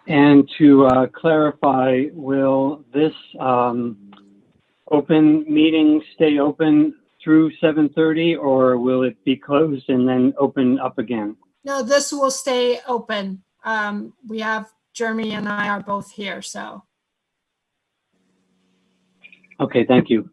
And to clarify, will this open meeting stay open through 7:30, or will it be closed and then open up again? No, this will stay open. We have Jeremy and I are both here, so. Okay, thank you.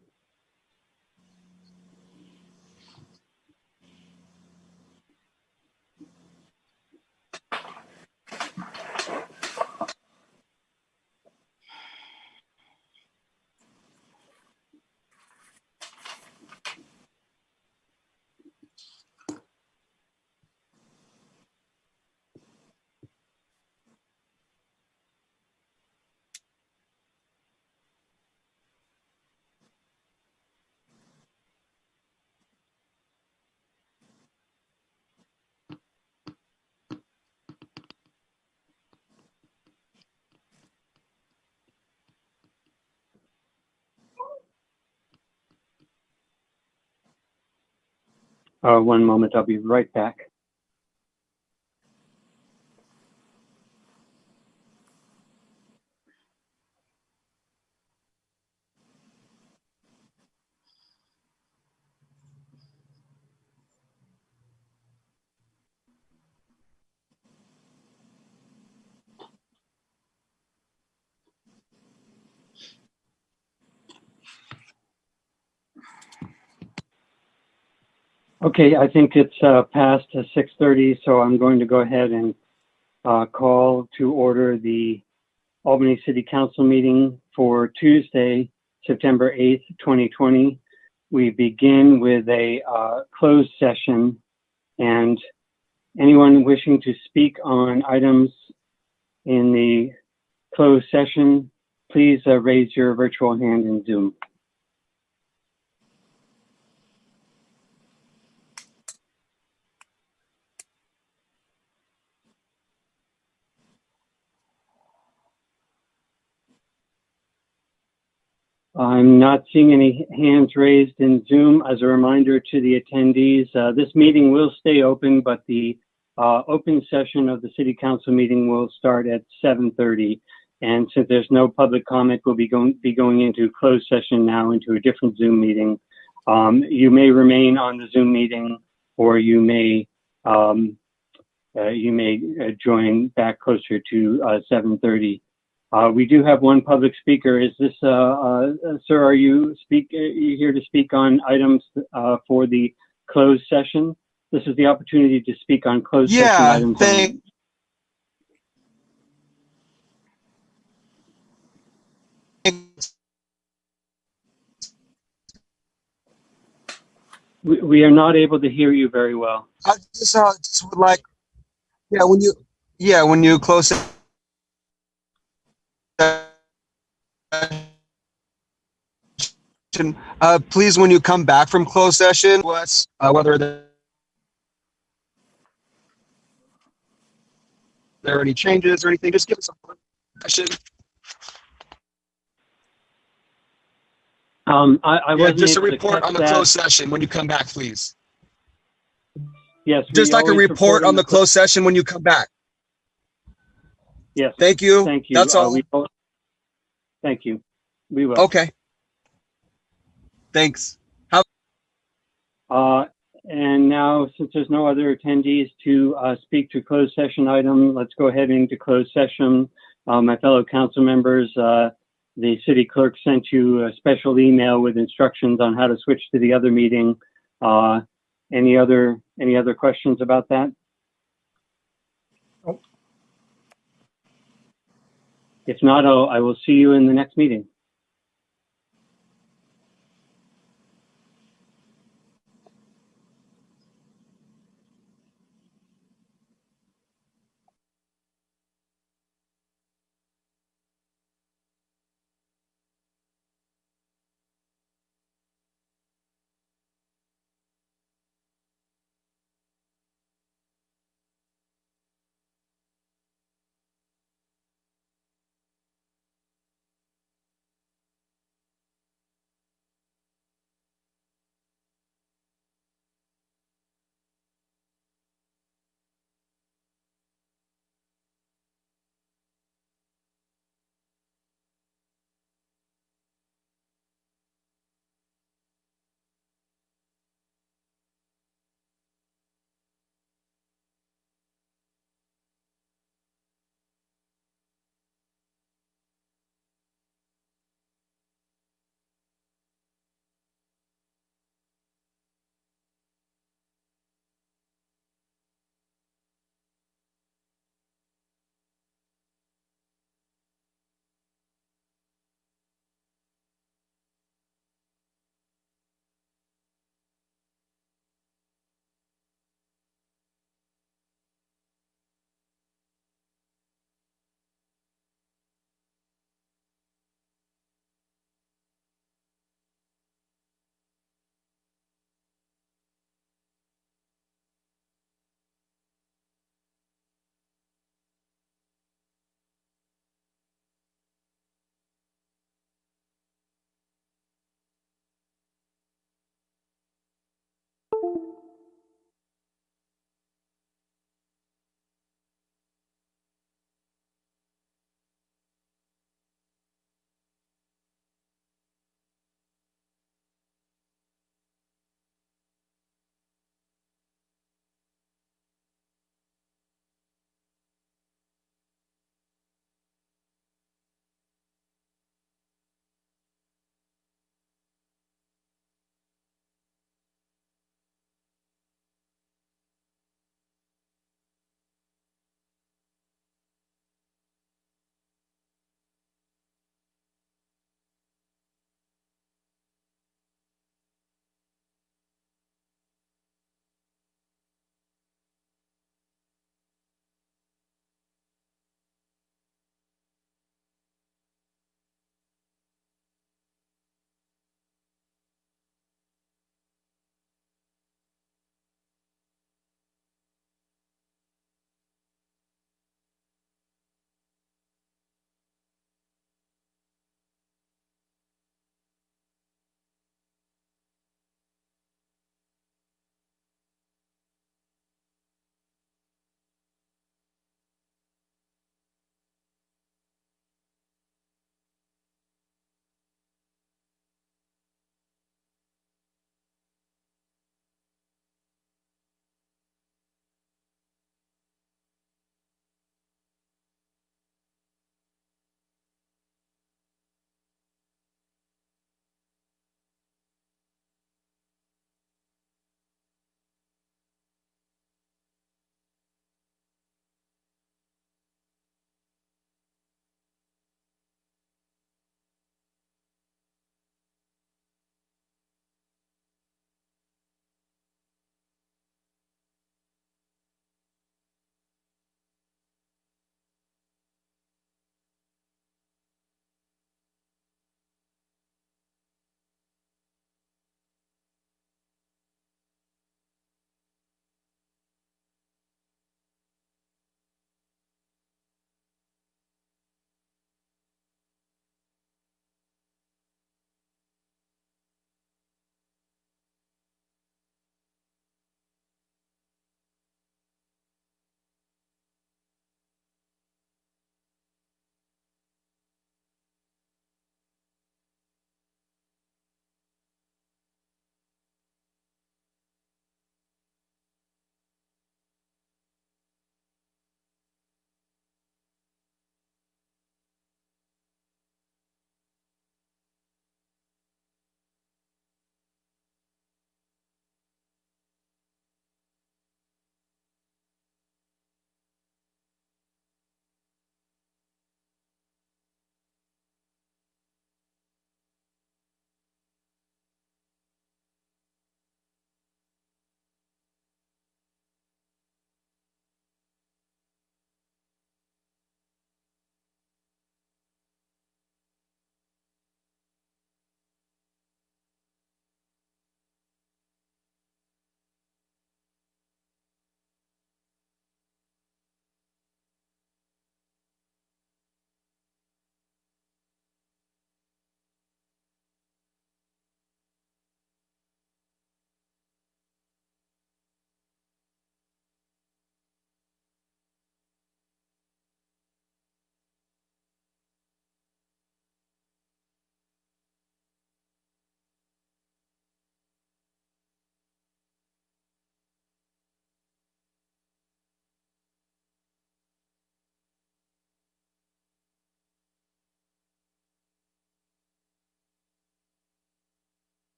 One moment, I'll be right back. Okay, I think it's past 6:30, so I'm going to go ahead and call to order the Albany City Council meeting for Tuesday, September 8th, 2020. We begin with a closed session, and anyone wishing to speak on items in the closed session, please raise your virtual hand in Zoom. I'm not seeing any hands raised in Zoom. As a reminder to the attendees, this meeting will stay open, but the open session of the City Council meeting will start at 7:30. And since there's no public comment, we'll be going into closed session now into a different Zoom meeting. You may remain on the Zoom meeting, or you may join back closer to 7:30. We do have one public speaker. Is this, sir, are you here to speak on items for the closed session? This is the opportunity to speak on closed session items. We are not able to hear you very well. I just would like, when you close it. Please, when you come back from closed session, whether there are any changes or anything, just give us a question. I wasn't just a able to report on the catch that. closed session when you come back, please. Yes. Just like a report on the closed session when you come back. Yes. Thank you. Thank you. That's all. Thank you. We will. Okay. Thanks. And now, since there's no other attendees to speak to closed session item, let's go ahead into closed session. My fellow council members, the city clerk sent you a special email with instructions on how to switch to the other meeting. Any other questions about that? Nope. If not, I will see you in the next meeting.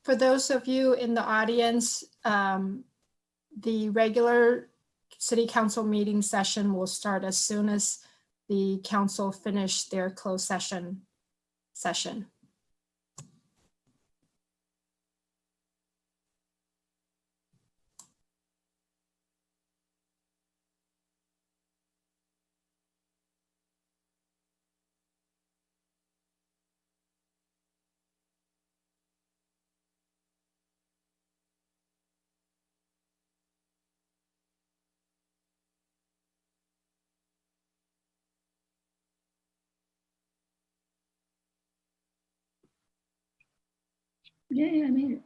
For those of you in the audience, the regular city council meeting session will start as soon as the council finish their closed session. Yeah, I made it.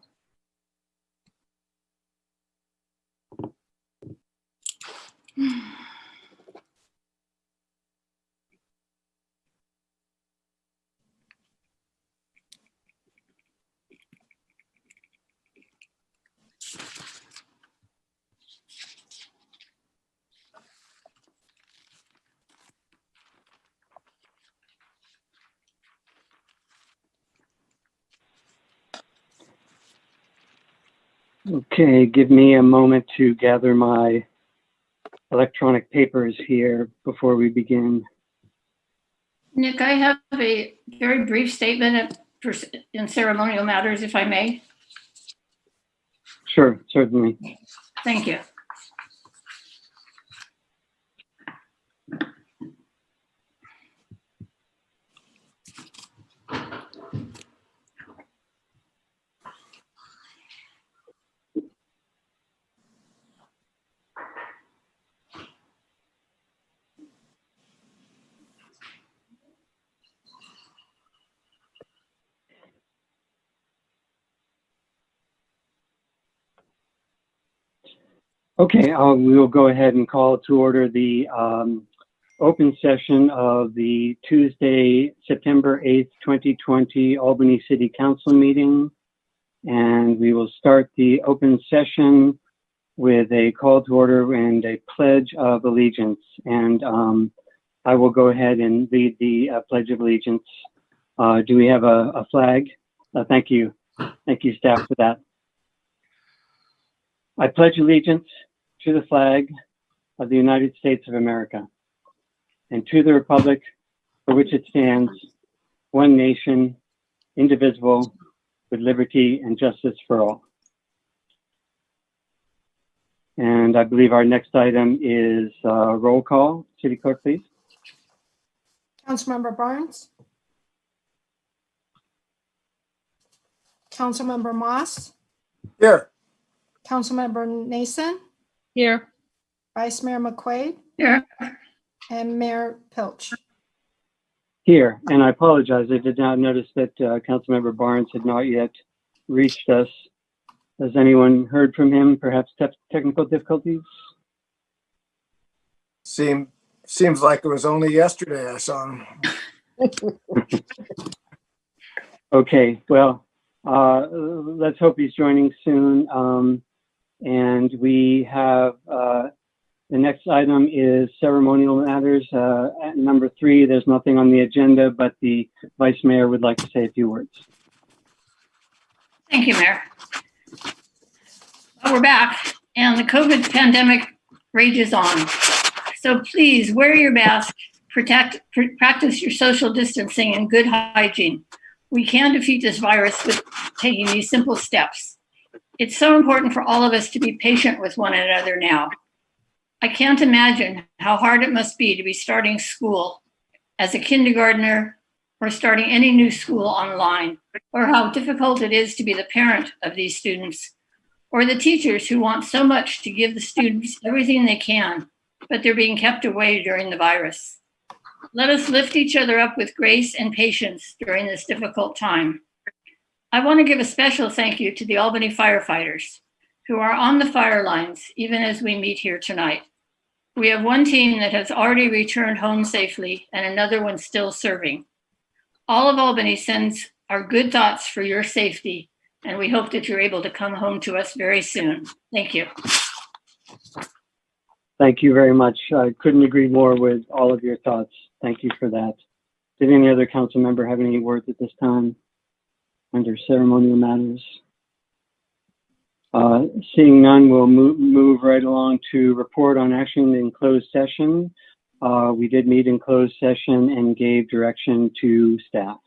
Okay, give me a moment to gather my electronic papers here before we begin. Nick, I have a very brief statement in ceremonial matters, if I may. Sure, certainly. Thank you. Okay, we will go ahead and call to order the open session of the Tuesday, September 8th, 2020 Albany City Council meeting. And we will start the open session with a call to order and a pledge of allegiance. And I will go ahead and lead the Pledge of Allegiance. Do we have a flag? Thank you. Thank you, staff, for that. I pledge allegiance to the flag of the United States of America and to the republic for which it stands, one nation, indivisible, with liberty and justice for all. And I believe our next item is roll call. City Clerk, please. Councilmember Barnes. Councilmember Moss. Here. Councilmember Nason. Here. Vice Mayor McQuaid. Here. And Mayor Pilch. Here, and I apologize. I did not notice that Councilmember Barnes had not yet reached us. Has anyone heard from him? Perhaps technical difficulties? Seems like it was only yesterday I saw him. Okay, well, let's hope he's joining soon. And we have the next item is ceremonial matters. At number 3, there's nothing on the agenda, but the Vice Mayor would like to say a few words. Thank you, Mayor. Well, we're back, and the COVID pandemic rages on. So please wear your mask, practice your social distancing and good hygiene. We can defeat this virus with taking these simple steps. It's so important for all of us to be patient with one another now. I can't imagine how hard it must be to be starting school as a kindergartner or starting any new school online, or how difficult it is to be the parent of these students, or the teachers who want so much to give the students everything they can, but they're being kept away during the virus. Let us lift each other up with grace and patience during this difficult time. I want to give a special thank you to the Albany firefighters who are on the fire lines even as we meet here tonight. We have one team that has already returned home safely and another one still serving. All of Albany sends our good thoughts for your safety, and we hope that you're able to come home to us very soon. Thank you. Thank you very much. I couldn't agree more with all of your thoughts. Thank you for that. Did any other council member have any words at this time under ceremonial matters? Seeing none, we'll move right along to report on action in closed session. We did meet in closed session and gave direction to staff.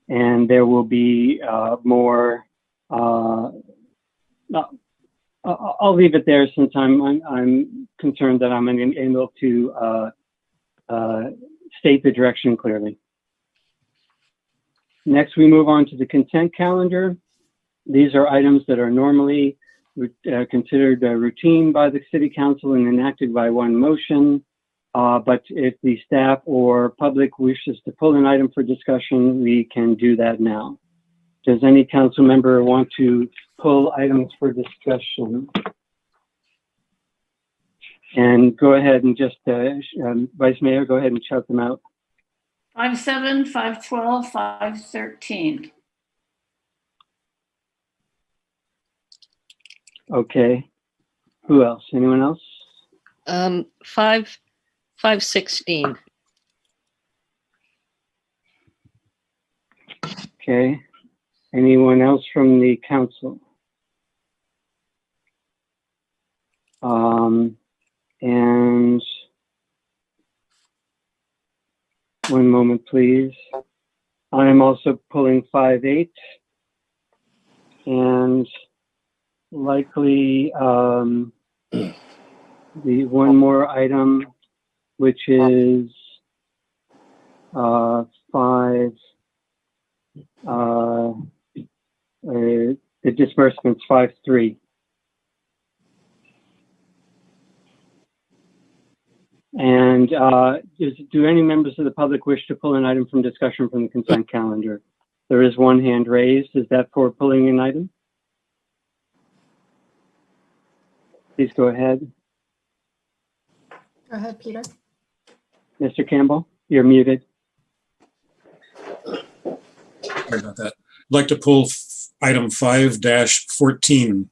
And there will be more. I'll leave it there since I'm concerned that I'm unable to state the direction clearly. Next, we move on to the consent calendar. These are items that are normally considered routine by the City Council and enacted by one motion. But if the staff or public wishes to pull an item for discussion, we can do that now. Does any council member want to pull items for discussion? And go ahead and just, Vice Mayor, go ahead and shout them out. 5-7, 5-12, 5-13. Okay. Who else? Anyone else? 5-16. Okay. Anyone else from the council? And one moment, please. I am also pulling 5-8 and likely the one more item, which is 5. The disbursements 5-3. And do any members of the public wish to pull an item from discussion from the consent calendar? There is one hand raised. Is that for pulling an item? Please go ahead. Go ahead, Peter. Mr. Campbell, you're muted. Sorry about that. I'd like to pull item 5-14.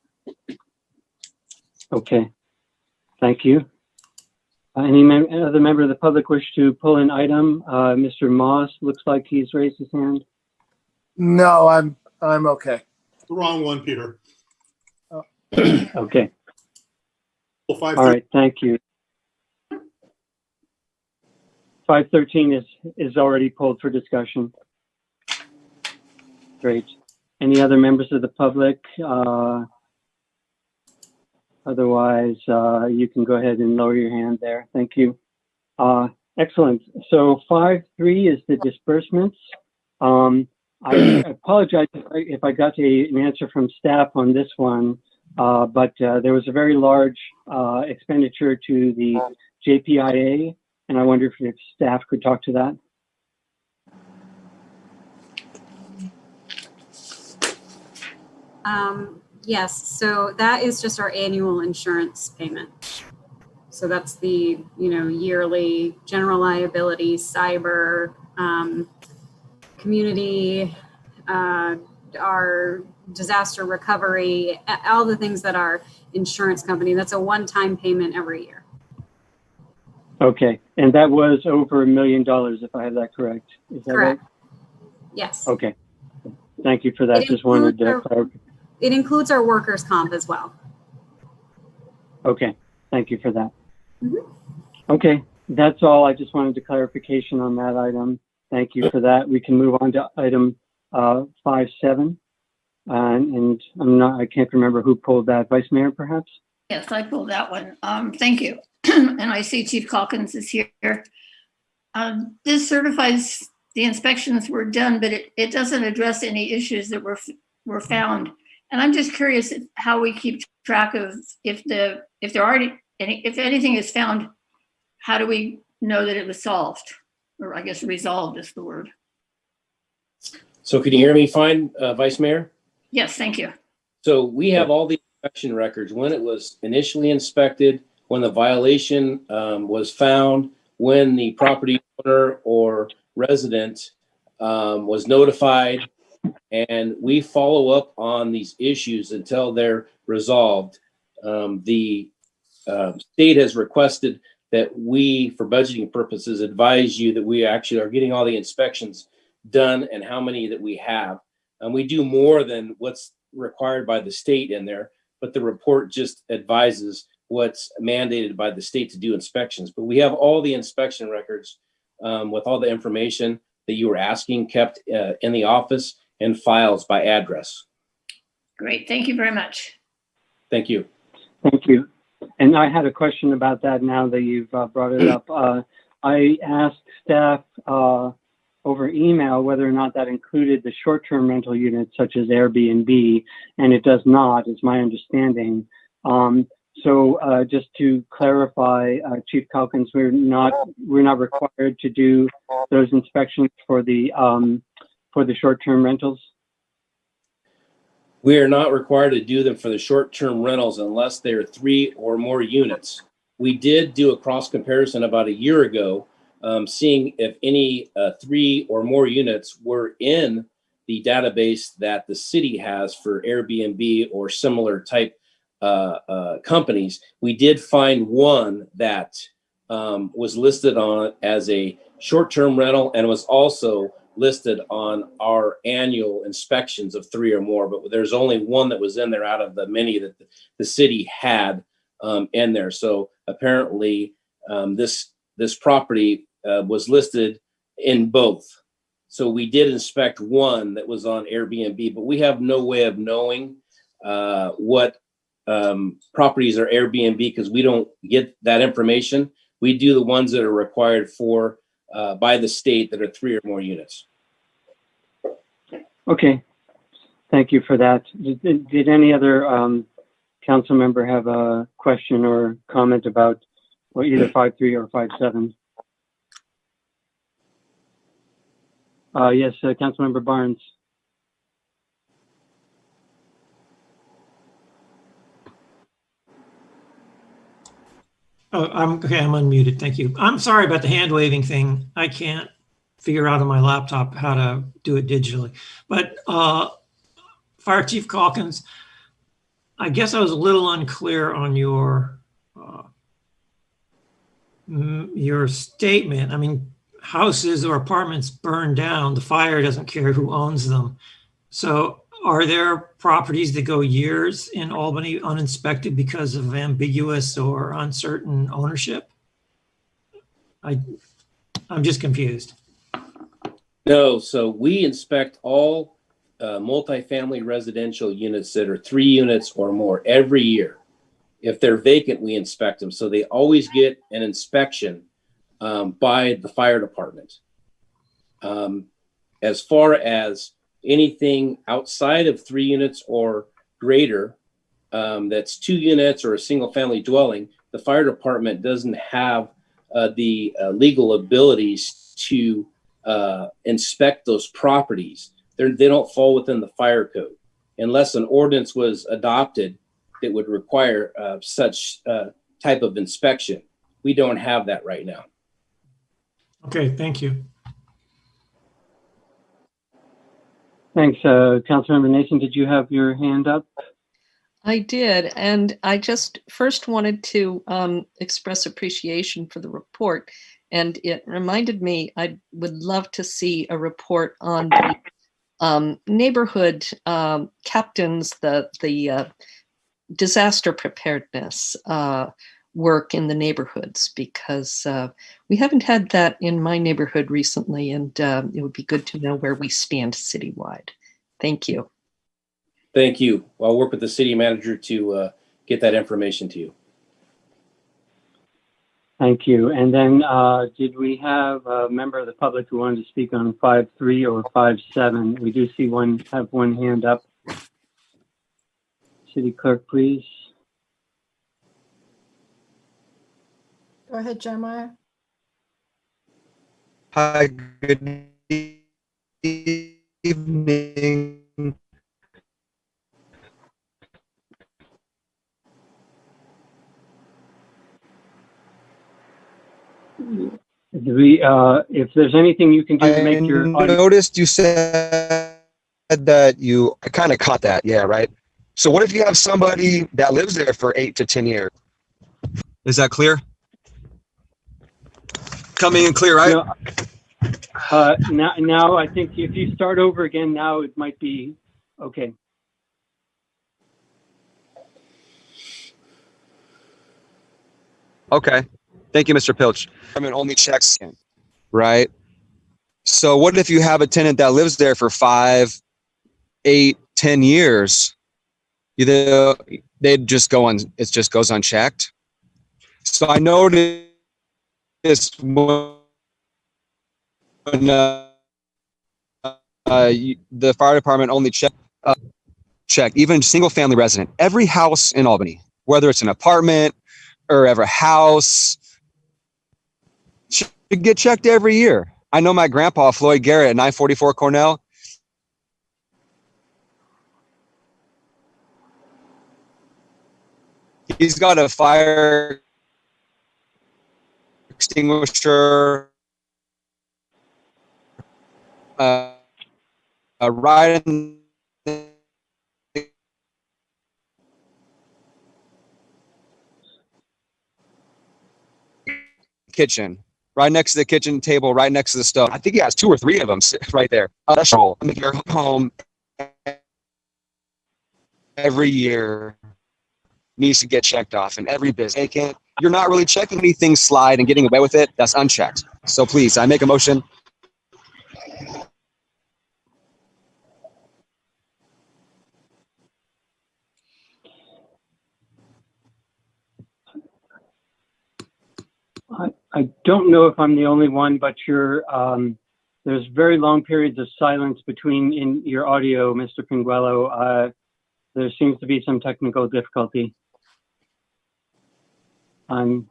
Okay, thank you. Any other member of the public wish to pull an item? Mr. Moss looks like he's raised his hand. No, I'm okay. The wrong one, Peter. Okay. Well, All right, thank you. 5-13 is already pulled for discussion. Great. Any other members of the public? Otherwise, you can go ahead and lower your hand there. Thank you. Excellent. So 5-3 is the disbursements. I apologize if I got an answer from staff on this one, but there was a very large expenditure to the JPIA, and I wonder if staff could talk to that. Yes, so that is just our annual insurance payment. So that's the, yearly general liability, cyber, community, our disaster recovery, all the things that our insurance company, that's a one-time payment every year. Okay, and that was over $1 million, if I have that correct. Is that Correct. right? Yes. Okay, thank you for that. Just wanted to clarify. It includes our workers' comp as well. Okay, thank you for that. Mm-hmm. Okay, that's all. I just wanted a clarification on that item. Thank you for that. We can move on to item 5-7. And I can't remember who pulled that. Vice Mayor, perhaps? Yes, I pulled that one. Thank you. And I see Chief Calkins is here. This certifies the inspections were done, but it doesn't address any issues that were found. And I'm just curious how we keep track of if anything is found, how do we know that it was solved? Or I guess resolved is the word. So can you hear me fine, Vice Mayor? Yes, thank you. So we have all the inspection records, when it was initially inspected, when the violation was found, when the property owner or resident was notified, and we follow up on these issues until they're resolved. The state has requested that we, for budgeting purposes, advise you that we actually are getting all the inspections done and how many that we have. And we do more than what's required by the state in there, but the report just advises what's mandated by the state to do inspections. But we have all the inspection records with all the information that you were asking kept in the office and files by address. Great, thank you very much. Thank you. Thank you. And I had a question about that now that you've brought it up. I asked staff over email whether or not that included the short-term rental units such as Airbnb, and it does not, is my understanding. So just to clarify, Chief Calkins, we're not required to do those inspections for the short-term rentals. We are not required to do them for the short-term rentals unless they are 3 or more units. We did do a cross comparison about a year ago, seeing if any 3 or more units were in the database that the city has for Airbnb or similar type companies. We did find one that was listed on as a short-term rental and was also listed on our annual inspections of 3 or more, but there's only one that was in there out of the many that the city had in there. So apparently this property was listed in both. So we did inspect one that was on Airbnb, but we have no way of knowing what properties are Airbnb because we don't get that information. We do the ones that are required for by the state that are 3 or more units. Okay, thank you for that. Did any other council member have a question or comment about either 5.3 or 5.7? Yes, Councilmember Barnes. Oh, I'm unmuted. Thank you. I'm sorry about the hand waving thing. I can't figure out on my laptop how to do it digitally. But Fire Chief Calkins, I guess I was a little unclear on your statement. I mean, houses or apartments burn down. The fire doesn't care who owns them. So are there properties that go years in Albany uninspected because of ambiguous or uncertain ownership? I'm just confused. No, so we inspect all multifamily residential units that are 3 units or more every year. If they're vacant, we inspect them. So they always get an inspection by the fire department. As far as anything outside of 3 units or greater, that's 2 units or a single family dwelling, the fire department doesn't have the legal abilities to inspect those properties. They don't fall within the fire code unless an ordinance was adopted that would require such type of inspection. We don't have that right now. Okay, thank you. Thanks, Councilmember Nason. Did you have your hand up? I did, and I just first wanted to express appreciation for the report, and it reminded me I would love to see a report on the neighborhood captains, the disaster preparedness work in the neighborhoods, because we haven't had that in my neighborhood recently, and it would be good to know where we stand citywide. Thank you. Thank you. I'll work with the city manager to get that information to you. Thank you. And then did we have a member of the public who wanted to speak on 5.3 or 5.7? We do see have one hand up. City Clerk, please. Go ahead, Jeremiah. Hi, good evening. If there's anything you can do to make your audio. I noticed you said that I kind of caught that. Yeah, right. So what if you have somebody that lives there for 8 to 10 years? Is that clear? Coming in clear, right? Now I think if you start over again, now it might be okay. Okay. Thank you, Mr. Pilch. I mean, only checks in, right? So what if you have a tenant that lives there for 5, 8, 10 years? They just go on, it just goes unchecked. So I noticed when the fire department only checked even single family resident, every house in Albany, whether it's an apartment or ever house, should get checked every year. I know my grandpa, Floyd Garrett, at 944 Cornell. He's got a fire extinguisher right in the kitchen, right next to the kitchen table, right next to the stove. I think he has 2 or 3 of them right there. That's all. Your home every year needs to get checked off, and every business. You're not really checking anything slide and getting away with it. That's unchecked. So please, I make a motion. I don't know if I'm the only one, but there's very long periods of silence in your audio, Mr. Pinguello. There seems to be some technical difficulty. I'm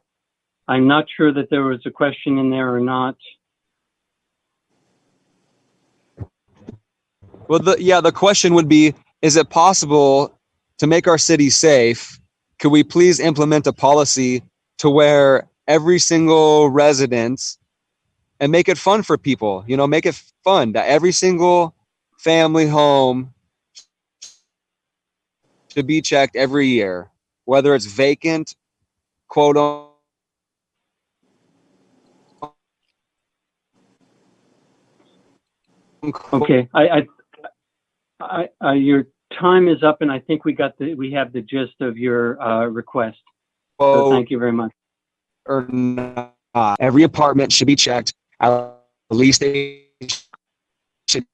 not sure that there was a question in there or not. Well, the question would be, is it possible to make our city safe? Could we please implement a policy to where every single resident, and make it fun for people, make it fun that every single family home should be checked every year, whether it's vacant, quote unquote. Okay, your time is up, and I think we have the gist of your request. So thank you very much. Or not, every apartment should be checked. At least they should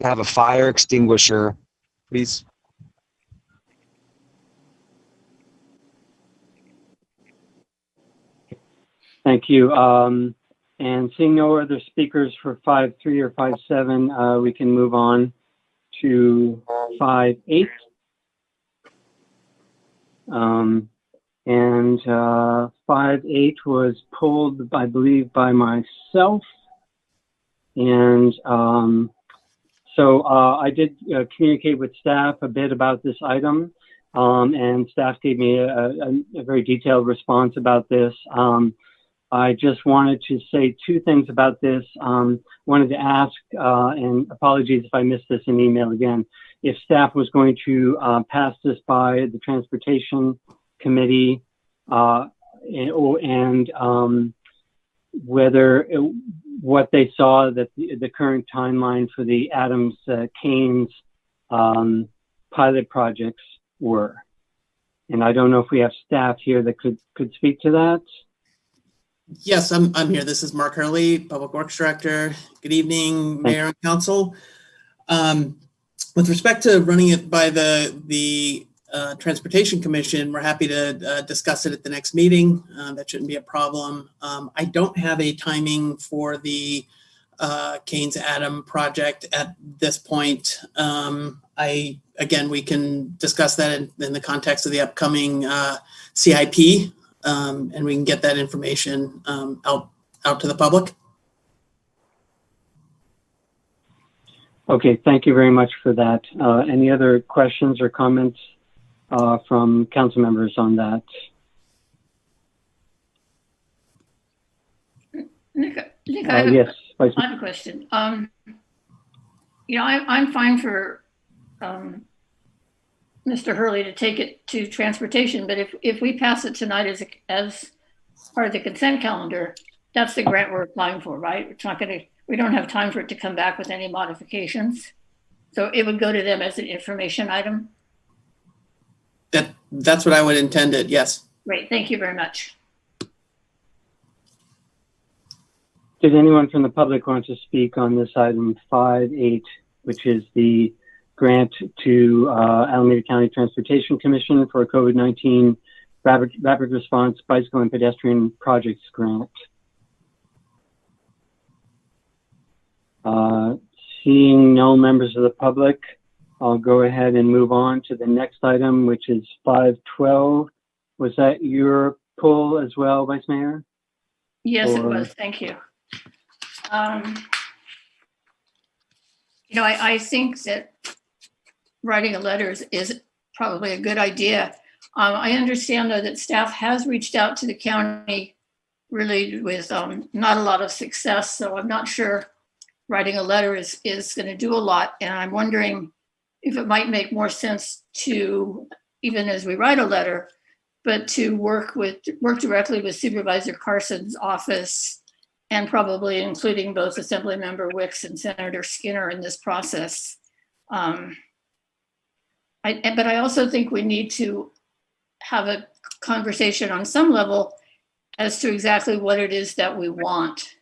have a fire extinguisher, please. Thank you. And seeing no other speakers for 5.3 or 5.7, we can move on to 5.8. And 5.8 was pulled, I believe, by myself. And so I did communicate with staff a bit about this item, and staff gave me a very detailed response about this. I just wanted to say 2 things about this. Wanted to ask, and apologies if I missed this in email again, if staff was going to pass this by the Transportation Committee, and whether what they saw that the current timeline for the Adams Keynes pilot projects were. And I don't know if we have staff here that could speak to that. Yes, I'm here. This is Mark Hurley, Public Works Director. Good evening, Mayor and Council. With respect to running it by the Transportation Commission, we're happy to discuss it at the next meeting. That shouldn't be a problem. I don't have a timing for the Keynes Adam project at this point. Again, we can discuss that in the context of the upcoming CIP, and we can get that information out to the public. Okay, thank you very much for that. Any other questions or comments from council members on that? Nick, yes, I have a question. I'm fine for Mr. Hurley to take it to transportation, but if we pass it tonight as part of the consent calendar, that's the grant we're applying for, right? It's not going to. We don't have time for it to come back with any modifications, so it would go to them as an information item. That's what I would intend it. Yes. Great. Thank you very much. Did anyone from the public want to speak on this item 5.8, which is the grant to Alameda County Transportation Commission for a COVID-19 rapid response bicycle and pedestrian projects grant? Seeing no members of the public, I'll go ahead and move on to the next item, which is 5.12. Was that your pull as well, Vice Mayor? Yes, it was. Thank you. I think that writing a letter is probably a good idea. I understand, though, that staff has reached out to the county really with not a lot of success. So I'm not sure writing a letter is going to do a lot. And I'm wondering if it might make more sense to, even as we write a letter, but to work directly with Supervisor Carson's office, and probably including both Assemblymember Wicks and Senator Skinner in this process. But I also think we need to have a conversation on some level as to exactly what it is that we want,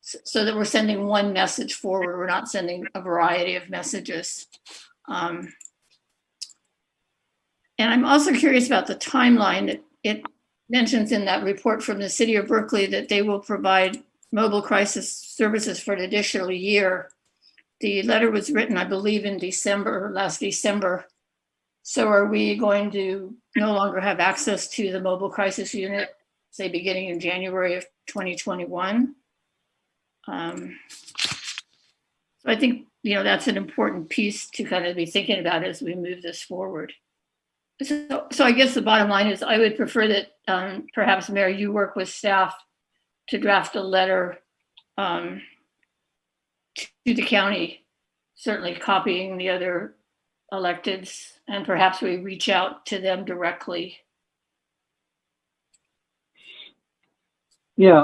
so that we're sending one message forward. We're not sending a variety of messages. And I'm also curious about the timeline. It mentions in that report from the city of Berkeley that they will provide mobile crisis services for an additional year. The letter was written, I believe, in December, last December. So are we going to no longer have access to the mobile crisis unit, say, beginning in January of 2021? So I think, that's an important piece to kind of be thinking about as we move this forward. So I guess the bottom line is I would prefer that perhaps, Mayor, you work with staff to draft a letter to the county, certainly copying the other electeds, and perhaps we reach out to them directly. Yeah,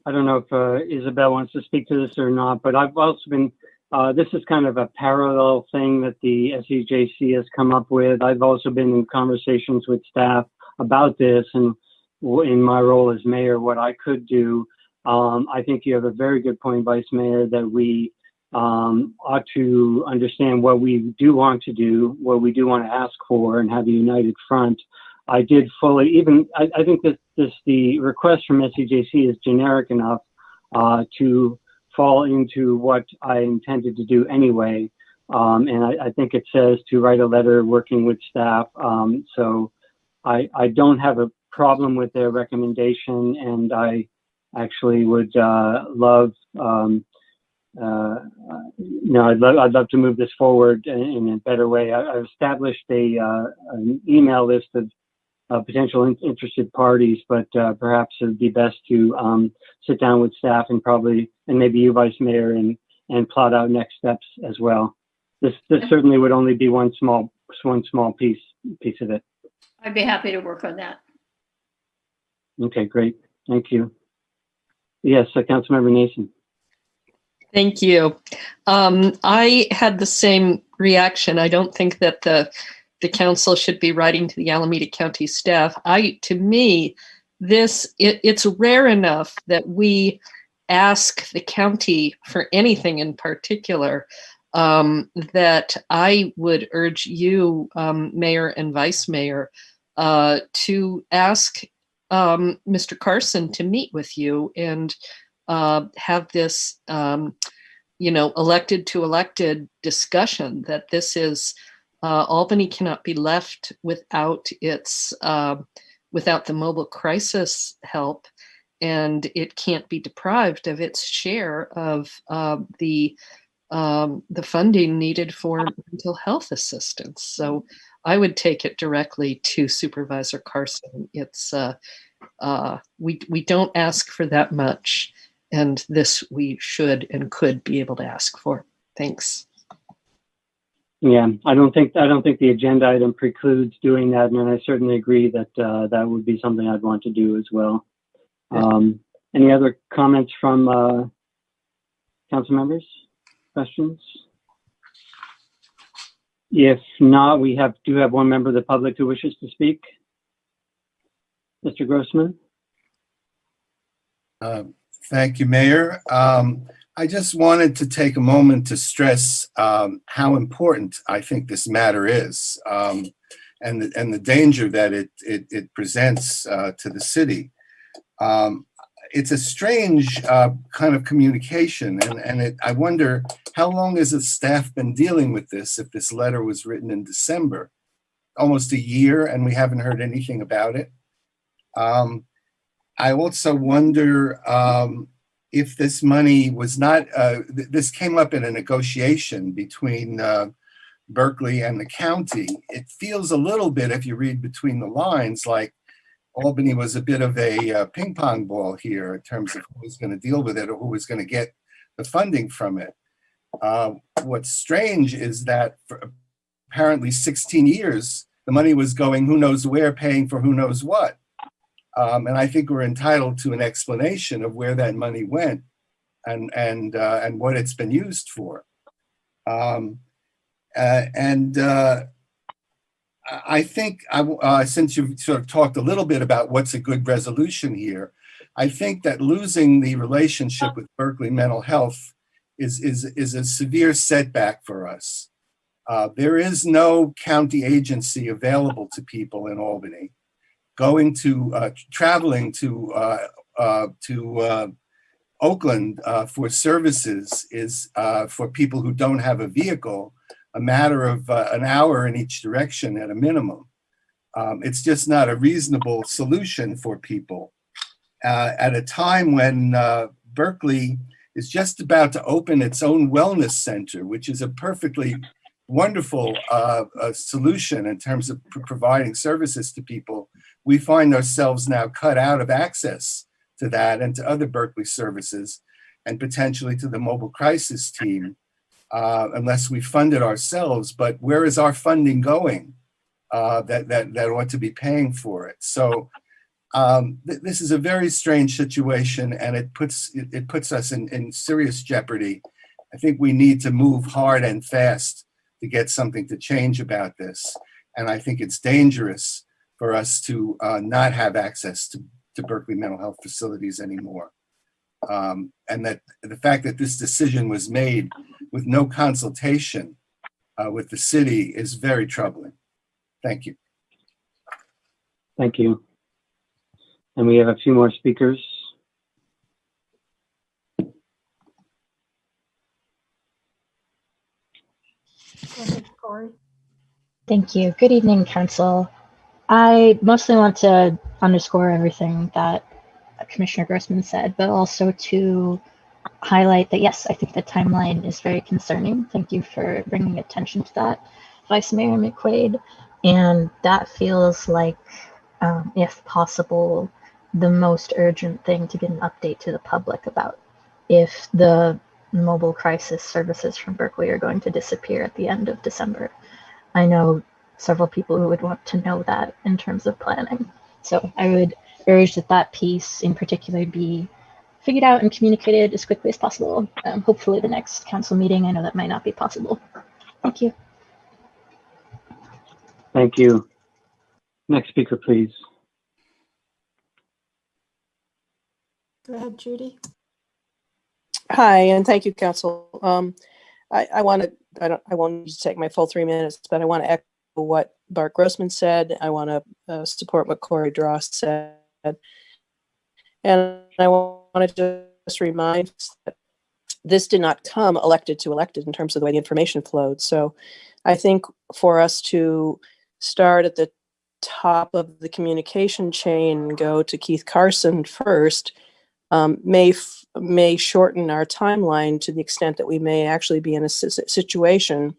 I don't know if Isabel wants to speak to this or not, but I've also been, this is kind of a parallel thing that the SEJC has come up with. I've also been in conversations with staff about this, and in my role as mayor, what I could do. I think you have a very good point, Vice Mayor, that we ought to understand what we do want to do, what we do want to ask for, and have a united front. I did fully, I think that the request from SEJC is generic enough to fall into what I intended to do anyway. And I think it says to write a letter working with staff. So I don't have a problem with their recommendation, and I actually would love, I'd love to move this forward in a better way. I've established an email list of potential interested parties, but perhaps it would be best to sit down with staff and maybe you, Vice Mayor, and plot out next steps as well. This certainly would only be one small piece of it. I'd be happy to work on that. Okay, great. Thank you. Yes, Councilmember Nason. Thank you. I had the same reaction. I don't think that the council should be writing to the Alameda County staff. To me, it's rare enough that we ask the county for anything in particular, that I would urge you, Mayor and Vice Mayor, to ask Mr. Carson to meet with you and have this, elected to elected discussion that this is, Albany cannot be left without without the mobile crisis help, and it can't be deprived of its share of the funding needed for mental health assistance. So I would take it directly to Supervisor Carson. It's we don't ask for that much, and this we should and could be able to ask for. Thanks. Yeah, I don't think the agenda item precludes doing that, and I certainly agree that that would be something I'd want to do as well. Any other comments from council members? Questions? If not, we do have one member of the public who wishes to speak. Mr. Grossman. Thank you, Mayor. I just wanted to take a moment to stress how important I think this matter is, and the danger that it presents to the city. It's a strange kind of communication, and I wonder how long has the staff been dealing with this if this letter was written in December? Almost a year, and we haven't heard anything about it. I also wonder if this money was not, this came up in a negotiation between Berkeley and the county. It feels a little bit, if you read between the lines, like Albany was a bit of a ping pong ball here in terms of who was going to deal with it or who was going to get the funding from it. What's strange is that for apparently 16 years, the money was going who knows where, paying for who knows what. And I think we're entitled to an explanation of where that money went and what it's been used for. I think, since you've sort of talked a little bit about what's a good resolution here, I think that losing the relationship with Berkeley Mental Health is a severe setback for us. There is no county agency available to people in Albany. Traveling to Oakland for services is, for people who don't have a vehicle, a matter of an hour in each direction at a minimum. It's just not a reasonable solution for people. At a time when Berkeley is just about to open its own wellness center, which is a perfectly wonderful solution in terms of providing services to people, we find ourselves now cut out of access to that and to other Berkeley services and potentially to the mobile crisis team. Unless we fund it ourselves, but where is our funding going that ought to be paying for it? So this is a very strange situation, and it puts us in serious jeopardy. I think we need to move hard and fast to get something to change about this, and I think it's dangerous for us to not have access to Berkeley mental health facilities anymore. And that the fact that this decision was made with no consultation with the city is very troubling. Thank you. Thank you. And we have a few more speakers. Go ahead, Corey. Thank you. Good evening, Council. I mostly want to underscore everything that Commissioner Grossman said, but also to highlight that, yes, I think the timeline is very concerning. Thank you for bringing attention to that, Vice Mayor McQuaid. And that feels like, if possible, the most urgent thing to get an update to the public about if the mobile crisis services from Berkeley are going to disappear at the end of December. I know several people who would want to know that in terms of planning. So I would urge that that piece in particular be figured out and communicated as quickly as possible. Hopefully the next council meeting. I know that might not be possible. Thank you. Thank you. Next speaker, please. Go ahead, Judy. Hi, and thank you, Council. I won't need to take my full 3 minutes, but I want to echo what Bart Grossman said. I want to support what Corey Drost said. And I want to just remind us that this did not come elected to elected in terms of the way the information flowed. So I think for us to start at the top of the communication chain, go to Keith Carson first, may shorten our timeline to the extent that we may actually be in a situation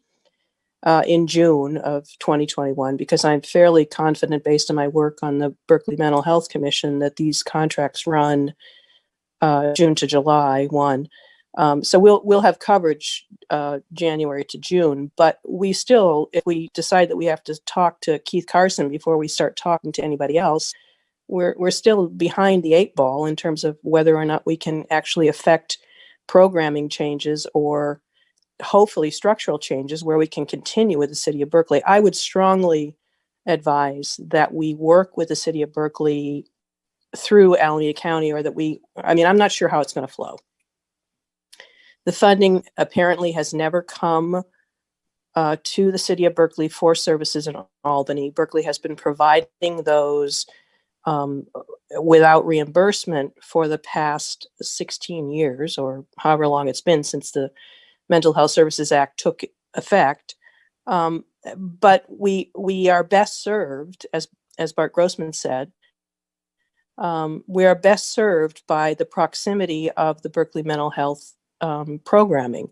in June of 2021, because I'm fairly confident based on my work on the Berkeley Mental Health Commission that these contracts run June to July 1. So we'll have coverage January to June, but we still, if we decide that we have to talk to Keith Carson before we start talking to anybody else, we're still behind the 8 ball in terms of whether or not we can actually affect programming changes or hopefully structural changes where we can continue with the city of Berkeley. I would strongly advise that we work with the city of Berkeley through Alameda County, or that I'm not sure how it's going to flow. The funding apparently has never come to the city of Berkeley for services in Albany. Berkeley has been providing those without reimbursement for the past 16 years, or however long it's been since the Mental Health Services Act took effect. But we are best served, as Bart Grossman said, we are best served by the proximity of the Berkeley mental health programming.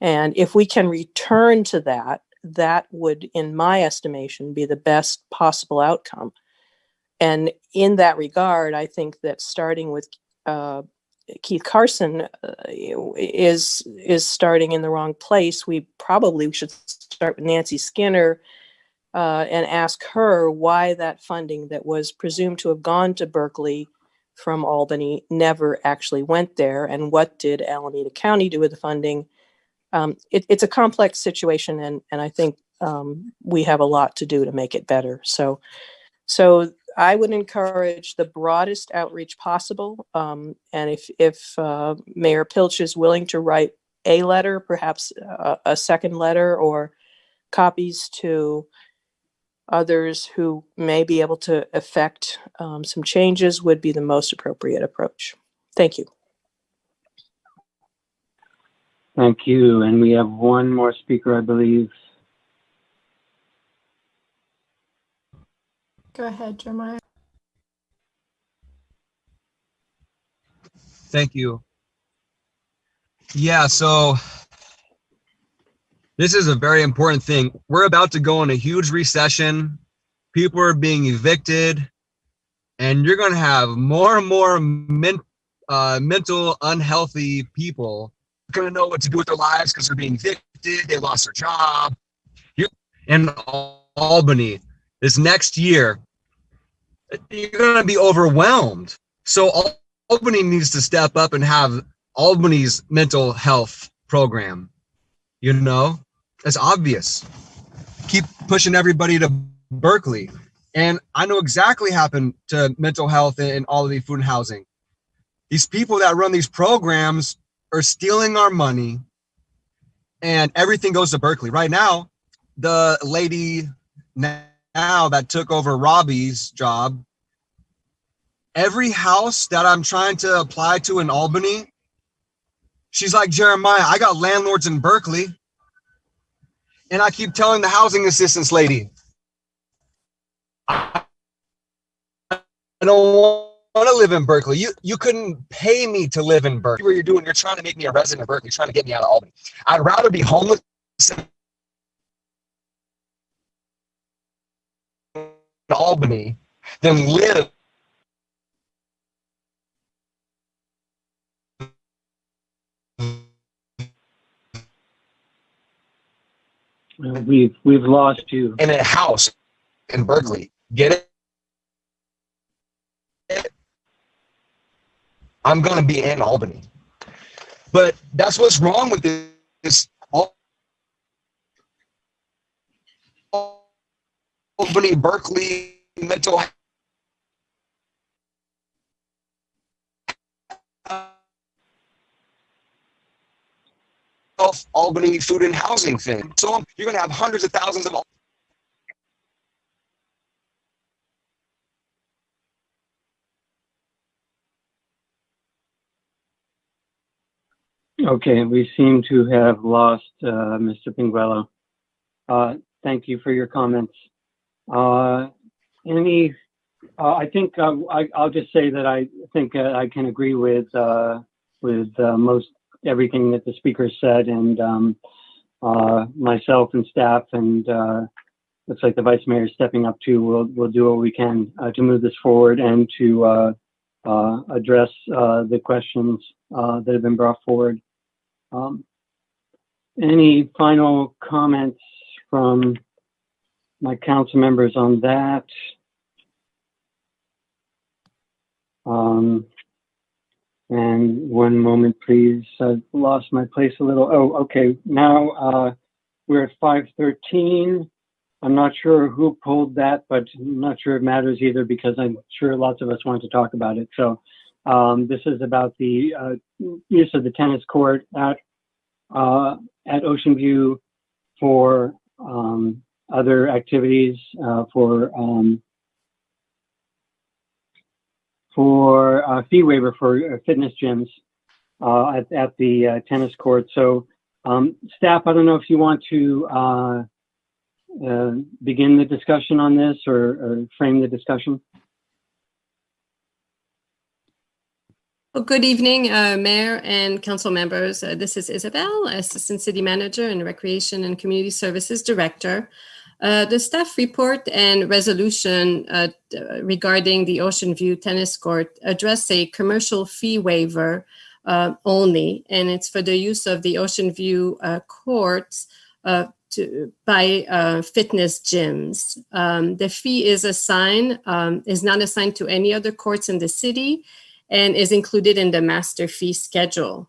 And if we can return to that, that would, in my estimation, be the best possible outcome. And in that regard, I think that starting with Keith Carson is starting in the wrong place. We probably should start with Nancy Skinner and ask her why that funding that was presumed to have gone to Berkeley from Albany never actually went there, and what did Alameda County do with the funding? It's a complex situation, and I think we have a lot to do to make it better. So I would encourage the broadest outreach possible. And if Mayor Pilch is willing to write a letter, perhaps a second letter, or copies to others who may be able to effect some changes, would be the most appropriate approach. Thank you. Thank you. And we have one more speaker, I believe. Go ahead, Jeremiah. Thank you. Yeah, so this is a very important thing. We're about to go in a huge recession. People are being evicted, and you're going to have more and more mental unhealthy people going to know what to do with their lives because they're being evicted. They lost their job. In Albany this next year, you're going to be overwhelmed. So Albany needs to step up and have Albany's mental health program. You know, it's obvious. Keep pushing everybody to Berkeley. And I know exactly what happened to mental health in Albany food and housing. These people that run these programs are stealing our money, and everything goes to Berkeley. Right now, the lady now that took over Robbie's job, every house that I'm trying to apply to in Albany, she's like, Jeremiah, I got landlords in Berkeley. And I keep telling the housing assistance lady, I don't want to live in Berkeley. You couldn't pay me to live in Berkeley. What you're doing, you're trying to make me a resident of Berkeley, trying to get me out of Albany. I'd rather be homeless in Albany than live We've lost you in a house in Berkeley. Get it? I'm going to be in Albany. But that's what's wrong with this Albany, Berkeley mental health, Albany food and housing thing. So you're going to have hundreds of thousands of. Okay, we seem to have lost Mr. Pinguello. Thank you for your comments. I think I'll just say that I think I can agree with most everything that the speaker said, and myself and staff, and looks like the vice mayor is stepping up too. We'll do what we can to move this forward and to address the questions that have been brought forward. Any final comments from my council members on that? And one moment, please. I've lost my place a little. Oh, okay. Now we're at 5:13. I'm not sure who pulled that, but I'm not sure it matters either because I'm sure lots of us want to talk about it. So this is about the use of the tennis court at Ocean View for other activities, for fee waiver for fitness gyms at the tennis court. So staff, I don't know if you want to begin the discussion on this or frame the discussion. Well, good evening, Mayor and council members. This is Isabel, Assistant City Manager and Recreation and Community Services Director. The staff report and resolution regarding the Ocean View Tennis Court address a commercial fee waiver only, and it's for the use of the Ocean View courts by fitness gyms. The fee is not assigned to any other courts in the city and is included in the master fee schedule.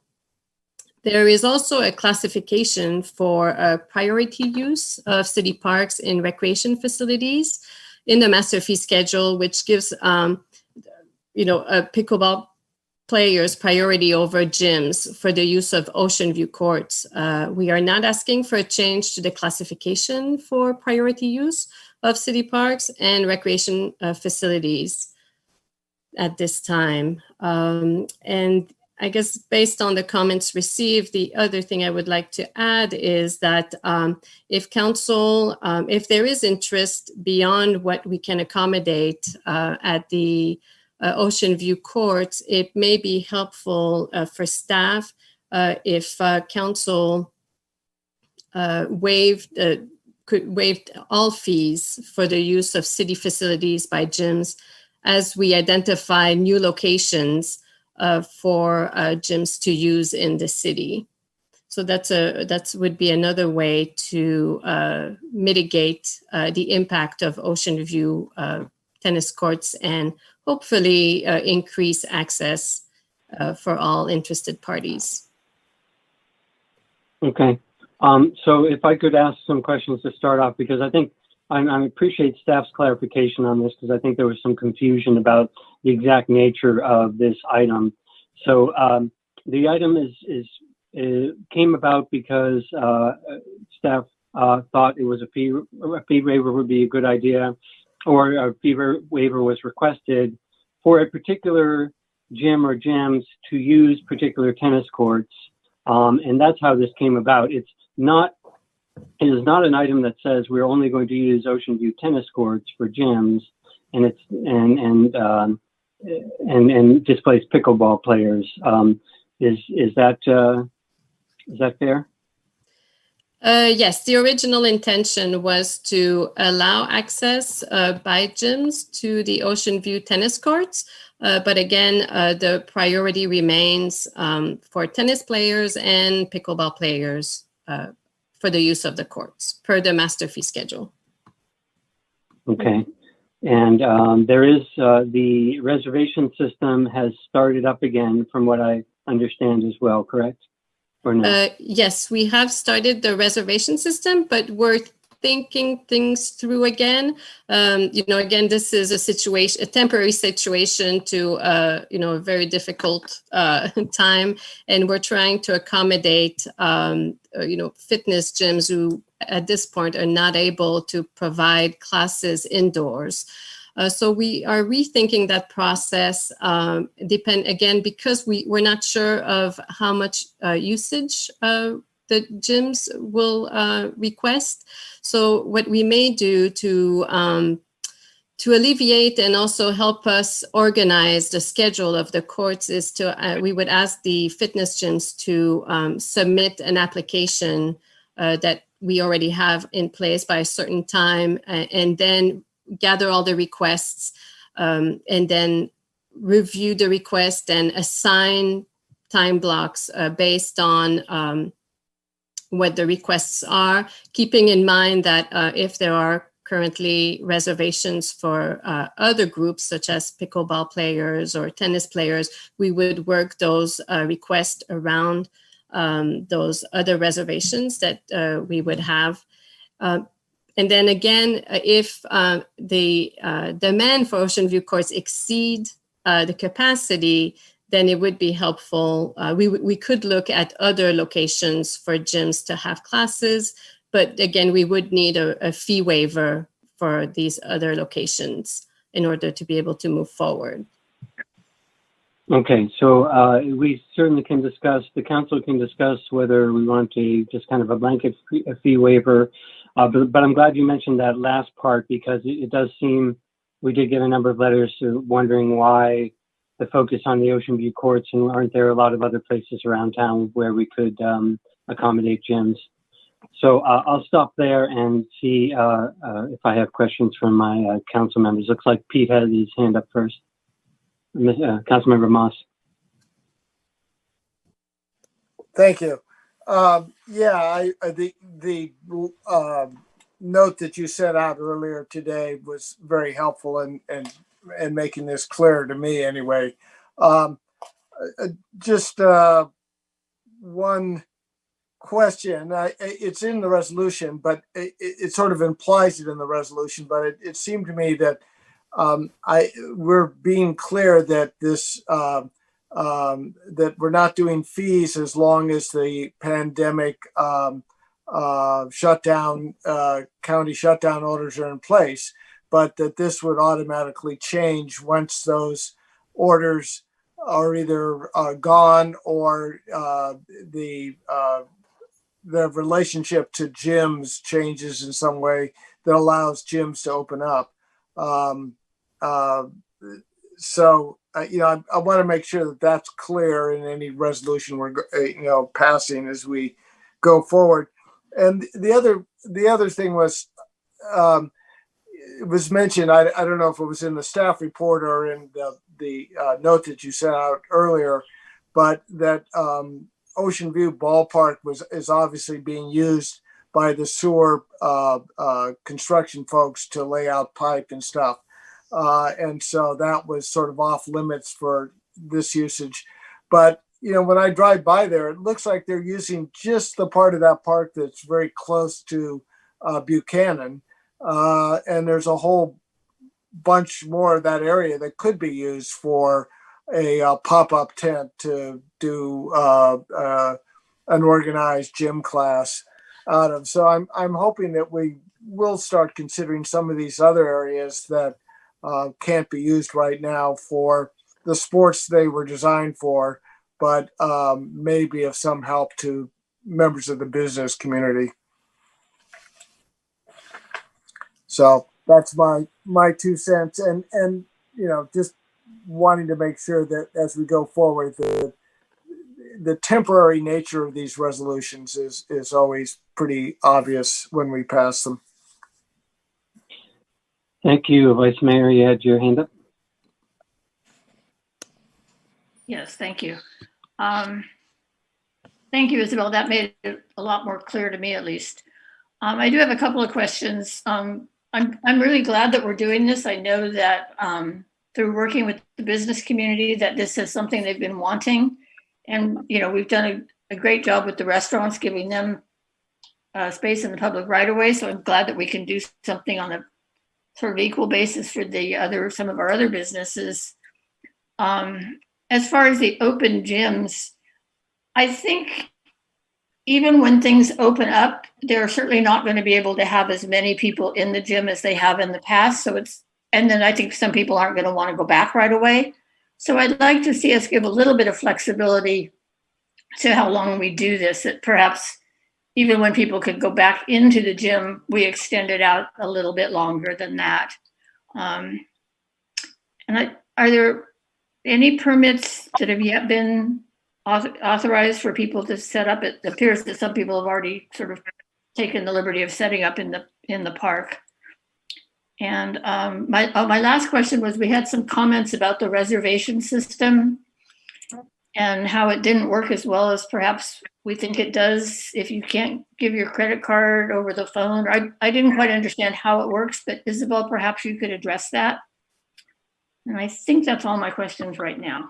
There is also a classification for priority use of city parks in recreation facilities in the master fee schedule, which gives pickleball players priority over gyms for the use of Ocean View courts. We are not asking for a change to the classification for priority use of city parks and recreation facilities at this time. And I guess based on the comments received, the other thing I would like to add is that if council, if there is interest beyond what we can accommodate at the Ocean View courts, it may be helpful for staff if council waived all fees for the use of city facilities by gyms as we identify new locations for gyms to use in the city. So that would be another way to mitigate the impact of Ocean View tennis courts and hopefully increase access for all interested parties. Okay. So if I could ask some questions to start off, because I think I appreciate staff's clarification on this, because I think there was some confusion about the exact nature of this item. So the item came about because staff thought it was a fee waiver would be a good idea, or a fee waiver was requested for a particular gym or gyms to use particular tennis courts, and that's how this came about. It is not an item that says we're only going to use Ocean View tennis courts for gyms and displace pickleball players. Is that fair? Yes, the original intention was to allow access by gyms to the Ocean View tennis courts. But again, the priority remains for tennis players and pickleball players for the use of the courts per the master fee schedule. Okay. And there is the reservation system has started up again from what I understand as well, correct? Or no? Yes, we have started the reservation system, but we're thinking things through again. Again, this is a temporary situation to, a very difficult time. And we're trying to accommodate, fitness gyms who at this point are not able to provide classes indoors. So we are rethinking that process, because we're not sure of how much usage the gyms will request. So what we may do to alleviate and also help us organize the schedule of the courts is we would ask the fitness gyms to submit an application that we already have in place by a certain time, and then gather all the requests, and then review the request and assign time blocks based on what the requests are, keeping in mind that if there are currently reservations for other groups such as pickleball players or tennis players, we would work those requests around those other reservations that we would have. And then again, if the demand for Ocean View courts exceed the capacity, then it would be helpful. We could look at other locations for gyms to have classes, but again, we would need a fee waiver for these other locations in order to be able to move forward. Okay, so we certainly can discuss, the council can discuss whether we want to just kind of a blanket fee waiver. But I'm glad you mentioned that last part, because it does seem, we did get a number of letters wondering why the focus on the Ocean View courts, and aren't there a lot of other places around town where we could accommodate gyms? So I'll stop there and see if I have questions from my council members. Looks like Pete has his hand up first. Councilmember Moss. Thank you. Yeah, the note that you set out earlier today was very helpful in making this clear to me anyway. Just one question. It's in the resolution, but it sort of implies it in the resolution, but it seemed to me that we're being clear that this that we're not doing fees as long as the pandemic shutdown, county shutdown orders are in place, but that this would automatically change once those orders are either gone or the relationship to gyms changes in some way that allows gyms to open up. So I want to make sure that that's clear in any resolution we're passing as we go forward. And the other thing was, it was mentioned, I don't know if it was in the staff report or in the note that you sent out earlier, but that Ocean View Ballpark is obviously being used by the sewer construction folks to lay out pipe and stuff. And so that was sort of off limits for this usage. But, when I drive by there, it looks like they're using just the part of that park that's very close to Buchanan. And there's a whole bunch more of that area that could be used for a pop-up tent to do an organized gym class out of. So I'm hoping that we will start considering some of these other areas that can't be used right now for the sports they were designed for, but maybe of some help to members of the business community. So that's my 2 cents, and just wanting to make sure that as we go forward, the temporary nature of these resolutions is always pretty obvious when we pass them. Thank you, Vice Mayor. You had your hand up. Yes, thank you. Thank you, Isabel. That made it a lot more clear to me, at least. I do have a couple of questions. I'm really glad that we're doing this. I know that through working with the business community that this is something they've been wanting. And, we've done a great job with the restaurants, giving them space in the public right of way. So I'm glad that we can do something on a sort of equal basis for some of our other businesses. As far as the open gyms, I think even when things open up, they're certainly not going to be able to have as many people in the gym as they have in the past. And then I think some people aren't going to want to go back right away. So I'd like to see us give a little bit of flexibility to how long we do this. That perhaps even when people could go back into the gym, we extend it out a little bit longer than that. Are there any permits that have yet been authorized for people to set up? It appears that some people have already sort of taken the liberty of setting up in the park. And my last question was, we had some comments about the reservation system and how it didn't work as well as perhaps we think it does if you can't give your credit card over the phone. I didn't quite understand how it works, but Isabel, perhaps you could address that. And I think that's all my questions right now.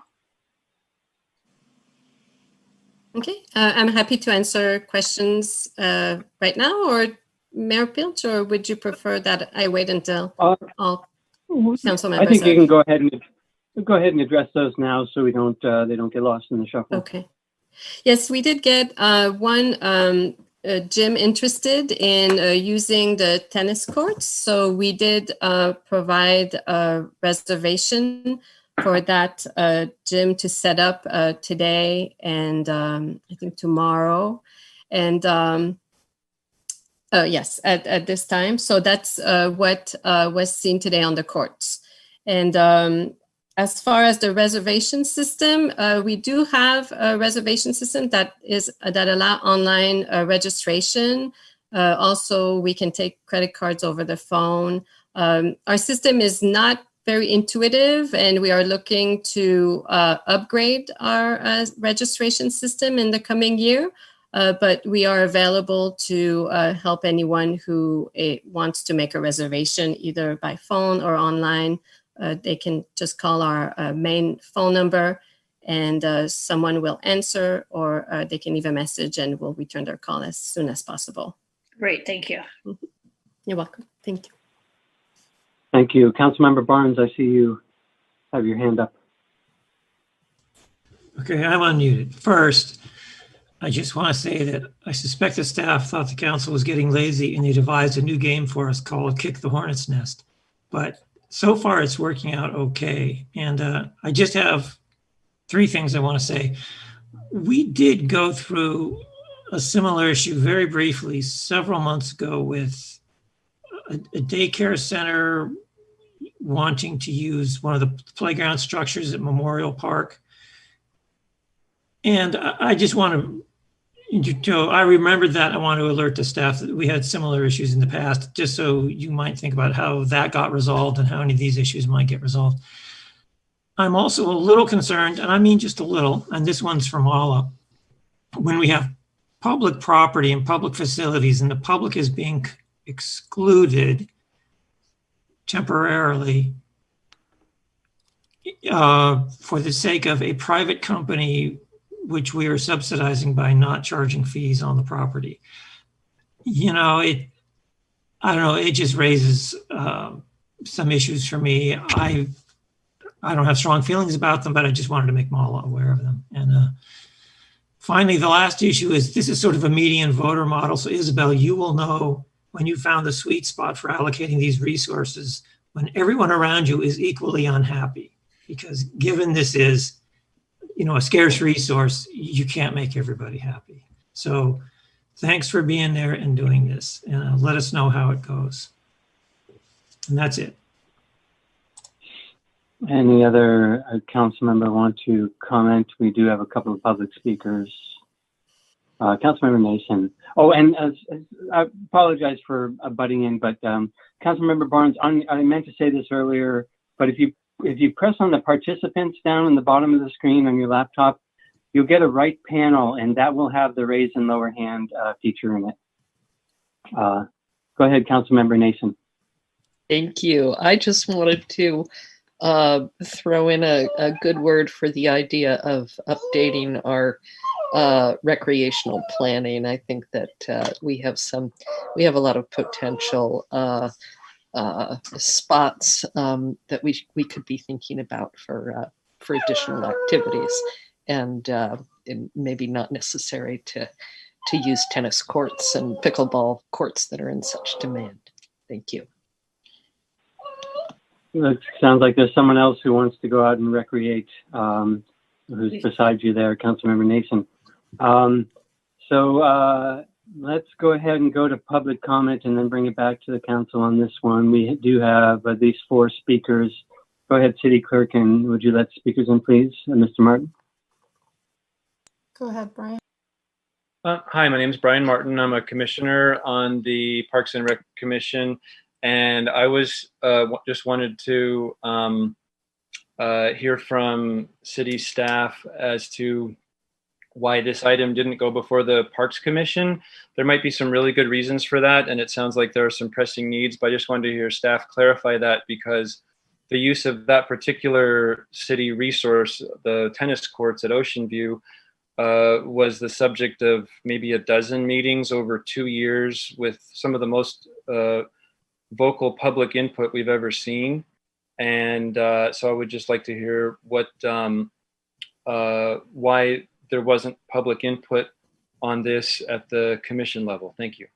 Okay, I'm happy to answer questions right now, or Mayor Pilch, or would you prefer that I wait until all council members? I think you can go ahead and address those now, so we don't they don't get lost in the shuffle. Okay. Yes, we did get one gym interested in using the tennis courts, so we did provide a reservation for that gym to set up today and I think tomorrow, and yes, at this time. So that's what was seen today on the courts. And as far as the reservation system, we do have a reservation system that allow online registration. Also, we can take credit cards over the phone. Our system is not very intuitive, and we are looking to upgrade our registration system in the coming year. But we are available to help anyone who wants to make a reservation either by phone or online. They can just call our main phone number and someone will answer, or they can leave a message and we'll return their call as soon as possible. Great, thank you. You're welcome. Thank you. Thank you. Councilmember Barnes, I see you have your hand up. Okay, I'm unmuted. First, I just want to say that I suspect the staff thought the council was getting lazy and they devised a new game for us called Kick the Hornet's Nest. But so far it's working out okay. And I just have three things I want to say. We did go through a similar issue very briefly several months ago with a daycare center wanting to use one of the playground structures at Memorial Park. And I just want to, I remembered that. I want to alert the staff that we had similar issues in the past, just so you might think about how that got resolved and how any of these issues might get resolved. I'm also a little concerned, and I mean just a little, and this one's from Ala, when we have public property and public facilities and the public is being excluded temporarily for the sake of a private company which we are subsidizing by not charging fees on the property. You know, I don't know, it just raises some issues for me. I don't have strong feelings about them, but I just wanted to make Mala aware of them. And finally, the last issue is, this is sort of a median voter model. So Isabel, you will know when you found the sweet spot for allocating these resources, when everyone around you is equally unhappy, because given this is, you know, a scarce resource, you can't make everybody happy. So thanks for being there and doing this, and let us know how it goes. And that's it. Any other council member want to comment? We do have a couple of public speakers. Councilmember Nason. Oh, and I apologize for butting in, but Councilmember Barnes, I meant to say this earlier, but if you press on the participants down in the bottom of the screen on your laptop, you'll get a right panel, and that will have the raise and lower hand feature in it. Go ahead, Councilmember Nason. Thank you. I just wanted to throw in a good word for the idea of updating our recreational planning. I think that we have a lot of potential spots that we could be thinking about for additional activities, and maybe not necessary to use tennis courts and pickleball courts that are in such demand. Thank you. It sounds like there's someone else who wants to go out and recreate, who's beside you there, Councilmember Nason. So let's go ahead and go to public comment and then bring it back to the council on this one. We do have at least 4 speakers. Go ahead, City Clerk, and would you let speakers in, please? Mr. Martin. Go ahead, Brian. Hi, my name is Brian Martin. I'm a commissioner on the Parks and Rec Commission, and I was just wanted to hear from city staff as to why this item didn't go before the Parks Commission. There might be some really good reasons for that, and it sounds like there are some pressing needs, but I just wanted to hear staff clarify that, because the use of that particular city resource, the tennis courts at Ocean View, was the subject of maybe a dozen meetings over 2 years with some of the most vocal public input we've ever seen. And so I would just like to hear what why there wasn't public input on this at the commission level. Thank you.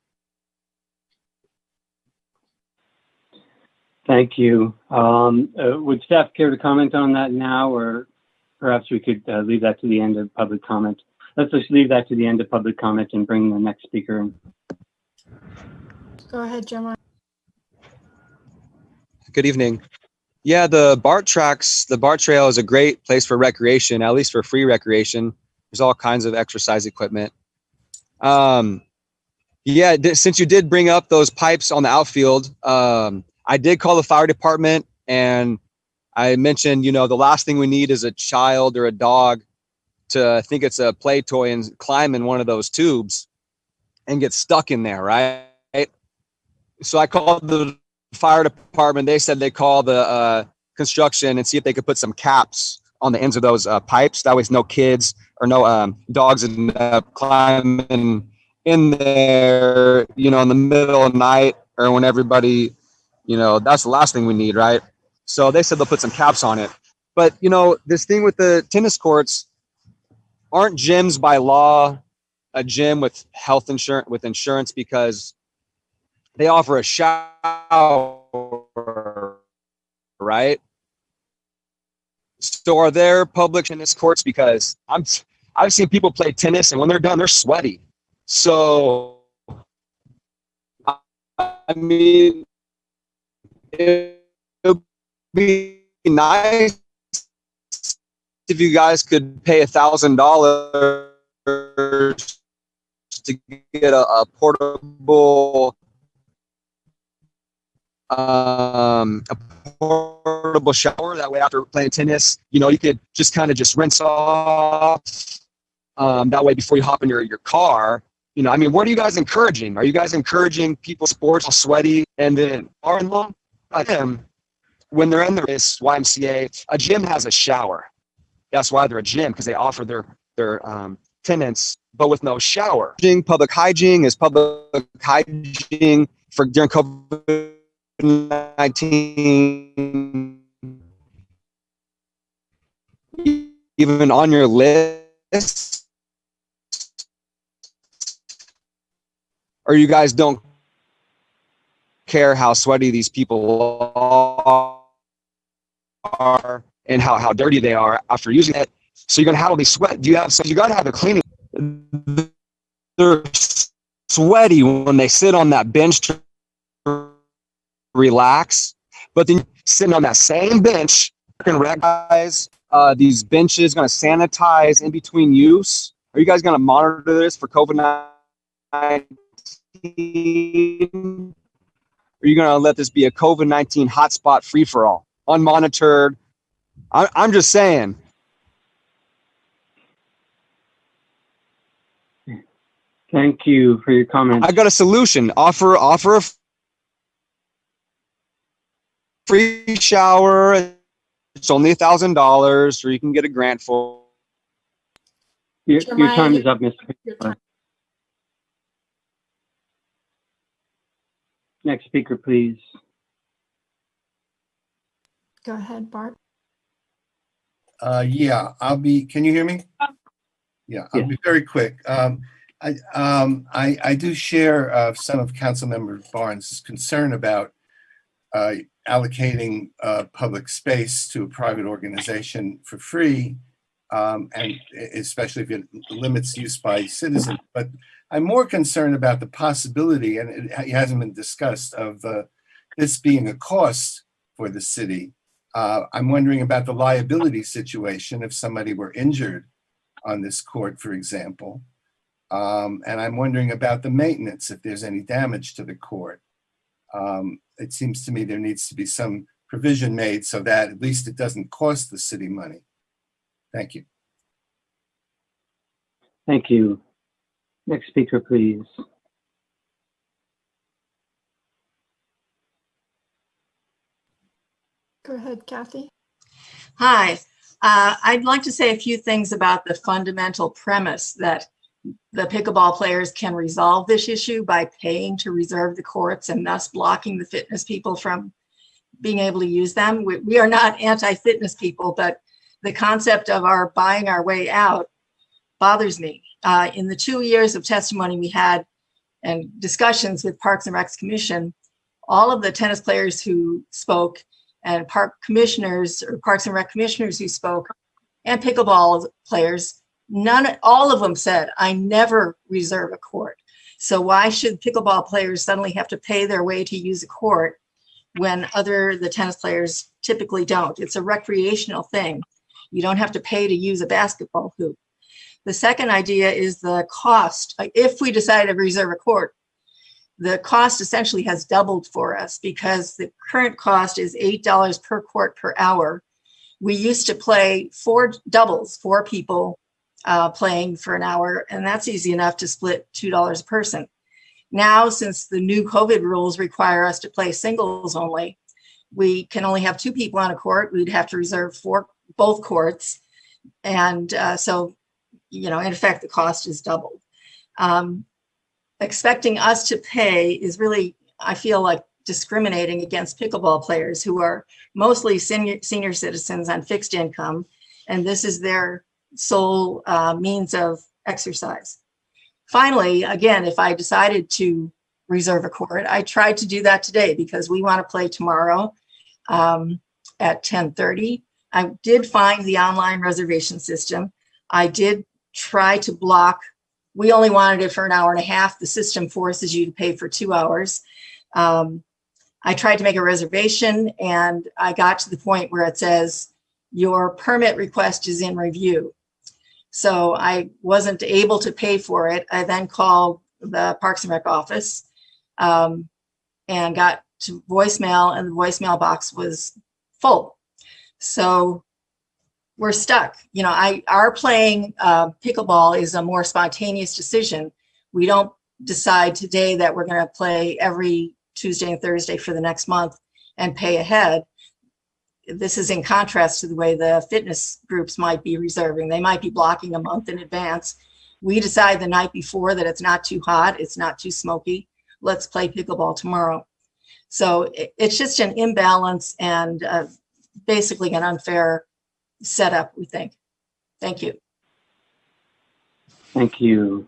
Thank you. Would staff care to comment on that now, or perhaps we could leave that to the end of public comment? Let's just leave that to the end of public comment and bring the next speaker in. Go ahead, Gemma. Good evening. Yeah, the BART tracks, the BART trail is a great place for recreation, at least for free recreation. There's all kinds of exercise equipment. Yeah, since you did bring up those pipes on the outfield, I did call the fire department and I mentioned, you know, the last thing we need is a child or a dog to think it's a play toy and climb in one of those tubes and get stuck in there, right? So I called the fire department. They said they call the construction and see if they could put some caps on the ends of those pipes. That way no kids or no dogs end up climbing in there, you know, in the middle of the night or when everybody, you know, that's the last thing we need, right? So they said they'll put some caps on it. But, you know, this thing with the tennis courts, aren't gyms by law a gym with health insurance, with insurance, because they offer a shower, right? So are there public tennis courts? Because I've seen people play tennis and when they're done, they're sweaty. So, I mean, it would be nice if you guys could pay $1,000 to get a portable shower. That way after playing tennis, you know, you could just kind of just rinse off. That way before you hop in your car, you know, I mean, what are you guys encouraging? Are you guys encouraging people sports all sweaty and then are in long? When they're in the YMCA, a gym has a shower. That's why they're a gym, because they offer their tenants, but with no shower. Public hygiene is public hygiene for during COVID-19 even on your list, or you guys don't care how sweaty these people are and how dirty they are after using it. So you're gonna have all these sweat. You gotta have a cleaning. They're sweaty when they sit on that bench to relax, but then sitting on that same bench, guys, these benches gonna sanitize in between use. Are you guys gonna monitor this for COVID-19? Are you gonna let this be a COVID-19 hotspot free for all, unmonitored? I'm just saying. Thank you for your comment. I got a solution. Offer a free shower. It's only $1,000, or you can get a grant for. Your time is up, Mr. Next speaker, please. Go ahead, Bart. Yeah, can you hear me? Yeah, I'll be very quick. I do share some of Councilmember Barnes' concern about allocating public space to a private organization for free, and especially if it limits use by citizens. But I'm more concerned about the possibility, and it hasn't been discussed, of this being a cost for the city. I'm wondering about the liability situation if somebody were injured on this court, for example. And I'm wondering about the maintenance, if there's any damage to the court. It seems to me there needs to be some provision made so that at least it doesn't cost the city money. Thank you. Thank you. Next speaker, please. Go ahead, Kathy. Hi. I'd like to say a few things about the fundamental premise that the pickleball players can resolve this issue by paying to reserve the courts and thus blocking the fitness people from being able to use them. We are not anti-fitness people, but the concept of our buying our way out bothers me. In the 2 years of testimony we had and discussions with Parks and Recs Commission, all of the tennis players who spoke and park commissioners or Parks and Rec commissioners who spoke and pickleball players, all of them said, I never reserve a court. So why should pickleball players suddenly have to pay their way to use a court when the tennis players typically don't? It's a recreational thing. You don't have to pay to use a basketball hoop. The second idea is the cost. If we decide to reserve a court, the cost essentially has doubled for us because the current cost is $8 per court per hour. We used to play 4 doubles, 4 people playing for an hour, and that's easy enough to split $2 a person. Now, since the new COVID rules require us to play singles only, we can only have 2 people on a court. We'd have to reserve both courts. And so, in effect, the cost is doubled. Expecting us to pay is really, I feel like, discriminating against pickleball players who are mostly senior citizens on fixed income, and this is their sole means of exercise. Finally, again, if I decided to reserve a court, I tried to do that today because we want to play tomorrow at 10:30. I did find the online reservation system. I did try to block. We only wanted it for an hour and a half. The system forces you to pay for 2 hours. I tried to make a reservation and I got to the point where it says your permit request is in review. So I wasn't able to pay for it. I then called the Parks and Rec office and got to voicemail, and the voicemail box was full. So we're stuck. Our playing pickleball is a more spontaneous decision. We don't decide today that we're going to play every Tuesday and Thursday for the next month and pay ahead. This is in contrast to the way the fitness groups might be reserving. They might be blocking a month in advance. We decide the night before that it's not too hot, it's not too smoky. Let's play pickleball tomorrow. So it's just an imbalance and basically an unfair setup, we think. Thank you. Thank you.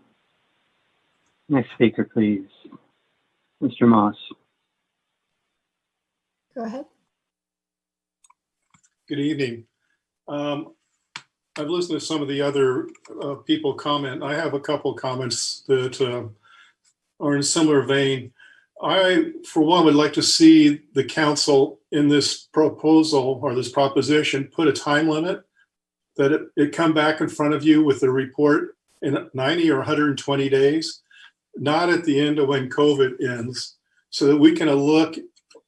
Next speaker, please. Mr. Moss. Go ahead. Good evening. I've listened to some of the other people comment. I have a couple of comments that are in a similar vein. I, for one, would like to see the council in this proposal or this proposition put a time limit that it come back in front of you with a report in 90 or 120 days, not at the end of when COVID ends, so that we can look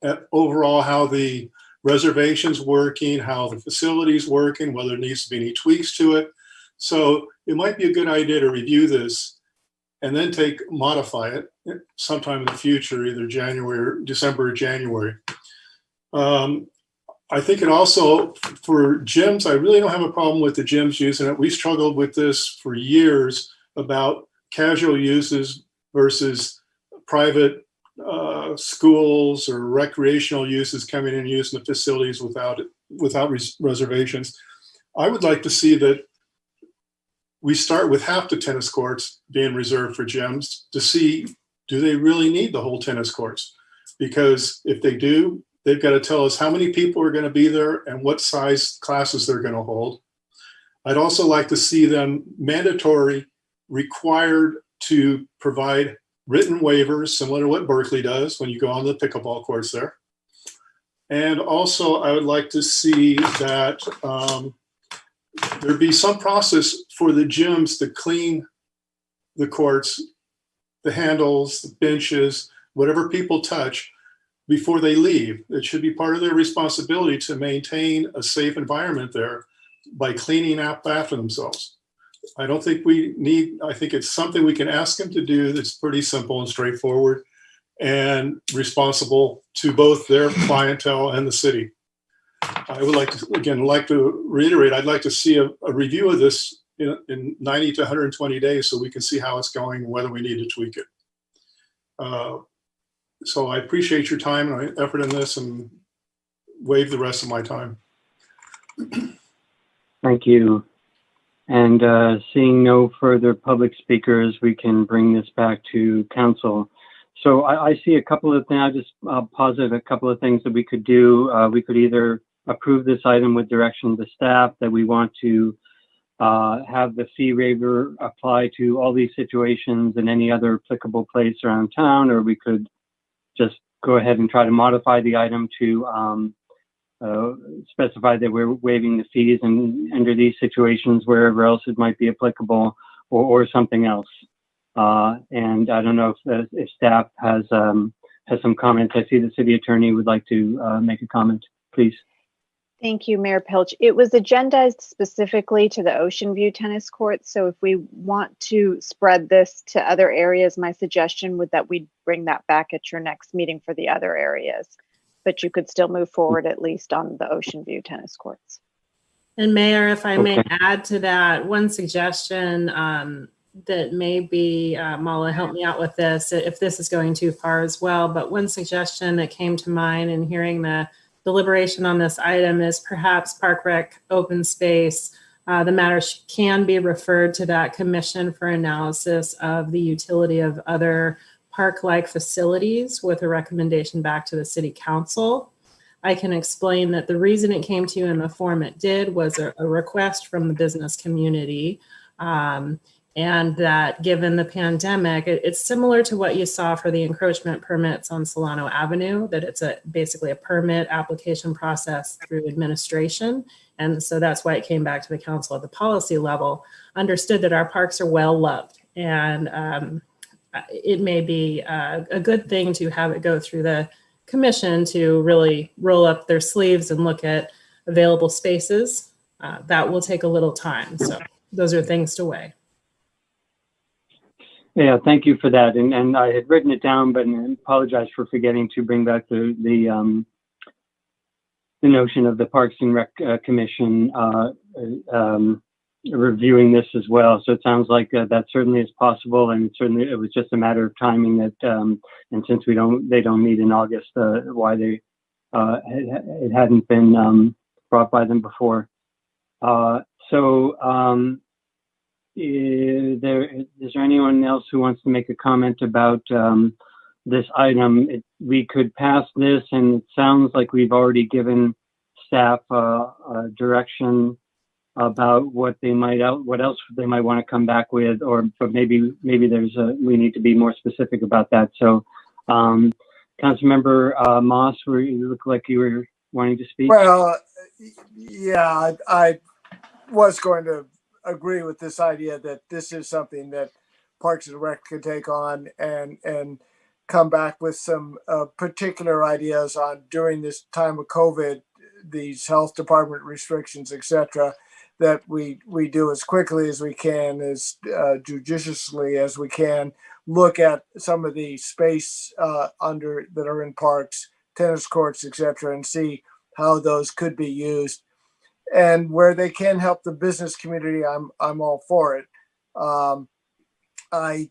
at overall how the reservations working, how the facility's working, whether there needs to be any tweaks to it. So it might be a good idea to review this and then modify it sometime in the future, either December or January. I think it also, for gyms, I really don't have a problem with the gyms using it. We struggled with this for years about casual uses versus private schools or recreational uses coming in and using the facilities without reservations. I would like to see that we start with half the tennis courts being reserved for gyms to see, do they really need the whole tennis courts? Because if they do, they've got to tell us how many people are going to be there and what size classes they're going to hold. I'd also like to see them mandatory, required to provide written waivers, similar to what Berkeley does when you go on the pickleball courts there. And also, I would like to see that there be some process for the gyms to clean the courts, the handles, the benches, whatever people touch before they leave. It should be part of their responsibility to maintain a safe environment there by cleaning up after themselves. I don't think I think it's something we can ask them to do that's pretty simple and straightforward and responsible to both their clientele and the city. I would like to, again, reiterate, I'd like to see a review of this in 90 to 120 days so we can see how it's going and whether we need to tweak it. So I appreciate your time and effort in this and waive the rest of my time. Thank you. And seeing no further public speakers, we can bring this back to council. So I see a couple of things. I'll just posit a couple of things that we could do. We could either approve this item with direction to staff that we want to have the fee waiver apply to all these situations in any other applicable place around town, or we could just go ahead and try to modify the item to specify that we're waiving the fees and under these situations wherever else it might be applicable, or something else. And I don't know if staff has some comments. I see the city attorney would like to make a comment, please. Thank you, Mayor Pilch. It was agendized specifically to the Ocean View tennis courts. So if we want to spread this to other areas, my suggestion would that we bring that back at your next meeting for the other areas. But you could still move forward at least on the Ocean View tennis courts. And Mayor, if I may add to that, one suggestion that maybe Mala, help me out with this, if this is going too far as well, but one suggestion that came to mind in hearing the deliberation on this item is perhaps Park Rec open space. The matter can be referred to that commission for analysis of the utility of other park-like facilities with a recommendation back to the city council. I can explain that the reason it came to you in the form it did was a request from the business community. And that given the pandemic, it's similar to what you saw for the encroachment permits on Solano Avenue, that it's basically a permit application process through administration. And so that's why it came back to the council at the policy level, understood that our parks are well loved. And it may be a good thing to have it go through the commission to really roll up their sleeves and look at available spaces. That will take a little time. So those are things to weigh. Yeah, thank you for that. And I had written it down, but I apologize for forgetting to bring back the notion of the Parks and Rec Commission reviewing this as well. So it sounds like that certainly is possible, and certainly it was just a matter of timing that, and since they don't meet in August, why it hadn't been brought by them before. Is there anyone else who wants to make a comment about this item? We could pass this, and it sounds like we've already given staff direction about what else they might want to come back with, but maybe we need to be more specific about that. So, Councilmember Moss, you look like you were wanting to speak. Well, yeah, I was going to agree with this idea that this is something that Parks and Rec could take on and come back with some particular ideas on during this time of COVID, these health department restrictions, etc., that we do as quickly as we can, as judiciously as we can, look at some of the space that are in parks, tennis courts, etc., and see how those could be used. And where they can help the business community, I'm all for it. I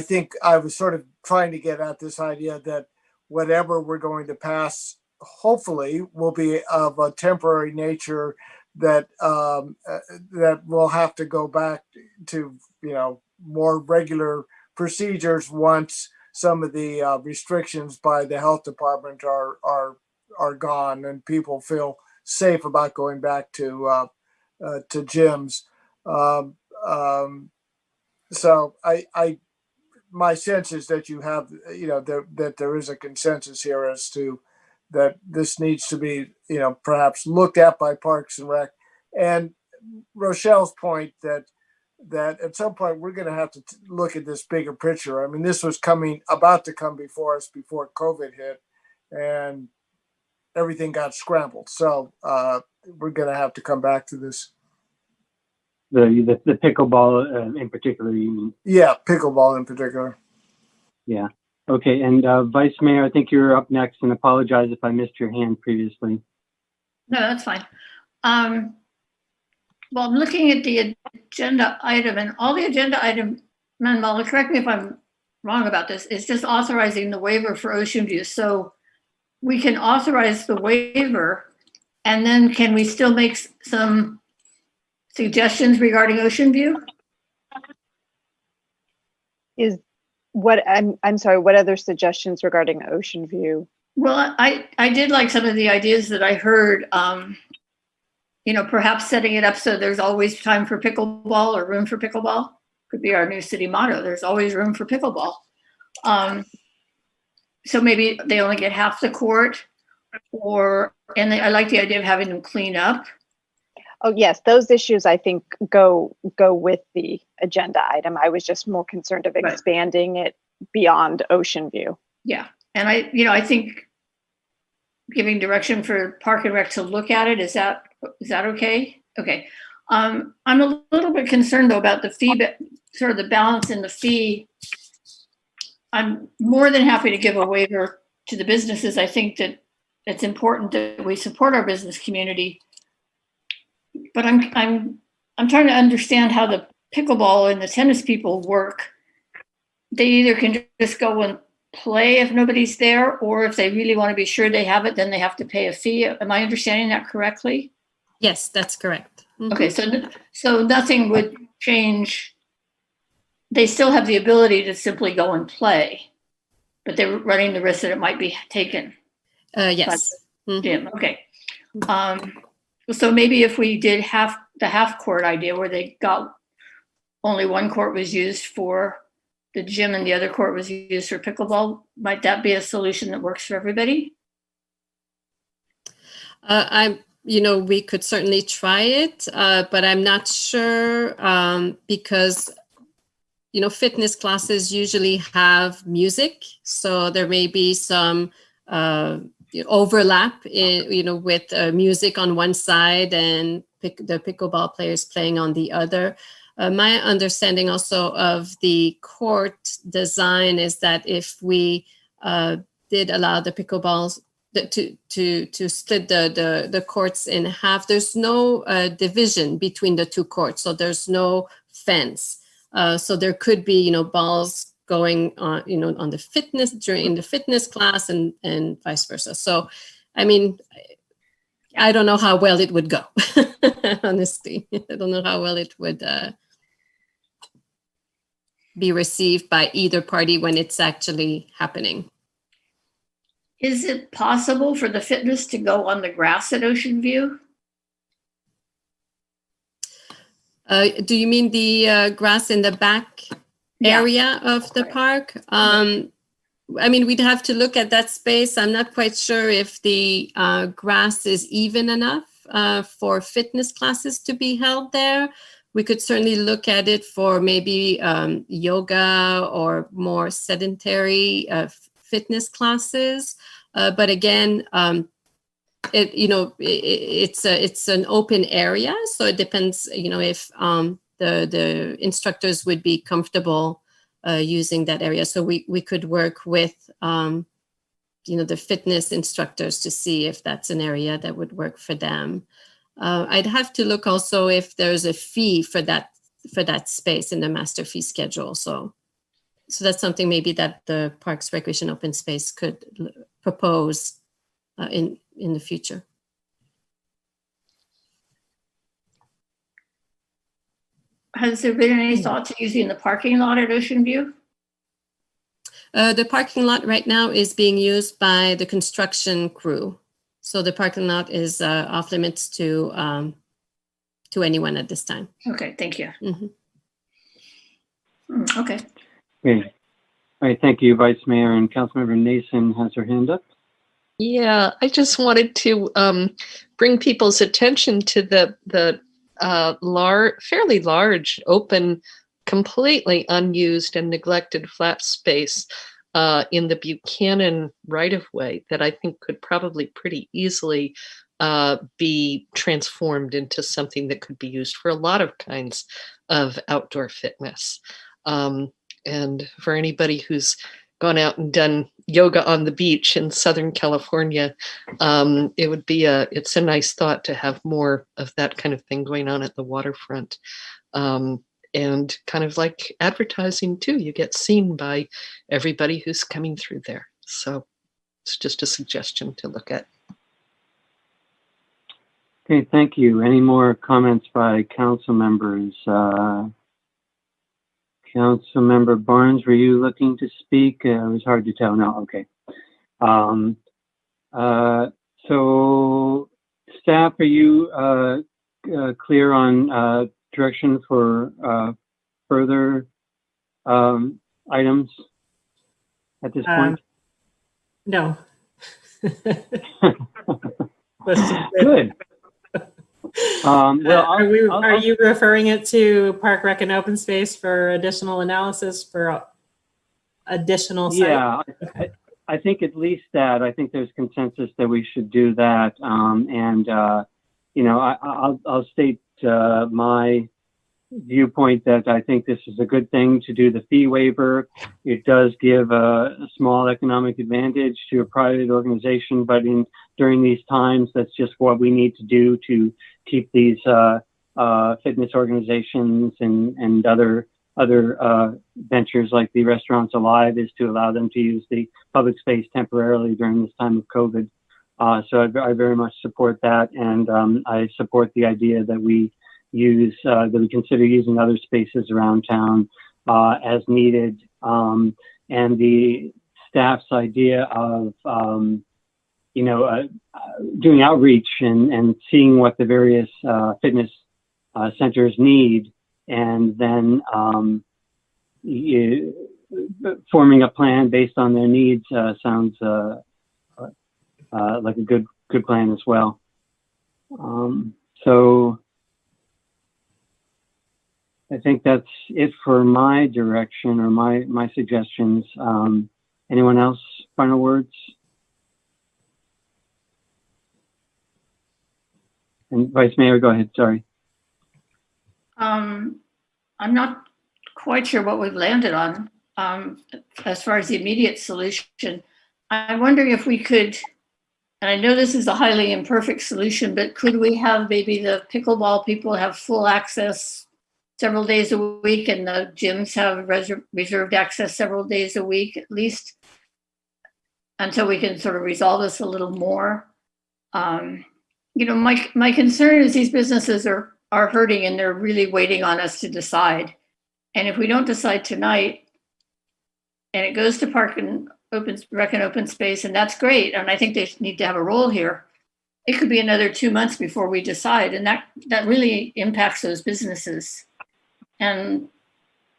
think I was sort of trying to get at this idea that whatever we're going to pass, hopefully, will be of a temporary nature, that we'll have to go back to more regular procedures once some of the restrictions by the health department are gone and people feel safe about going back to gyms. So my sense is that you have, that there is a consensus here as to that this needs to be, perhaps looked at by Parks and Rec. And Rochelle's point that at some point we're going to have to look at this bigger picture. I mean, this was about to come before us before COVID hit, and everything got scrambled. So we're going to have to come back to this. The pickleball in particular, you mean? Yeah, pickleball in particular. Yeah. Okay. And Vice Mayor, I think you're up next, and apologize if I missed your hand previously. No, that's fine. Well, I'm looking at the agenda item, and all the agenda item, Manuel, correct me if I'm wrong about this, is just authorizing the waiver for Ocean View. So we can authorize the waiver, and then can we still make some suggestions regarding Ocean View? Is what I'm sorry, what other suggestions regarding Ocean View? Well, I did like some of the ideas that I heard, you know, perhaps setting it up so there's always time for pickleball or room for pickleball. Could be our new city motto. There's always room for pickleball. So maybe they only get half the court, and I like the idea of having them clean up. Oh yes, those issues I think go with the agenda item. I was just more concerned of expanding it beyond Ocean View. Yeah, and I think giving direction for Park and Rec to look at it, is that okay? Okay. I'm a little bit concerned though about the fee, but sort of the balance in the fee. I'm more than happy to give a waiver to the businesses. I think that it's important that we support our business community. But I'm trying to understand how the pickleball and the tennis people work. They either can just go and play if nobody's there, or if they really want to be sure they have it, then they have to pay a fee. Am I understanding that correctly? Yes, that's correct. Mm-hmm. Okay, so nothing would change. They still have the ability to simply go and play, but they're running the risk that it might be taken. Yes. Gym. Okay. So maybe if we did the half court idea where they got only one court was used for the gym and the other court was used for pickleball, might that be a solution that works for everybody? We could certainly try it, but I'm not sure because, fitness classes usually have music. So there may be some overlap with music on one side and the pickleball players playing on the other. My understanding also of the court design is that if we did allow the pickleballs to split the courts in half, there's no division between the two courts, so there's no fence. So there could be balls going on on the fitness during the fitness class and vice versa. So I mean, I don't know how well it would go. Honestly, I don't know how well it would be received by either party when it's actually happening. Is it possible for the fitness to go on the grass at Ocean View? Do you mean the grass in the back area of the park? I mean, we'd have to look at that space. I'm not quite sure if the grass is even enough for fitness classes to be held there. We could certainly look at it for maybe yoga or more sedentary fitness classes. But again, it's an open area, so it depends. If the instructors would be comfortable using that area. So we could work with the fitness instructors to see if that's an area that would work for them. I'd have to look also if there's a fee for that space in the master fee schedule. So that's something maybe that the Parks Recreation Open Space could propose in the future. Has there been any thought to using the parking lot at Ocean View? The parking lot right now is being used by the construction crew. So the parking lot is off limits to anyone at this time. Okay, thank you. Mm-hmm. Okay. Okay. All right, thank you, Vice Mayor, and Councilmember Nason has her hand up. Yeah, I just wanted to bring people's attention to the fairly large, open, completely unused and neglected flat space in the Buchanan right-of-way that I think could probably pretty easily be transformed into something that could be used for a lot of kinds of outdoor fitness. And for anybody who's gone out and done yoga on the beach in Southern California. It's a nice thought to have more of that kind of thing going on at the waterfront. And kind of like advertising too, you get seen by everybody who's coming through there. So it's just a suggestion to look at. Okay, thank you. Any more comments by council members? Councilmember Barnes, were you looking to speak? It was hard to tell. No, okay. So staff, are you clear on direction for further items at this point? No. Good. Well, are you referring it to Park Rec and Open Space for additional analysis for additional site? Yeah, I think at least that. I think there's consensus that we should do that. You know, I'll state my viewpoint that I think this is a good thing to do the fee waiver. It does give a small economic advantage to a private organization, but during these times, that's just what we need to do to keep these fitness organizations and other ventures like the restaurants alive, is to allow them to use the public space temporarily during this time of COVID. So I very much support that, and I support the idea that we consider using other spaces around town as needed, and the staff's idea of doing outreach and seeing what the various fitness centers need, and then forming a plan based on their needs sounds like a good plan as well. So I think that's it for my direction or my suggestions. Anyone else? Final words? And Vice Mayor, go ahead. Sorry. I'm not quite sure what we've landed on as far as the immediate solution. I'm wondering if we could, and I know this is a highly imperfect solution, but could we have maybe the pickleball people have full access several days a week, and the gyms have reserved access several days a week, at least until we can sort of resolve this a little more. My concern is these businesses are hurting, and they're really waiting on us to decide. And if we don't decide tonight, and it goes to Park and Rec and Open Space, and that's great, and I think they need to have a role here, it could be another 2 months before we decide, and that really impacts those businesses. And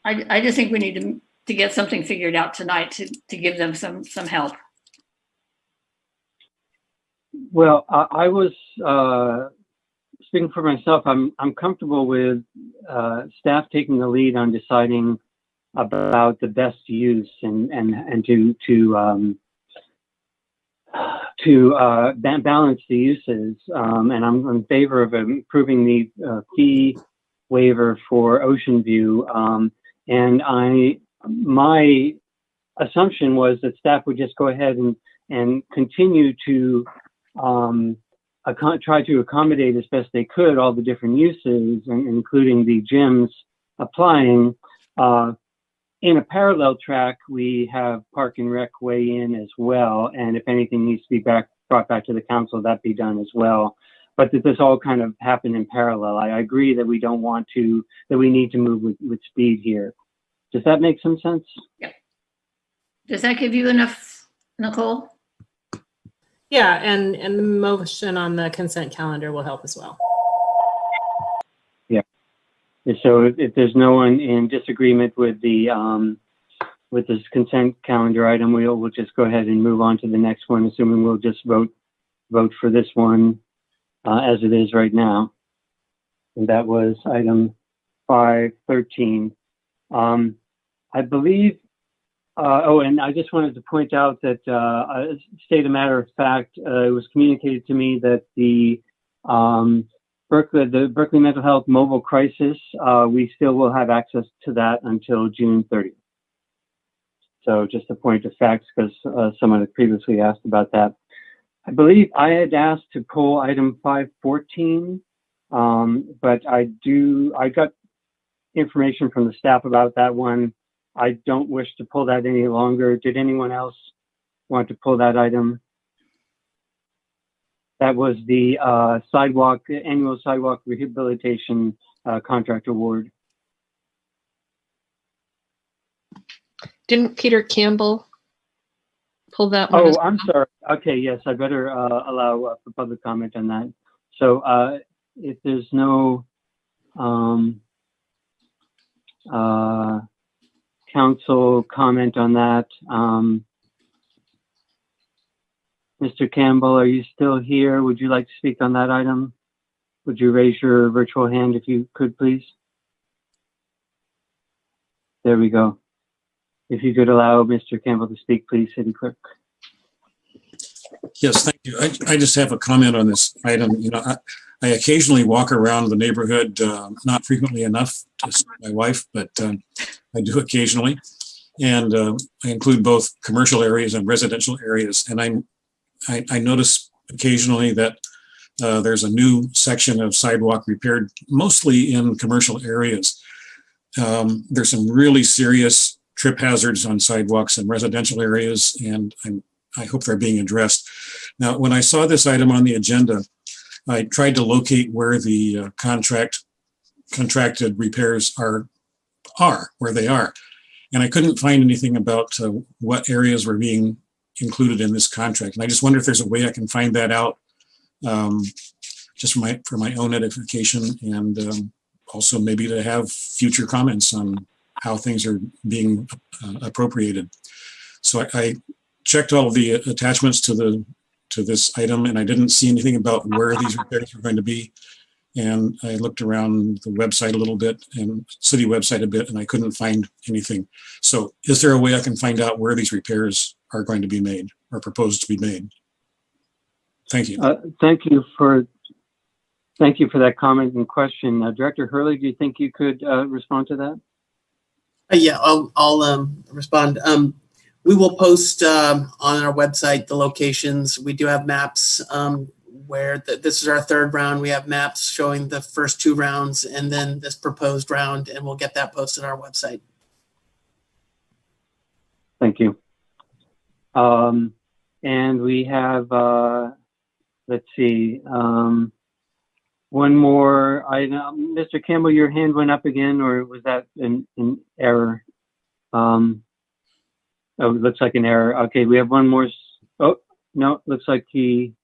I just think we need to get something figured out tonight to give them some help. Well, I was speaking for myself. I'm comfortable with staff taking the lead on deciding about the best use and to balance the uses. And I'm in favor of improving the fee waiver for Ocean View. And my assumption was that staff would just go ahead and continue to try to accommodate as best they could all the different uses, including the gyms applying. In a parallel track, we have Park and Rec weigh in as well, and if anything needs to be brought back to the council, that be done as well. But that this all kind of happen in parallel. I agree that we need to move with speed here. Does that make some sense? Yeah. Does that give you enough, Nicole? Yeah, and the motion on the consent calendar will help as well. Yeah. So if there's no one in disagreement with the with this consent calendar item, we'll just go ahead and move on to the next one, assuming we'll just vote for this one as it is right now. And that was item 513. I believe. And I just wanted to point out that, state a matter of fact, it was communicated to me that the Berkeley Mental Health Mobile Crisis, we still will have access to that until June 30th. So just a point of facts, because someone had previously asked about that. I believe I had asked to pull item 514, but I got information from the staff about that one. I don't wish to pull that any longer. Did anyone else want to pull that item? That was the annual sidewalk rehabilitation contract award. Didn't Peter Campbell pull that one? Oh, I'm sorry. Okay, yes, I better allow for public comment on that. So if there's no council comment on that, Mr. Campbell, are you still here? Would you like to speak on that item? Would you raise your virtual hand if you could, please? There we go. If you could allow Mr. Campbell to speak, please, City Clerk. Yes, thank you. I just have a comment on this item. You know, I occasionally walk around the neighborhood, not frequently enough to see my wife, but I do occasionally. And I include both commercial areas and residential areas. And I notice occasionally that there's a new section of sidewalk repaired, mostly in commercial areas. There's some really serious trip hazards on sidewalks in residential areas, and I hope they're being addressed. Now, when I saw this item on the agenda, I tried to locate where the contracted repairs are, where they are. And I couldn't find anything about what areas were being included in this contract. And I just wonder if there's a way I can find that out, just for my own edification, and also maybe to have future comments on how things are being appropriated. So I checked all of the attachments to this item, and I didn't see anything about where these repairs were going to be. And I looked around the website a little bit, and city website a bit, and I couldn't find anything. So is there a way I can find out where these repairs are going to be made or proposed to be made? Thank you. Thank you for that comment and question. Director Hurley, do you think you could respond to that? Yeah, I'll respond. We will post on our website the locations. We do have maps where this is our third round. We have maps showing the first two rounds and then this proposed round, and we'll get that posted on our website. Thank you. And we have, let's see, one more item. Mr. Campbell, your hand went up again, or was that an error? Oh, it looks like an error. Okay, we have one more. Oh, no, looks like he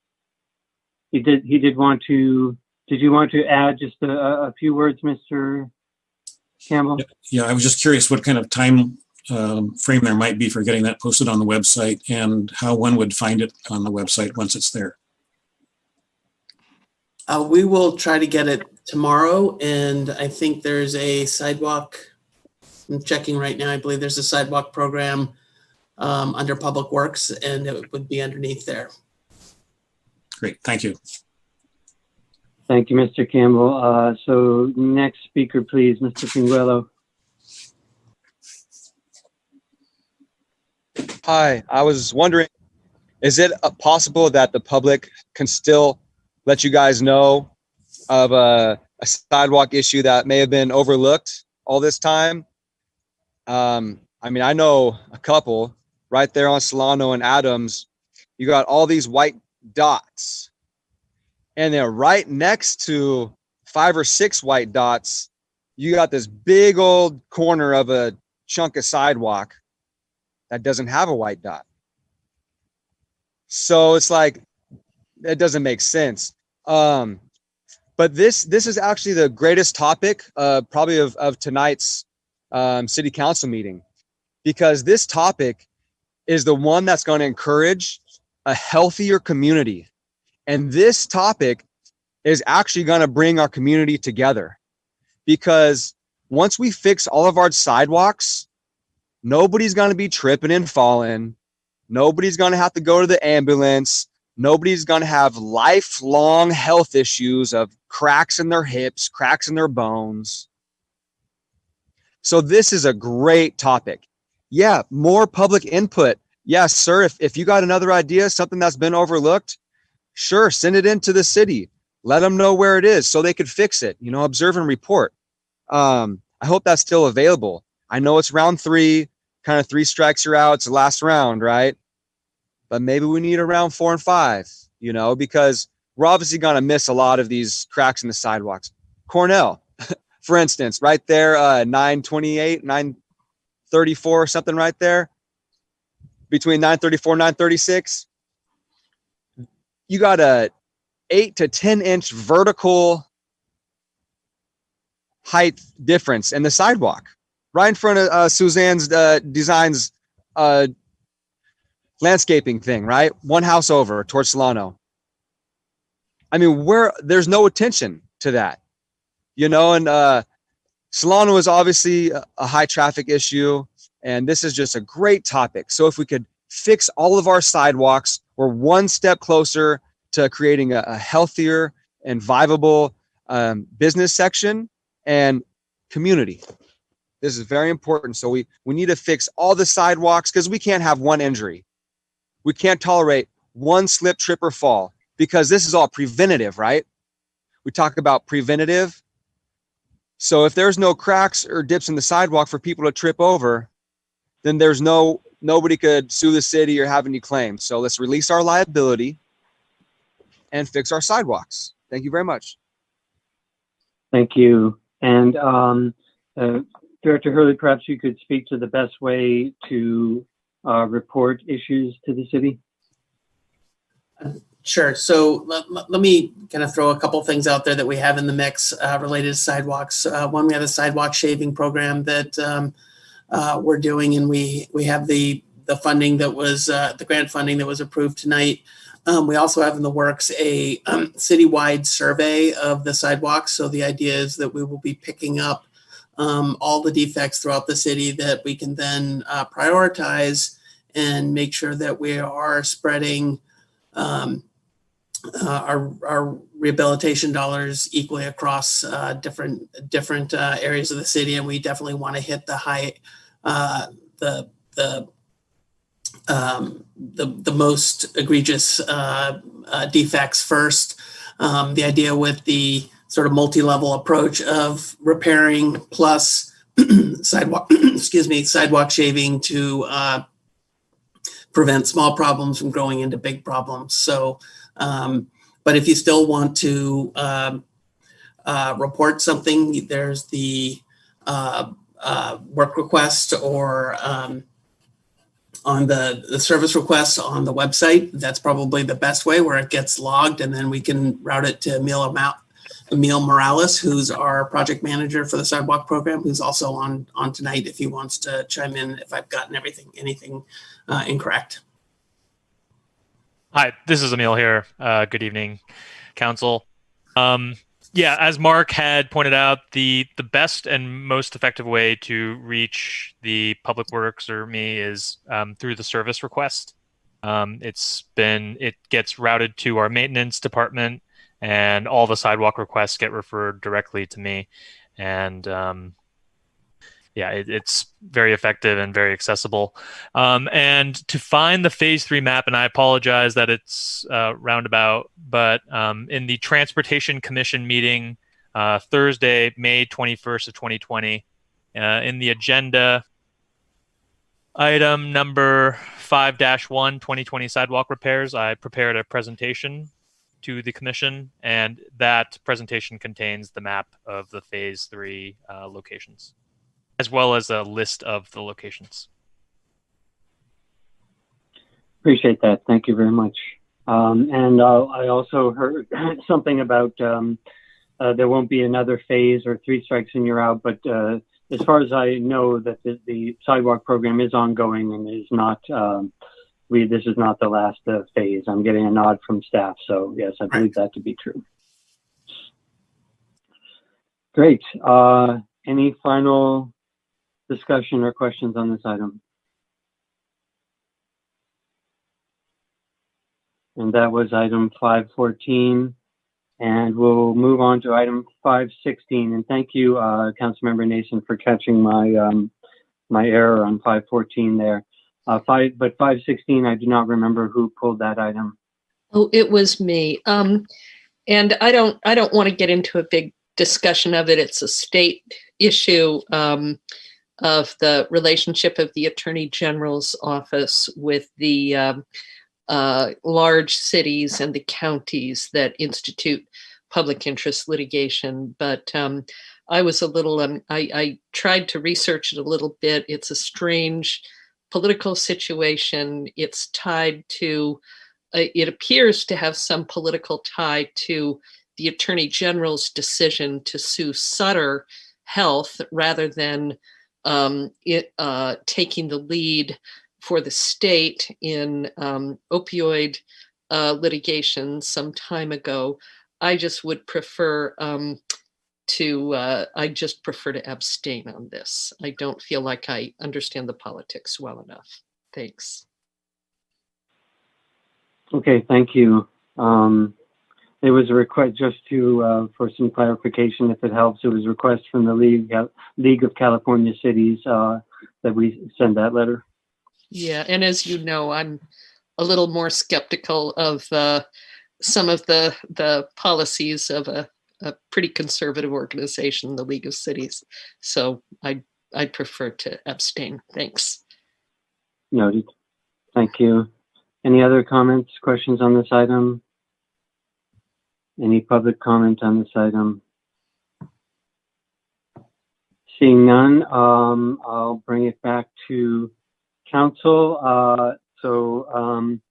did want to. Did you want to add just a few words, Mr. Campbell? Yeah, I was just curious what kind of time frame there might be for getting that posted on the website, and how one would find it on the website once it's there. We will try to get it tomorrow, and I think there's a sidewalk. I'm checking right now. I believe there's a sidewalk program under Public Works, and it would be underneath there. Great, thank you. Thank you, Mr. Campbell. So next speaker, please, Mr. Pinguello. Hi, I was wondering, is it possible that the public can still let you guys know of a sidewalk issue that may have been overlooked all this time? I mean, I know a couple right there on Solano and Adams. You got all these white dots, and then right next to 5 or 6 white dots, you got this big old corner of a chunk of sidewalk that doesn't have a white dot. So it's like, it doesn't make sense. But this is actually the greatest topic probably of tonight's city council meeting, because this topic is the one that's going to encourage a healthier community. And this topic is actually going to bring our community together, because once we fix all of our sidewalks, nobody's going to be tripping and falling. Nobody's going to have to go to the ambulance. Nobody's going to have lifelong health issues of cracks in their hips, cracks in their bones. So this is a great topic. Yeah, more public input. Yes, sir. If you got another idea, something that's been overlooked, sure, send it into the city. Let them know where it is so they could fix it. You know, observe and report. I hope that's still available. I know it's round 3, kind of 3 strikes you're out. It's the last round, right? But maybe we need a round 4 and 5, you know, because we're obviously going to miss a lot of these cracks in the sidewalks. Cornell, for instance, right there, 928, 934 or something right there. Between 934 and 936, you got a 8 to 10 inch vertical height difference in the sidewalk right in front of Suzanne's Designs landscaping thing, right? One house over towards Solano. I mean, there's no attention to that, you know, and Solano is obviously a high traffic issue, and this is just a great topic. So if we could fix all of our sidewalks, we're one step closer to creating a healthier and viable business section and community. This is very important. So we need to fix all the sidewalks because we can't have one injury. We can't tolerate one slip, trip, or fall because this is all preventative, right? We talk about preventative. So if there's no cracks or dips in the sidewalk for people to trip over, then there's nobody could sue the city or have any claims. So let's release our liability and fix our sidewalks. Thank you very much. Thank you. And Director Hurley, perhaps you could speak to the best way to report issues to the city. Sure. So let me kind of throw a couple things out there that we have in the mix related to sidewalks. One, we have a sidewalk shaving program that we're doing, and we have the funding that was the grant funding that was approved tonight. We also have in the works a citywide survey of the sidewalks. So the idea is that we will be picking up all the defects throughout the city that we can then prioritize and make sure that we are spreading our rehabilitation dollars equally across different areas of the city. And we definitely want to hit the high, the most egregious defects first. The idea with the sort of multi-level approach of repairing plus sidewalk shaving to prevent small problems from growing into big problems. So, but if you still want to report something, there's the work request or on the service request on the website. That's probably the best way, where it gets logged, and then we can route it to Emil Morales, who's our project manager for the sidewalk program, who's also on tonight if he wants to chime in if I've gotten anything incorrect. Hi, this is Emil here. Good evening, Council. Yeah, as Mark had pointed out, the best and most effective way to reach the Public Works or me is through the service request. It gets routed to our maintenance department, and all the sidewalk requests get referred directly to me. And yeah, it's very effective and very accessible. And to find the Phase 3 map, and I apologize that it's roundabout, but in the Transportation Commission meeting Thursday, May 21st of 2020, in the agenda, item number 5-1, 2020 sidewalk repairs, I prepared a presentation to the commission, and that presentation contains the map of the Phase 3 locations, as well as a list of the locations. Appreciate that. Thank you very much. And I also heard something about there won't be another phase or 3 strikes and you're out, but as far as I know, that the sidewalk program is ongoing and is not, this is not the last phase. I'm getting a nod from staff. So yes, I believe that to be true. Great. Any final discussion or questions on this item? And that was item 514. And we'll move on to item 516. And thank you, Councilmember Nason, for catching my my error on 514 there. But 516, I do not remember who pulled that item. Oh, it was me. And I don't want to get into a big discussion of it. It's a state issue of the relationship of the Attorney General's office with the large cities and the counties that institute public interest litigation. But I was a little, I tried to research it a little bit. It's a strange political situation. It's tied to, it appears to have some political tie to the Attorney General's decision to sue Sutter Health rather than taking the lead for the state in opioid litigation some time ago. I just would prefer I just prefer to abstain on this. I don't feel like I understand the politics well enough. Thanks. Okay, thank you. It was a request, just to for some clarification, if it helps. It was a request from the League of California Cities that we send that letter. Yeah, and as you know, I'm a little more skeptical of some of the policies of a pretty conservative organization, the League of Cities. So I'd prefer to abstain. Thanks. Noted. Thank you. Any other comments, questions on this item? Any public comment on this item? Seeing none, I'll bring it back to council. Councilmember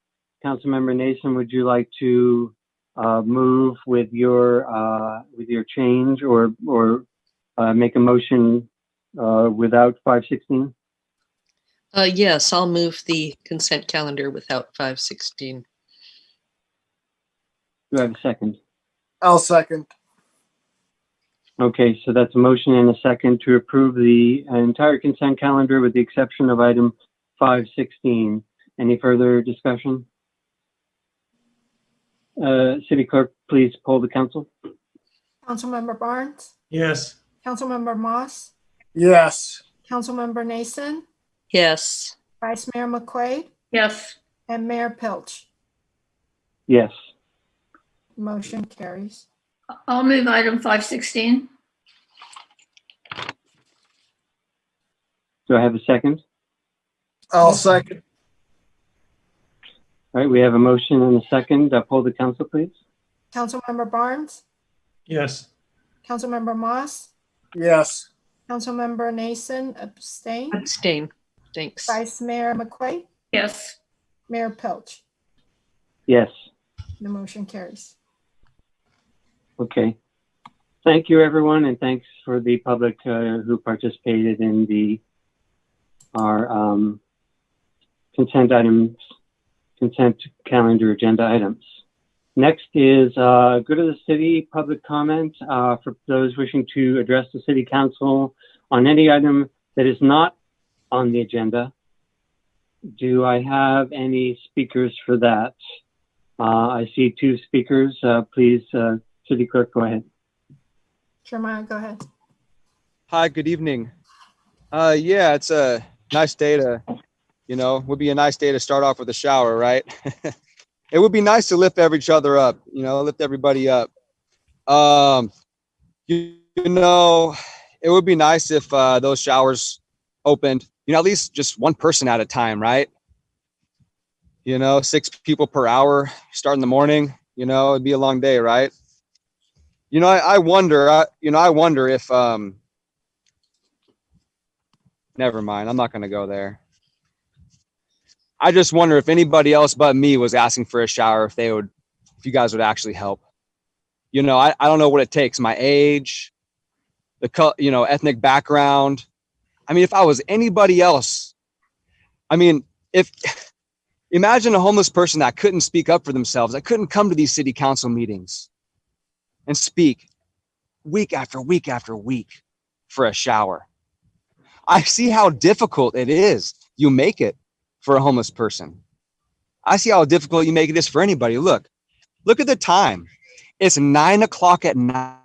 Nason, would you like to move with your change or make a motion without 516? Yes, I'll move the consent calendar without 516. Do I have a second? I'll second. Okay, so that's a motion and a second to approve the entire consent calendar with the exception of item 516. Any further discussion? City Clerk, please poll the council. Councilmember Barnes, Yes. Councilmember Moss, Yes. Councilmember Nason, Yes. Vice Mayor McQuaid, Yes. and Mayor Pilch. Yes. Motion carries. I'll move item 516. Do I have a second? I'll second. All right, we have a motion and a second. Poll the council, please. Councilmember Barnes, Yes. Councilmember Moss, Yes. Councilmember Nason, abstain. Abstain. Thanks. Vice Mayor McQuaid, Yes. Mayor Pilch. Yes. The motion carries. Okay. Thank you, everyone, and thanks for the public who participated in our consent calendar agenda items. Next is go to the city public comment for those wishing to address the city council on any item that is not on the agenda. Do I have any speakers for that? I see two speakers. Please, City Clerk, go ahead. Jeremiah, go ahead. Hi, good evening. Yeah, it's a nice day to, would be a nice day to start off with a shower, right? It would be nice to lift each other up, lift everybody up. It would be nice if those showers opened, at least just one person at a time, right? 6 people per hour, start in the morning, it'd be a long day, right? I wonder if, never mind, I'm not going to go there. I just wonder if anybody else but me was asking for a shower, if you guys would actually help. I don't know what it takes, my age, the, ethnic background. I mean, if I was anybody else, imagine a homeless person that couldn't speak up for themselves, that couldn't come to these city council meetings and speak week after week after week for a shower. I see how difficult it is. You make it for a homeless person. I see how difficult you make this for anybody. Look at the time. It's 9 o'clock at night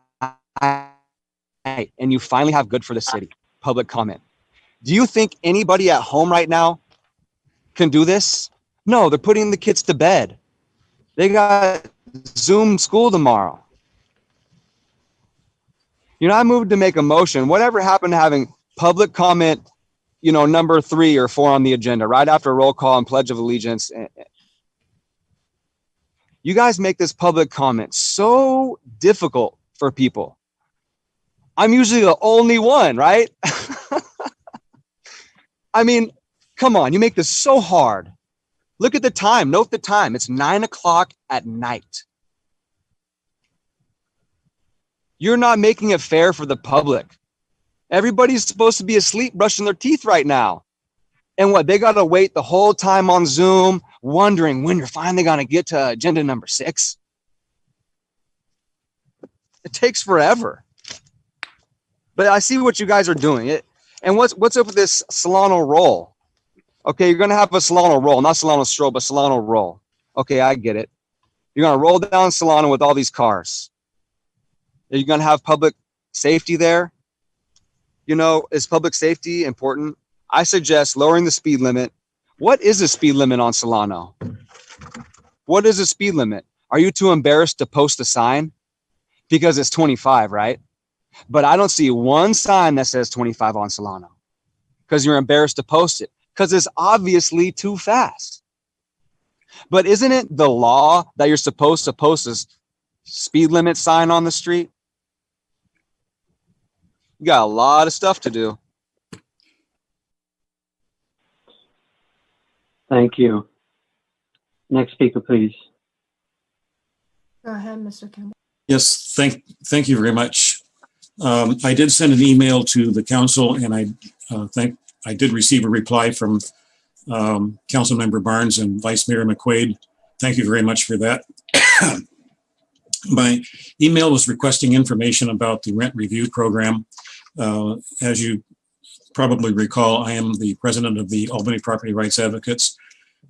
and you finally have good for the city public comment. Do you think anybody at home right now can do this? No, they're putting the kids to bed. They got Zoom school tomorrow. You know, I moved to make a motion. Whatever happened to having public comment, you know, number 3 or 4 on the agenda, right after roll call and pledge of allegiance? You guys make this public comment so difficult for people. I'm usually the only one, right? I mean, come on, you make this so hard. Look at the time. Note the time. It's 9 o'clock at night. You're not making it fair for the public. Everybody's supposed to be asleep brushing their teeth right now. And what, they got to wait the whole time on Zoom, wondering when you're finally going to get to agenda number 6? It takes forever. But I see what you guys are doing. And what's up with this Solano roll? Okay, you're going to have a Solano roll, not Solano stroll, but Solano roll. Okay, I get it. You're going to roll down Solano with all these cars. Are you going to have public safety there? You know, is public safety important? I suggest lowering the speed limit. What is the speed limit on Solano? What is the speed limit? Are you too embarrassed to post a sign? Because it's 25, right? But I don't see one sign that says 25 on Solano because you're embarrassed to post it because it's obviously too fast. But isn't it the law that you're supposed to post a speed limit sign on the street? You got a lot of stuff to do. Thank you. Next speaker, please. Go ahead, Mr. Campbell. Yes, thank you very much. I did send an email to the council, and I did receive a reply from Councilmember Barnes and Vice Mayor McQuaid. Thank you very much for that. My email was requesting information about the rent review program. As you probably recall, I am the president of the Albany Property Rights Advocates,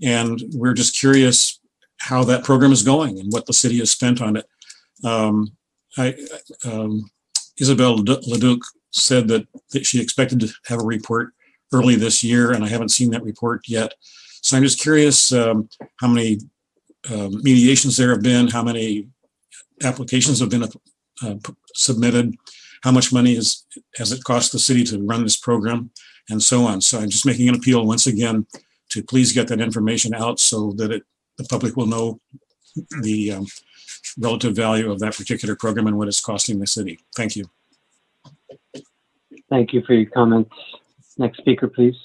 and we're just curious how that program is going and what the city has spent on it. Isabel Leduc said that she expected to have a report early this year, and I haven't seen that report yet. So I'm just curious how many mediations there have been, how many applications have been submitted, how much money has it cost the city to run this program, and so on. So I'm just making an appeal once again to please get that information out so that the public will know the relative value of that particular program and what it's costing the city. Thank you. Thank you for your comments. Next speaker, please.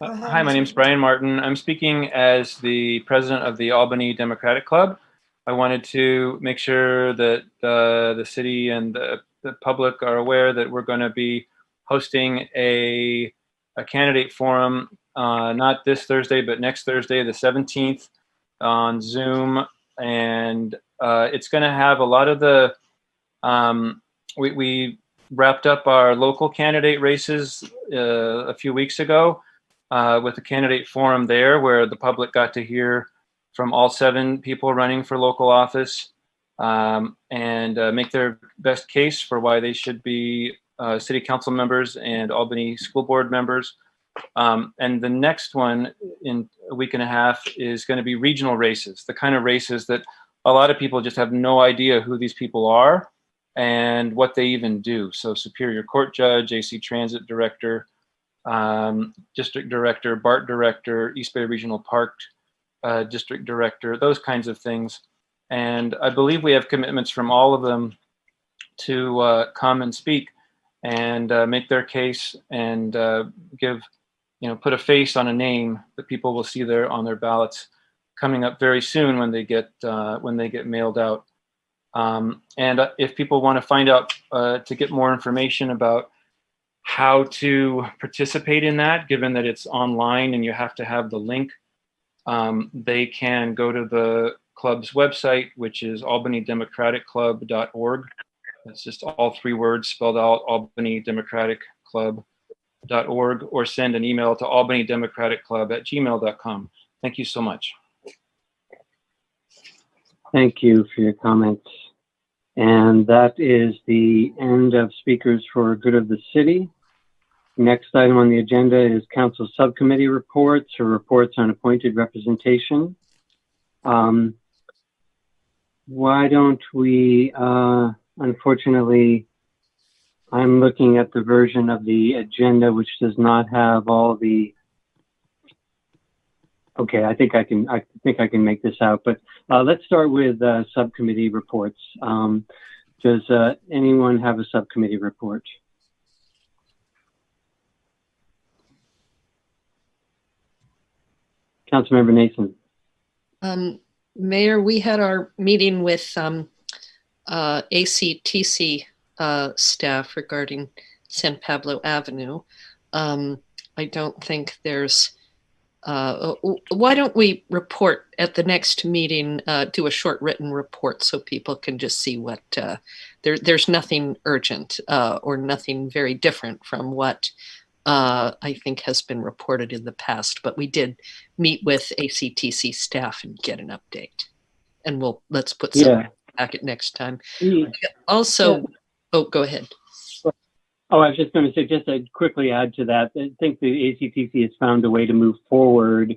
Hi, my name is Brian Martin. I'm speaking as the president of the Albany Democratic Club. I wanted to make sure that the city and the public are aware that we're going to be hosting a candidate forum, not this Thursday, but next Thursday, the 17th, on Zoom. And it's going to have a lot of the, we wrapped up our local candidate races a few weeks ago with a candidate forum there where the public got to hear from all 7 people running for local office and make their best case for why they should be city council members and Albany school board members. And the next one in a week and a half is going to be regional races, the kind of races that a lot of people just have no idea who these people are and what they even do. So Superior Court Judge, AC Transit Director, District Director, BART Director, East Bay Regional Park District Director, those kinds of things. And I believe we have commitments from all of them to come and speak and make their case and give, put a face on a name that people will see there on their ballots coming up very soon when they get mailed out. And if people want to find out to get more information about how to participate in that, given that it's online and you have to have the link, they can go to the club's website, which is albanydemocraticclub.org. That's just all 3 words spelled out, albanydemocraticclub.org, or send an email to albanydemocraticclub@gmail.com. Thank you so much. Thank you for your comments. And that is the end of speakers for good of the city. Next item on the agenda is council subcommittee reports or reports on appointed representation. Why don't we, unfortunately, I'm looking at the version of the agenda which does not have all the, okay, I think I can make this out, but let's start with subcommittee reports. Does anyone have a subcommittee report? Councilmember Nathan. Mayor, we had our meeting with ACTC staff regarding San Pablo Avenue. I don't think there's, why don't we report at the next meeting, do a short written report so people can just see what, there's nothing urgent or nothing very different from what I think has been reported in the past, but we did meet with ACTC staff and get an update. And let's put something back at next time. Also, oh, go ahead. Oh, I was just going to say, just to quickly add to that, I think the ACTC has found a way to move forward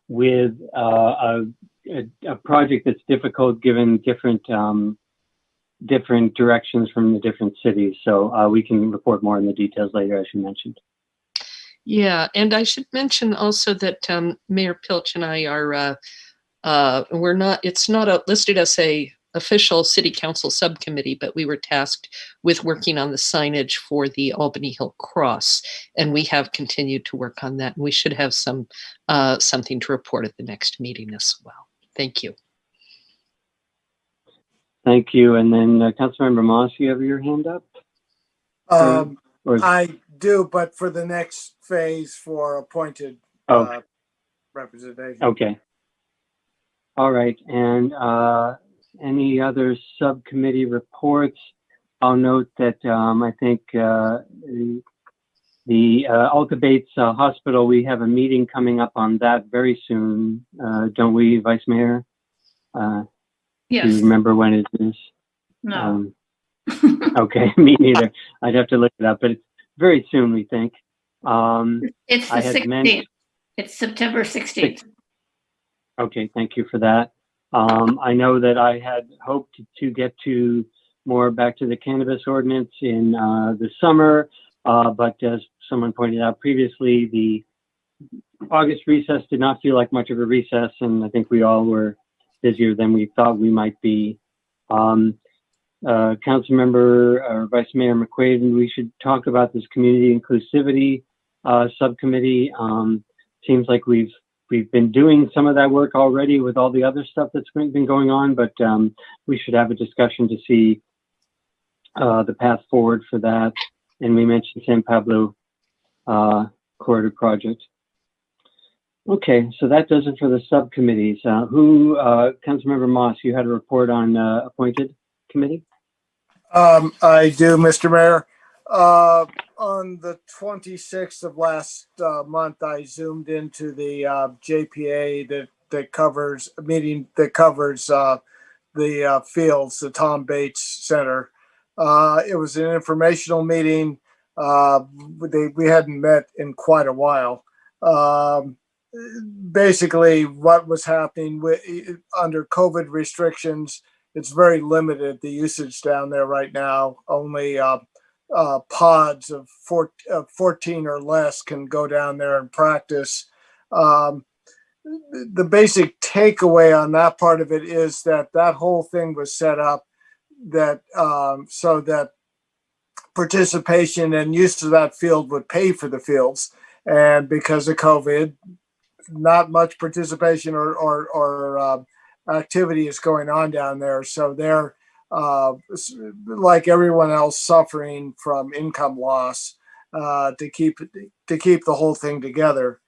with a project that's difficult given different directions from the different cities. So we can report more on the details later, as you mentioned. Yeah, and I should mention also that Mayor Pilch and I are, it's not listed as a official city council subcommittee, but we were tasked with working on the signage for the Albany Hill Cross, and we have continued to work on that. And we should have something to report at the next meeting as well. Thank you. Thank you. And then Councilmember Moss, you have your hand up? I do, but for the next phase for appointed representation. Okay. All right. And any other subcommittee reports? I'll note that I think the Alta Bates Hospital, we have a meeting coming up on that very soon, don't we, Vice Mayor? Yes. Do you remember when it is? No. Okay, me neither. I'd have to look it up, but it's very soon, we think. It's the 16th. It's September 16th. Okay, thank you for that. I know that I had hoped to get to more back to the cannabis ordinance in the summer, but as someone pointed out previously, the August recess did not feel like much of a recess, and I think we all were busier than we thought we might be. Councilmember or Vice Mayor McQuaid, we should talk about this community inclusivity subcommittee. Seems like we've been doing some of that work already with all the other stuff that's been going on, but we should have a discussion to see the path forward for that. And we mentioned San Pablo corridor project. Okay, so that does it for the subcommittees. Councilmember Moss, you had a report on appointed committee? I do, Mr. Mayor. On the 26th of last month, I zoomed into the JPA that covers a meeting that covers the fields, the Tom Bates Center. It was an informational meeting. We hadn't met in quite a while. Basically, what was happening under COVID restrictions, it's very limited, the usage down there right now. Only pods of 14 or less can go down there and practice. The basic takeaway on that part of it is that whole thing was set up that so that participation and use of that field would pay for the fields. And because of COVID, not much participation or activity is going on down there. So they're like everyone else suffering from income loss to keep the whole thing together.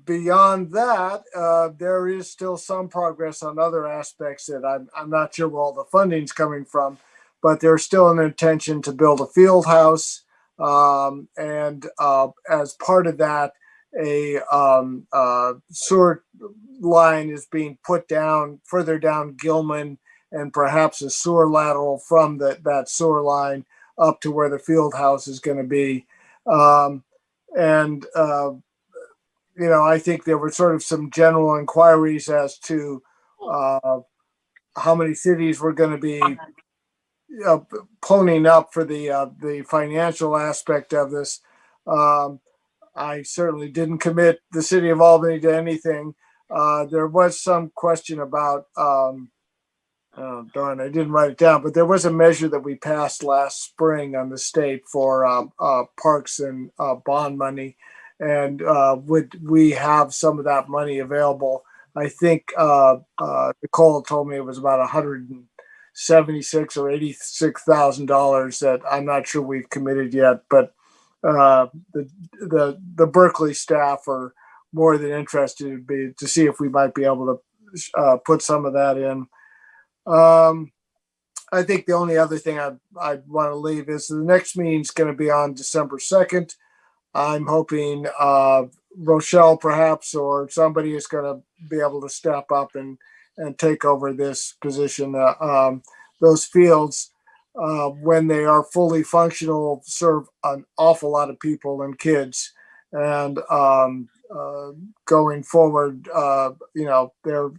Beyond that, there is still some progress on other aspects that I'm not sure where all the funding's coming from, but there's still an intention to build a field house. And as part of that, a sewer line is being put down further down Gilman, and perhaps a sewer lateral from that sewer line up to where the field house is going to be. I think there were sort of some general inquiries as to how many cities were going to be ponying up for the financial aspect of this. I certainly didn't commit the city of Albany to anything. There was some question about, oh darn, I didn't write it down, but there was a measure that we passed last spring on the state for parks and bond money. And would we have some of that money available? I think Nicole told me it was about $176,000 or $86,000 that I'm not sure we've committed yet, but the Berkeley staff are more than interested to see if we might be able to put some of that in. I think the only other thing I'd want to leave is the next meeting is going to be on December 2nd. I'm hoping Rochelle perhaps or somebody is going to be able to step up and take over this position. Those fields, when they are fully functional, serve an awful lot of people and kids. And going forward, they're,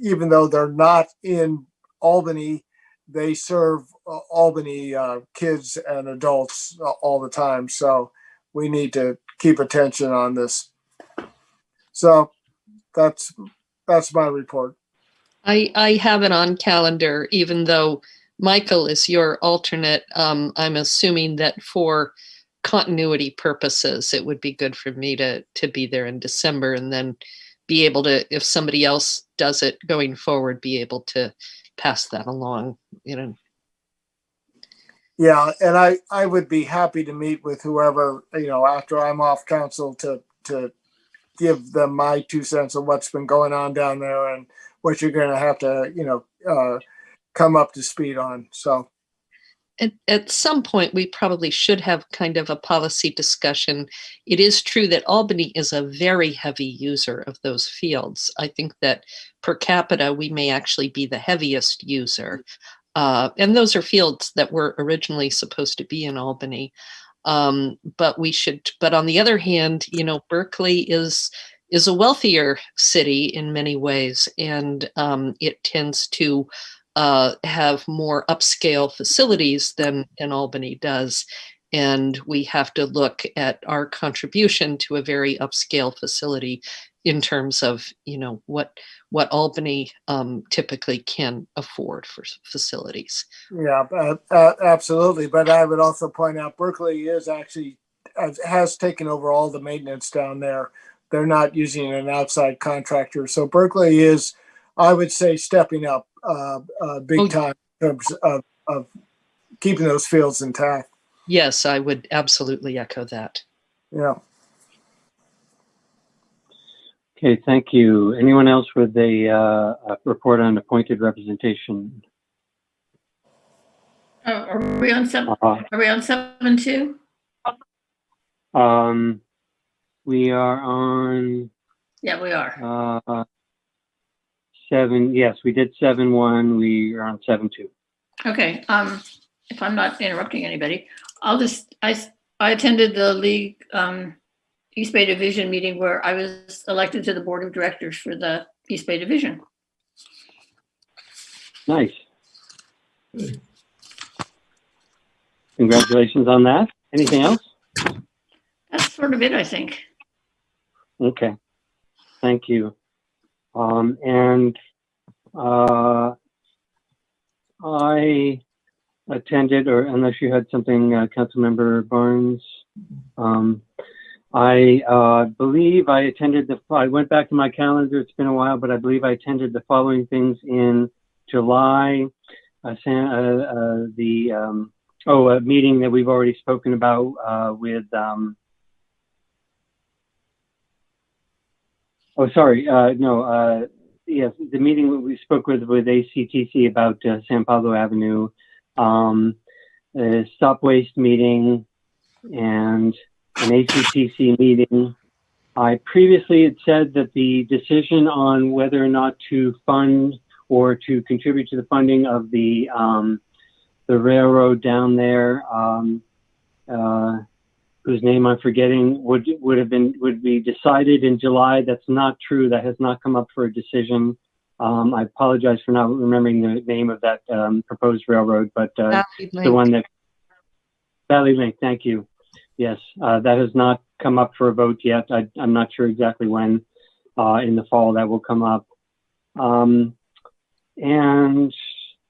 even though they're not in Albany, they serve Albany kids and adults all the time. So we need to keep attention on this. So that's my report. I have it on calendar, even though Michael is your alternate. I'm assuming that for continuity purposes, it would be good for me to be there in December and then be able to, if somebody else does it going forward, be able to pass that along, Yeah, and I would be happy to meet with whoever, after I'm off council to give them my 2 cents of what's been going on down there and what you're going to have to, come up to speed on. So at some point, we probably should have kind of a policy discussion. It is true that Albany is a very heavy user of those fields. I think that per capita, we may actually be the heaviest user. And those are fields that were originally supposed to be in Albany. But on the other hand, Berkeley is a wealthier city in many ways, and it tends to have more upscale facilities than Albany does. And we have to look at our contribution to a very upscale facility in terms of, what Albany typically can afford for facilities. Yeah, absolutely. But I would also point out Berkeley has taken over all the maintenance down there. They're not using an outside contractor. So Berkeley is, I would say, stepping up big time in terms of keeping those fields intact. Yes, I would absolutely echo that. Yeah. Okay, thank you. Anyone else with a report on appointed representation? Are we on 7-2? We are on. Yeah, we are. 7. Yes, we did 7-1. We are on 7-2. Okay. If I'm not interrupting anybody, I attended the League East Bay Division meeting where I was elected to the board of directors for the East Bay Division. Nice. Congratulations on that. Anything else? That's sort of it, I think. Okay. Thank you. I attended, or unless you had something, Councilmember Barnes, I believe I attended I went back to my calendar, it's been a while, but I believe I attended the following things in July. A meeting that we've already spoken about with, yes, the meeting that we spoke with ACTC about San Pablo Avenue, a stop waste meeting, and an ACTC meeting I previously had said that the decision on whether or not to fund or to contribute to the funding of the railroad down there, whose name I'm forgetting, would be decided in July. That's not true. That has not come up for a decision. I apologize for not remembering the name of that proposed railroad, but the one that Valley Link. Thank you. Yes, that has not come up for a vote yet. I'm not sure exactly when in the fall that will come up. And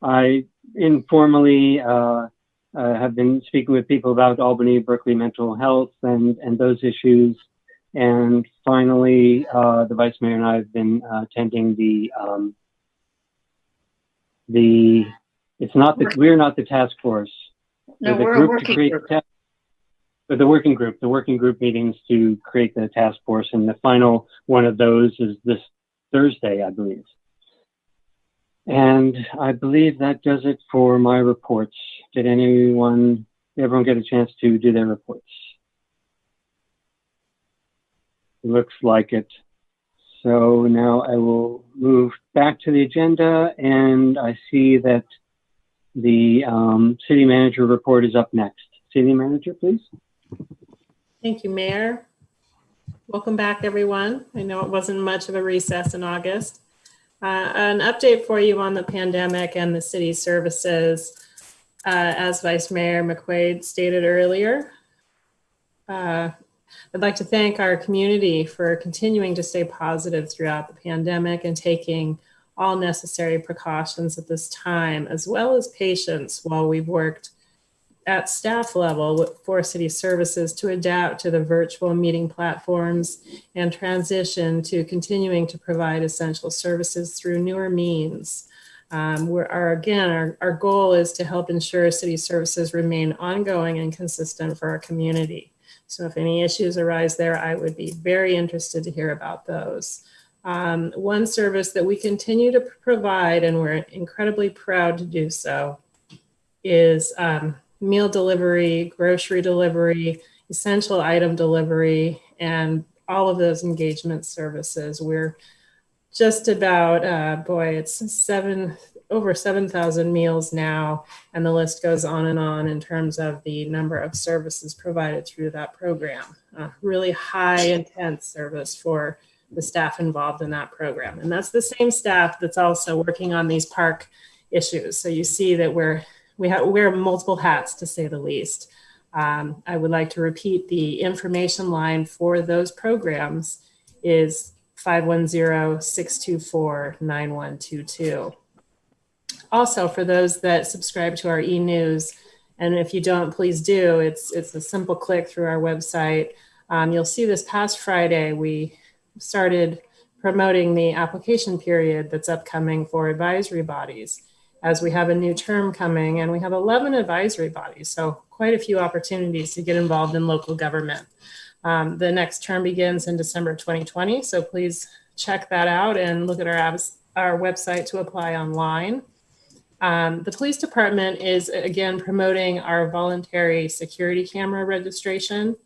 I informally have been speaking with people about Albany, Berkeley mental health and those issues. And finally, the Vice Mayor and I have been attending we're not the task force. No, the we're a group working to create group. the working group meetings to create the task force, and the final one of those is this Thursday, I believe. And I believe that does it for my reports. Did everyone get a chance to do their reports? Looks like it. So now I will move back to the agenda, and I see that the city manager report is up next. City manager, please. Thank you, Mayor. Welcome back, everyone. I know it wasn't much of a recess in August. An update for you on the pandemic and the city services. As Vice Mayor McQuaid stated earlier, I'd like to thank our community for continuing to stay positive throughout the pandemic and taking all necessary precautions at this time, as well as patience while we've worked at staff level for city services to adapt to the virtual meeting platforms and transition to continuing to provide essential services through newer means. Our goal is to help ensure city services remain ongoing and consistent for our community. So if any issues arise there, I would be very interested to hear about those. One service that we continue to provide, and we're incredibly proud to do so, is meal delivery, grocery delivery, essential item delivery, and all of those engagement services. We're just about, it's over 7,000 meals now, and the list goes on and on in terms of the number of services provided through that program. Really high intense service for the staff involved in that program. And that's the same staff that's also working on these park issues. So you see that we wear multiple hats, to say the least. I would like to repeat the information line for those programs is 510-624-9122. Also, for those that subscribe to our e-news, and if you don't, please do, it's a simple click through our website. You'll see this past Friday, we started promoting the application period that's upcoming for advisory bodies, as we have a new term coming, and we have 11 advisory bodies, so quite a few opportunities to get involved in local government. The next term begins in December 2020, so please check that out and look at our website to apply online. The police department is, again, promoting our voluntary security camera registration.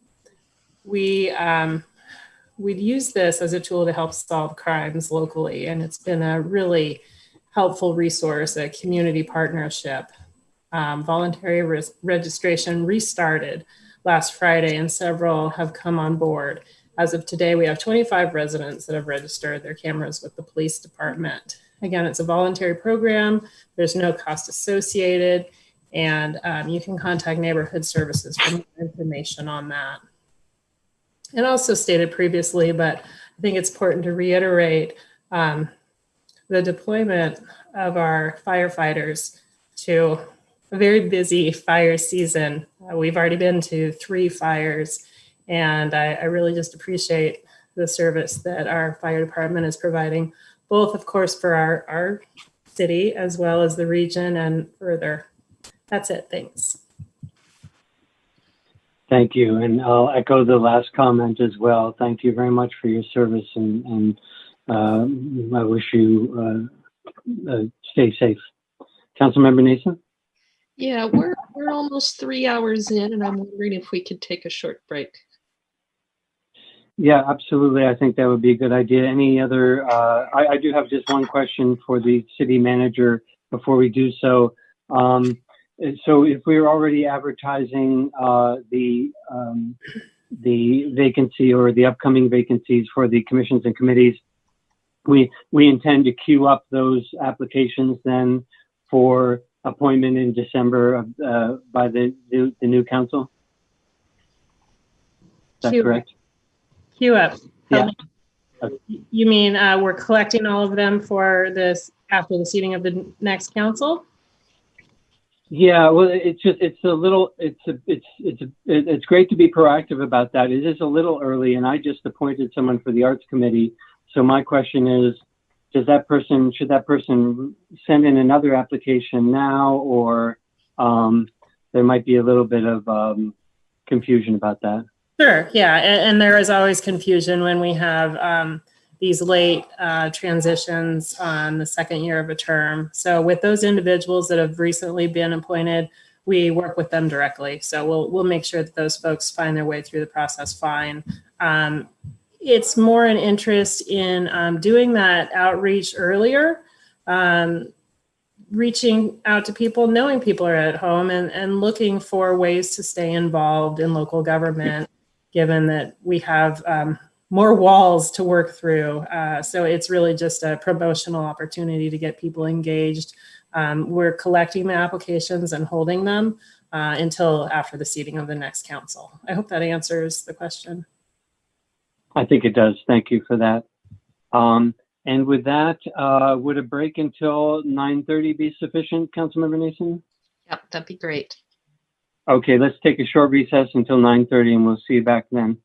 We'd use this as a tool to help solve crimes locally, and it's been a really helpful resource, a community partnership. Voluntary registration restarted last Friday, and several have come on board. As of today, we have 25 residents that have registered their cameras with the police department. Again, it's a voluntary program. There's no cost associated, and you can contact neighborhood services for more information on that. And also stated previously, but I think it's important to reiterate, the deployment of our firefighters to a very busy fire season. We've already been to 3 fires, and I really just appreciate the service that our fire department is providing, both, of course, for our city as well as the region and further. That's it. Thanks. Thank you. And I'll echo the last comment as well. Thank you very much for your service, and I wish you stay safe. Councilmember Nason? Yeah, we're almost 3 hours in, and I'm wondering if we could take a short break. Yeah, absolutely. I think that would be a good idea. Any other, I do have just one question for the city manager before we do so. So if we're already advertising the vacancy or the upcoming vacancies for the commissions and committees, we intend to queue up those applications then for appointment in December by the new council. Is that correct? Queue up. Yeah. You mean we're collecting all of them for this after the seating of the next council? Yeah, well, it's great to be proactive about that. It is a little early, and I just appointed someone for the arts committee. So my question is, should that person send in another application now, or there might be a little bit of confusion about that? Sure, yeah, and there is always confusion when we have these late transitions on the second year of a term. So with those individuals that have recently been appointed, we work with them directly. So we'll make sure that those folks find their way through the process fine. It's more an interest in doing that outreach earlier, reaching out to people, knowing people are at home, and looking for ways to stay involved in local government, given that we have more walls to work through. So it's really just a promotional opportunity to get people engaged. We're collecting the applications and holding them until after the seating of the next council. I hope that answers the question. I think it does. Thank you for that. And with that, would a break until 9:30 be sufficient, Councilmember Nason? Yep, that'd be great. Okay, let's take a short recess until 9:30 and we'll see you back then.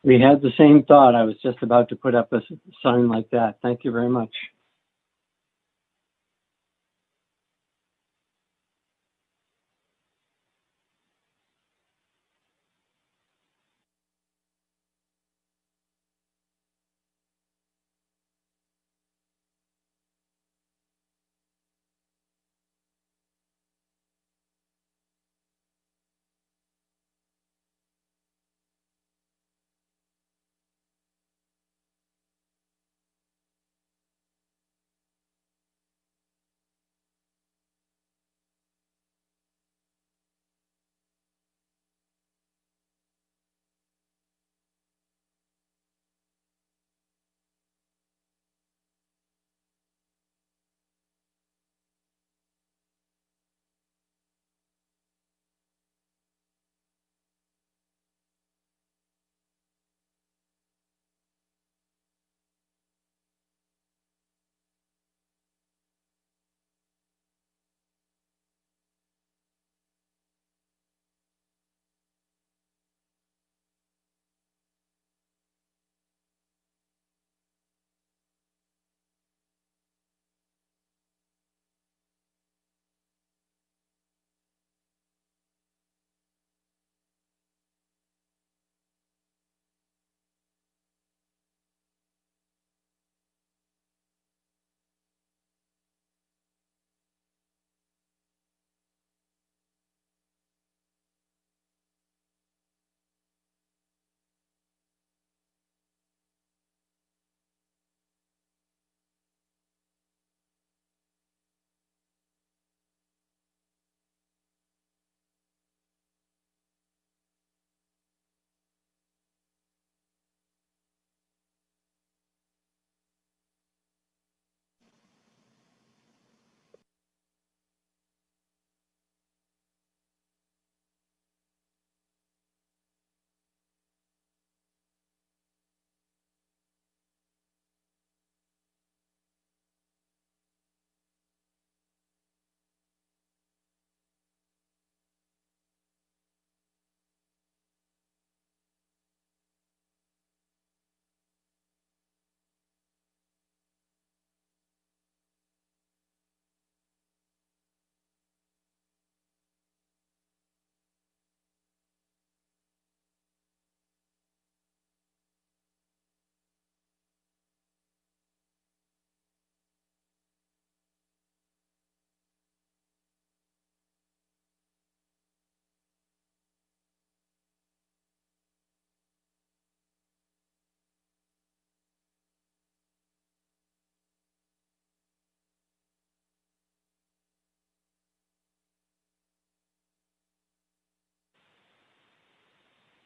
We had the same thought. I was just about to put up a sign like that. Thank you very much.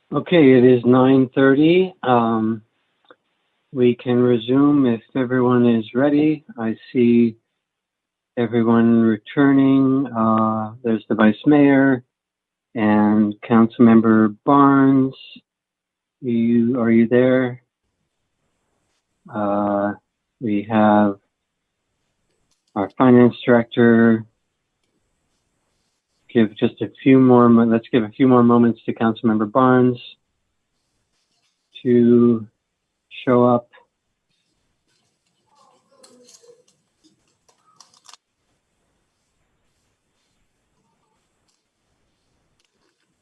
Okay, it is 9:30. We can resume if everyone is ready. I see everyone returning. There's the Vice Mayor and Councilmember Barnes. Are you there? We have our Finance Director. Let's give a few more moments to Councilmember Barnes to show up.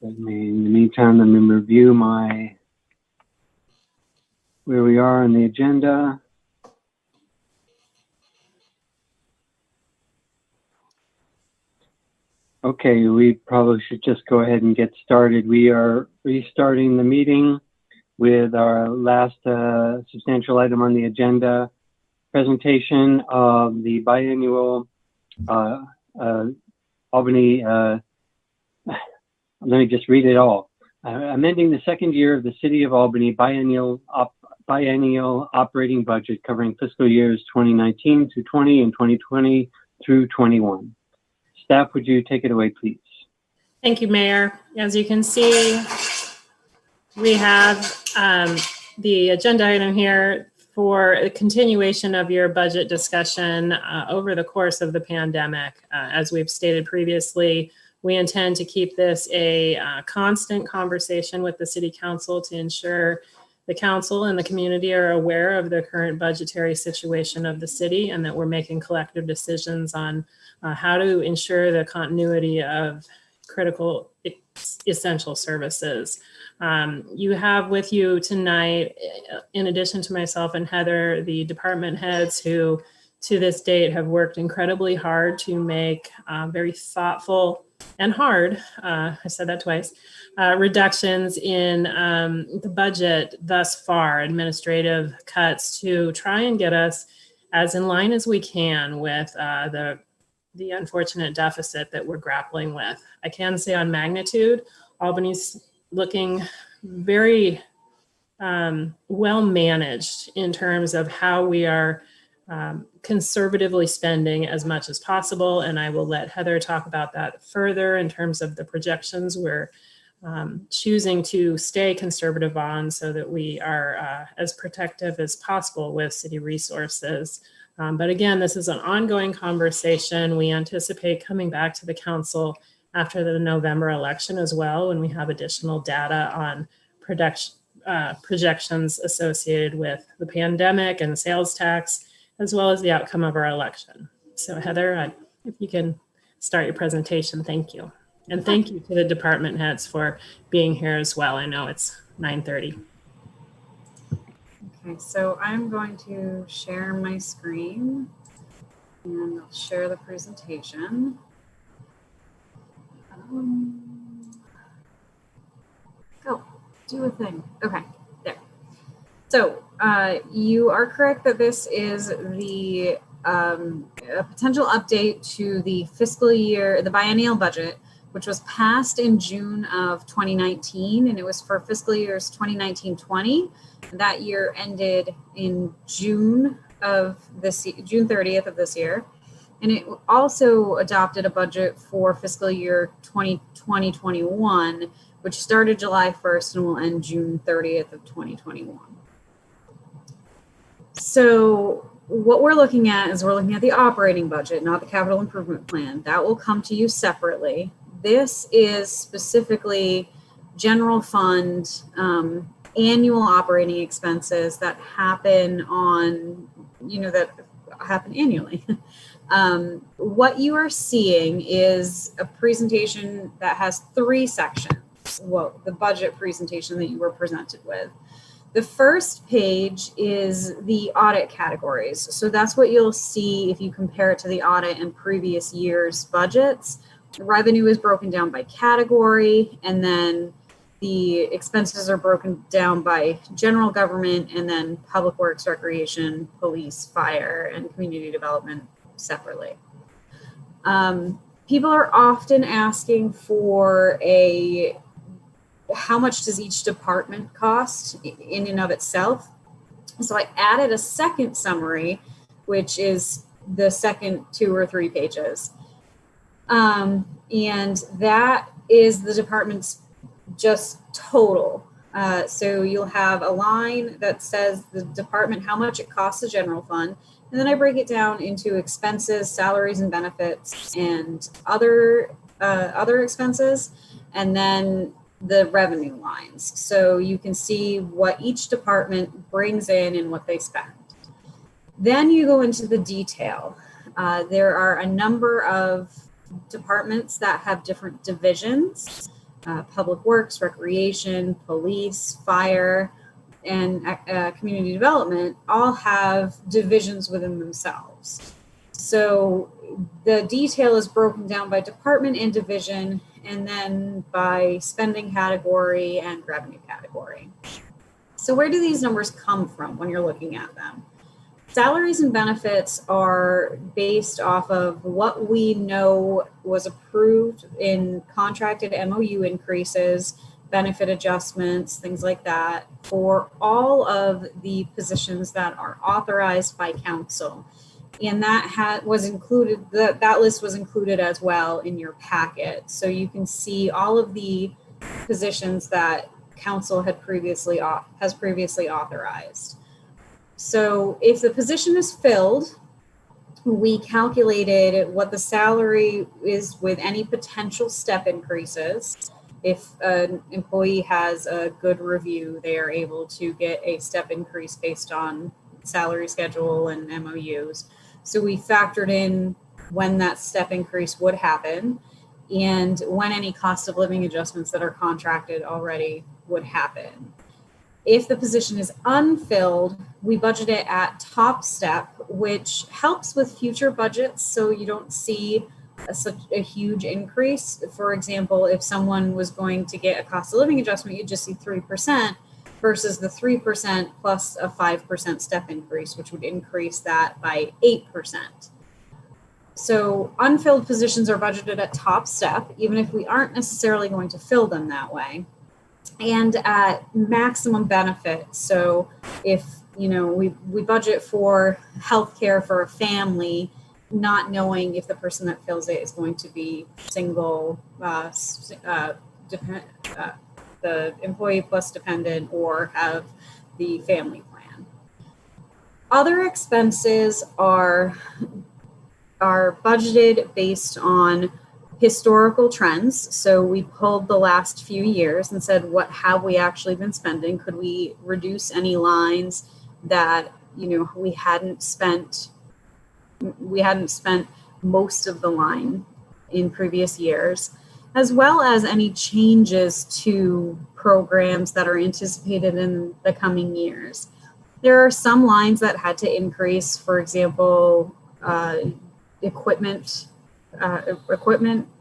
In the meantime, let me review where we are on the agenda. Okay, we probably should just go ahead and get started. We are restarting the meeting with our last substantial item on the agenda, presentation of the biannual Albany, let me just read it all. Amending the second year of the City of Albany biennial operating budget covering fiscal years 2019 to 20 and 2020 through 21. Staff, would you take it away, please? Thank you, Mayor. As you can see, we have the agenda item here for a continuation of your budget discussion over the course of the pandemic. As we've stated previously, we intend to keep this a constant conversation with the City Council to ensure the council and the community are aware of the current budgetary situation of the city, and that we're making collective decisions on how to ensure the continuity of critical essential services. You have with you tonight, in addition to myself and Heather, the department heads who to this date have worked incredibly hard to make very thoughtful and hard, I said that twice, reductions in the budget thus far, administrative cuts to try and get us as in line as we can with the unfortunate deficit that we're grappling with. I can say on magnitude, Albany's looking very well managed in terms of how we are conservatively spending as much as possible. And I will let Heather talk about that further in terms of the projections we're choosing to stay conservative on so that we are as protective as possible with city resources. But again, this is an ongoing conversation. We anticipate coming back to the council after the November election as well, when we have additional data on projections associated with the pandemic and sales tax, as well as the outcome of our election. So Heather, if you can start your presentation, thank you. And thank you to the department heads for being here as well. I know it's 9:30. Okay, so I'm going to share my screen and I'll share the presentation. Go, do a thing. Okay, there. So you are correct that this is the a potential update to the fiscal year, the biennial budget, which was passed in June of 2019, and it was for fiscal years 2019-20. That year ended in June 30th of this year. And it also adopted a budget for fiscal year 2020-21, which started July 1st and will end June 30th of 2021. So what we're looking at is we're looking at the operating budget, not the capital improvement plan. That will come to you separately. This is specifically general fund annual operating expenses that happen on, that happen annually. What you are seeing is a presentation that has 3 sections. Well, the budget presentation that you were presented with. The first page is the audit categories. So that's what you'll see if you compare it to the audit in previous years' budgets. Revenue is broken down by category, and then the expenses are broken down by general government, and then public works, recreation, police, fire, and community development separately. People are often asking for how much does each department cost in and of itself? So I added a second summary, which is the second 2 or 3 pages. And that is the department's just total. So you'll have a line that says the department, how much it costs the general fund. And then I break it down into expenses, salaries and benefits, and other expenses, and then the revenue lines. So you can see what each department brings in and what they spend. Then you go into the detail. There are a number of departments that have different divisions. Public works, recreation, police, fire, and community development all have divisions within themselves. So the detail is broken down by department and division, and then by spending category and revenue category. So where do these numbers come from when you're looking at them? Salaries and benefits are based off of what we know was approved in contracted MOU increases, benefit adjustments, things like that, for all of the positions that are authorized by council. And that was included, that list was included as well in your packet. So you can see all of the positions that council has previously authorized. So if the position is filled, we calculated what the salary is with any potential step increases. if an employee has a good review, they are able to get a step increase based on salary schedule and MOUs. So we factored in when that step increase would happen and when any cost of living adjustments that are contracted already would happen. If the position is unfilled, we budget it at top step, which helps with future budgets so you don't see such a huge increase. For example, if someone was going to get a cost of living adjustment, you'd just see 3% versus the 3% plus a 5% step increase, which would increase that by 8%. So unfilled positions are budgeted at top step, even if we aren't necessarily going to fill them that way. And at maximum benefit. So if, you know, we budget for healthcare for a family, not knowing if the person that fills it is going to be single, the employee plus dependent, or have the family plan. Other expenses are budgeted based on historical trends. So we pulled the last few years and said, what have we actually been spending? Could we reduce any lines that, you know, we hadn't spent most of the line in previous years, as well as any changes to programs that are anticipated in the coming years. There are some lines that had to increase, for example, equipment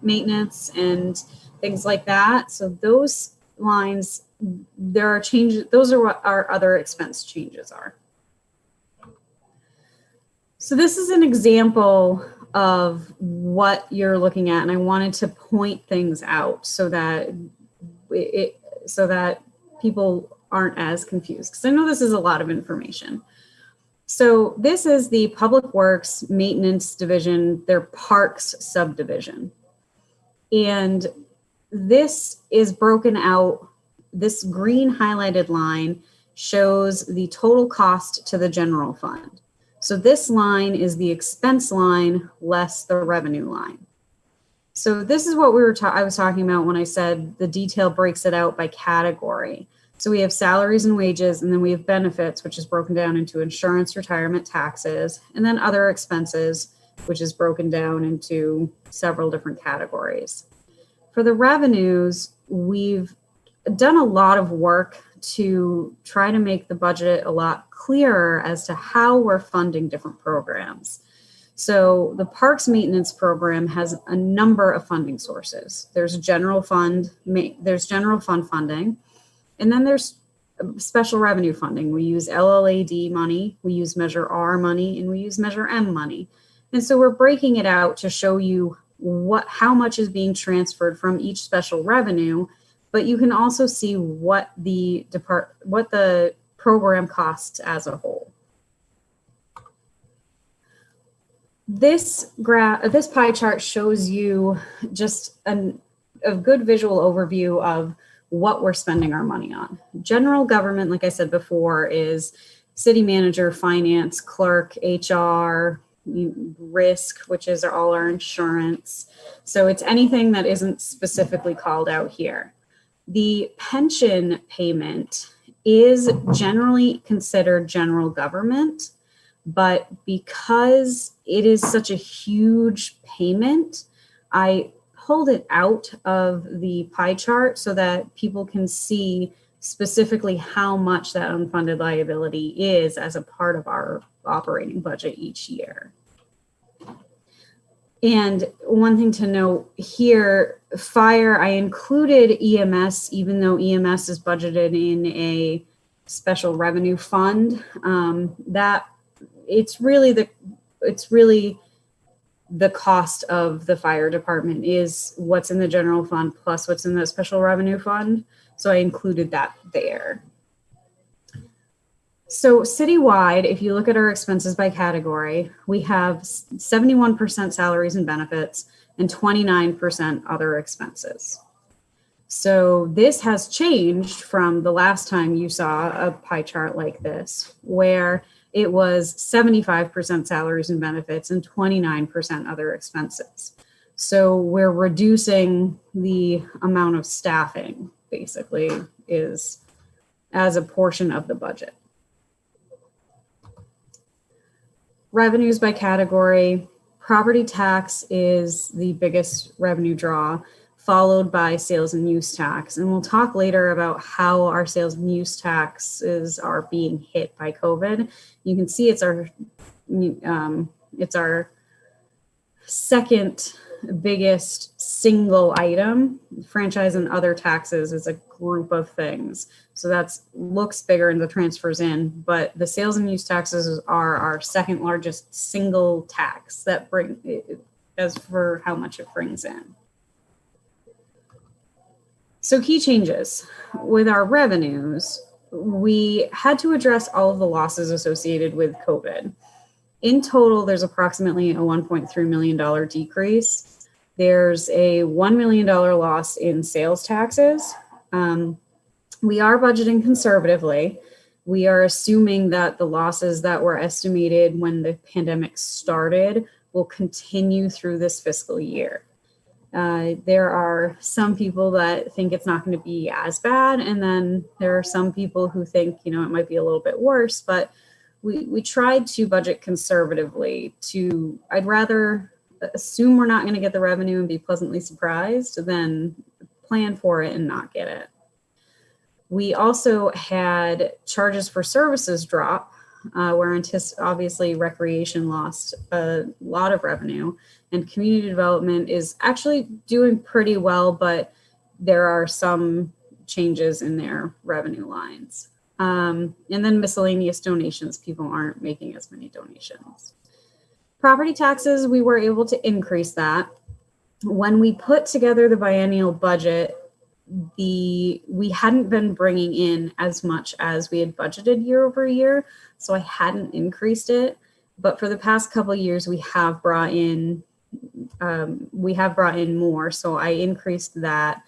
maintenance and things like that. So those lines, there are changes. Those are what our other expense changes are. So this is an example of what you're looking at, and I wanted to point things out so that people aren't as confused, because I know this is a lot of information. So this is the Public Works Maintenance Division, their Parks subdivision. And this is broken out. This green highlighted line shows the total cost to the general fund. So this line is the expense line less the revenue line. So this is what I was talking about when I said the detail breaks it out by category. So we have salaries and wages, and then we have benefits, which is broken down into insurance, retirement, taxes, and then other expenses, which is broken down into several different categories. For the revenues, we've done a lot of work to try to make the budget a lot clearer as to how we're funding different programs. So the Parks Maintenance Program has a number of funding sources. There's general fund funding, and then there's special revenue funding. We use LLAD money, we use Measure R money, and we use Measure M money. And so we're breaking it out to show you how much is being transferred from each special revenue, but you can also see what the program costs as a whole. This pie chart shows you just a good visual overview of what we're spending our money on. General government, like I said before, is city manager, finance, clerk, HR, risk, which is all our insurance. So it's anything that isn't specifically called out here. The pension payment is generally considered general government, but because it is such a huge payment, I pulled it out of the pie chart so that people can see specifically how much that unfunded liability is as a part of our operating budget each year. And one thing to note here, fire, I included EMS, even though EMS is budgeted in a special revenue fund. That it's really the cost of the fire department is what's in the general fund plus what's in the special revenue fund. So I included that there. So citywide, if you look at our expenses by category, we have 71% salaries and benefits and 29% other expenses. So this has changed from the last time you saw a pie chart like this, where it was 75% salaries and benefits and 29% other expenses. So we're reducing the amount of staffing, basically, is as a portion of the budget. Revenues by category. Property tax is the biggest revenue draw, followed by sales and use tax. And we'll talk later about how our sales and use taxes are being hit by COVID. You can see it's our second biggest single item. Franchise and other taxes is a group of things. So that's looks bigger in the transfers in, but the sales and use taxes are our second largest single tax that as for how much it brings in. So key changes with our revenues, we had to address all of the losses associated with COVID. In total, there's approximately a $1.3 million decrease. There's a $1 million loss in sales taxes. We are budgeting conservatively. We are assuming that the losses that were estimated when the pandemic started will continue through this fiscal year. There are some people that think it's not going to be as bad, and then there are some people who think, it might be a little bit worse, but we tried to budget conservatively. I'd rather assume we're not going to get the revenue and be pleasantly surprised than plan for it and not get it. We also had charges for services drop, where obviously recreation lost a lot of revenue, and community development is actually doing pretty well, but there are some changes in their revenue lines. And then miscellaneous donations, people aren't making as many donations. Property taxes, we were able to increase that. When we put together the biennial budget, we hadn't been bringing in as much as we had budgeted year over year, so I hadn't increased it. But for the past couple of years, we have brought in more, so I increased that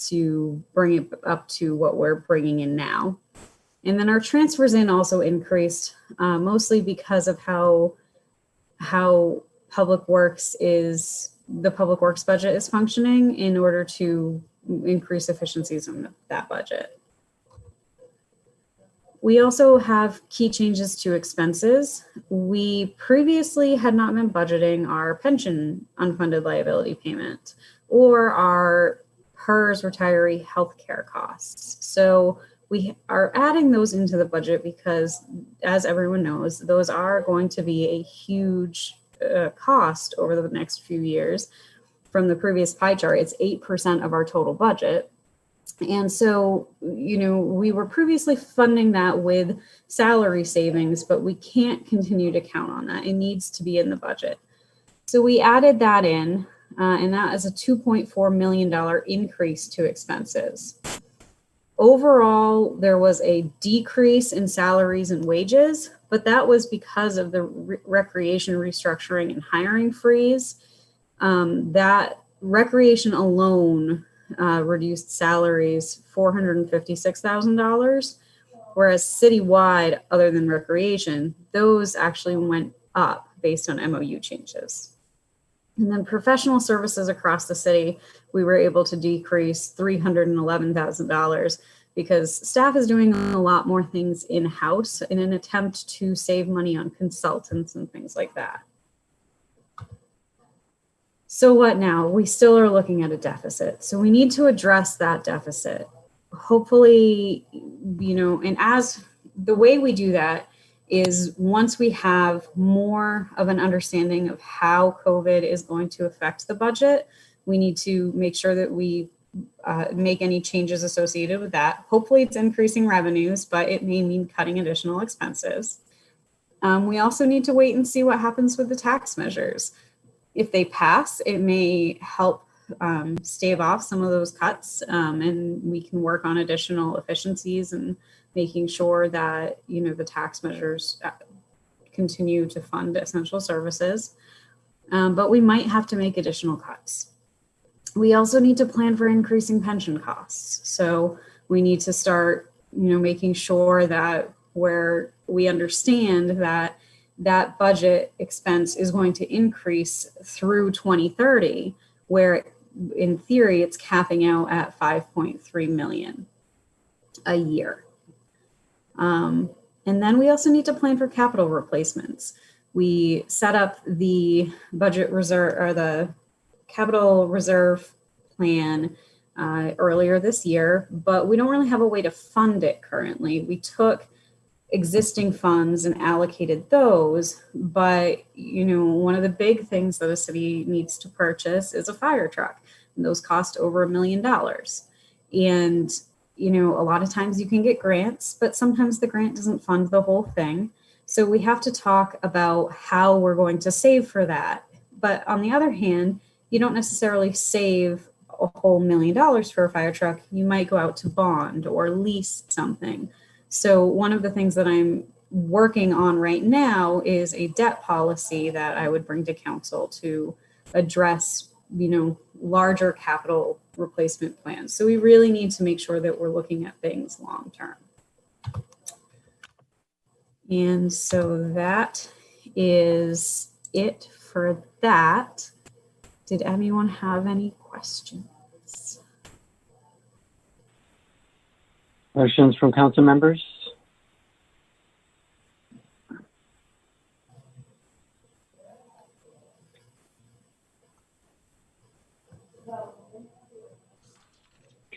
to bring it up to what we're bringing in now. And then our transfers in also increased, mostly because of how Public Works budget is functioning in order to increase efficiencies in that budget. We also have key changes to expenses. We previously had not been budgeting our pension unfunded liability payment or our PERS retiree healthcare costs. So we are adding those into the budget because, as everyone knows, those are going to be a huge cost over the next few years. From the previous pie chart, it's 8% of our total budget. And so, we were previously funding that with salary savings, but we can't continue to count on that. It needs to be in the budget. So we added that in, and that is a $2.4 million increase to expenses. Overall, there was a decrease in salaries and wages, but that was because of the recreation restructuring and hiring freeze. That recreation alone reduced salaries $456,000, whereas citywide, other than recreation, those actually went up based on MOU changes. And then professional services across the city, we were able to decrease $311,000 because staff is doing a lot more things in-house in an attempt to save money on consultants and things like that. So what now? We still are looking at a deficit. So we need to address that deficit. Hopefully, and as the way we do that is once we have more of an understanding of how COVID is going to affect the budget, we need to make sure that we make any changes associated with that. Hopefully it's increasing revenues, but it may mean cutting additional expenses. We also need to wait and see what happens with the tax measures. If they pass, it may help stave off some of those cuts, and we can work on additional efficiencies and making sure that the tax measures continue to fund essential services. But we might have to make additional cuts. We also need to plan for increasing pension costs. So we need to start, making sure that where we understand that budget expense is going to increase through 2030, where in theory it's capping out at 5.3 million a year. And then we also need to plan for capital replacements. We set up the budget reserve or the capital reserve plan earlier this year, but we don't really have a way to fund it currently. We took existing funds and allocated those, but one of the big things that a city needs to purchase is a fire truck, and those cost over $1 million. And a lot of times you can get grants, but sometimes the grant doesn't fund the whole thing. So we have to talk about how we're going to save for that. But on the other hand, you don't necessarily save a whole $1 million for a fire truck. You might go out to bond or lease something. So one of the things that I'm working on right now is a debt policy that I would bring to council to address, larger capital replacement plans. So we really need to make sure that we're looking at things long term. And so that is it for that. Did anyone have any questions? Questions from council members?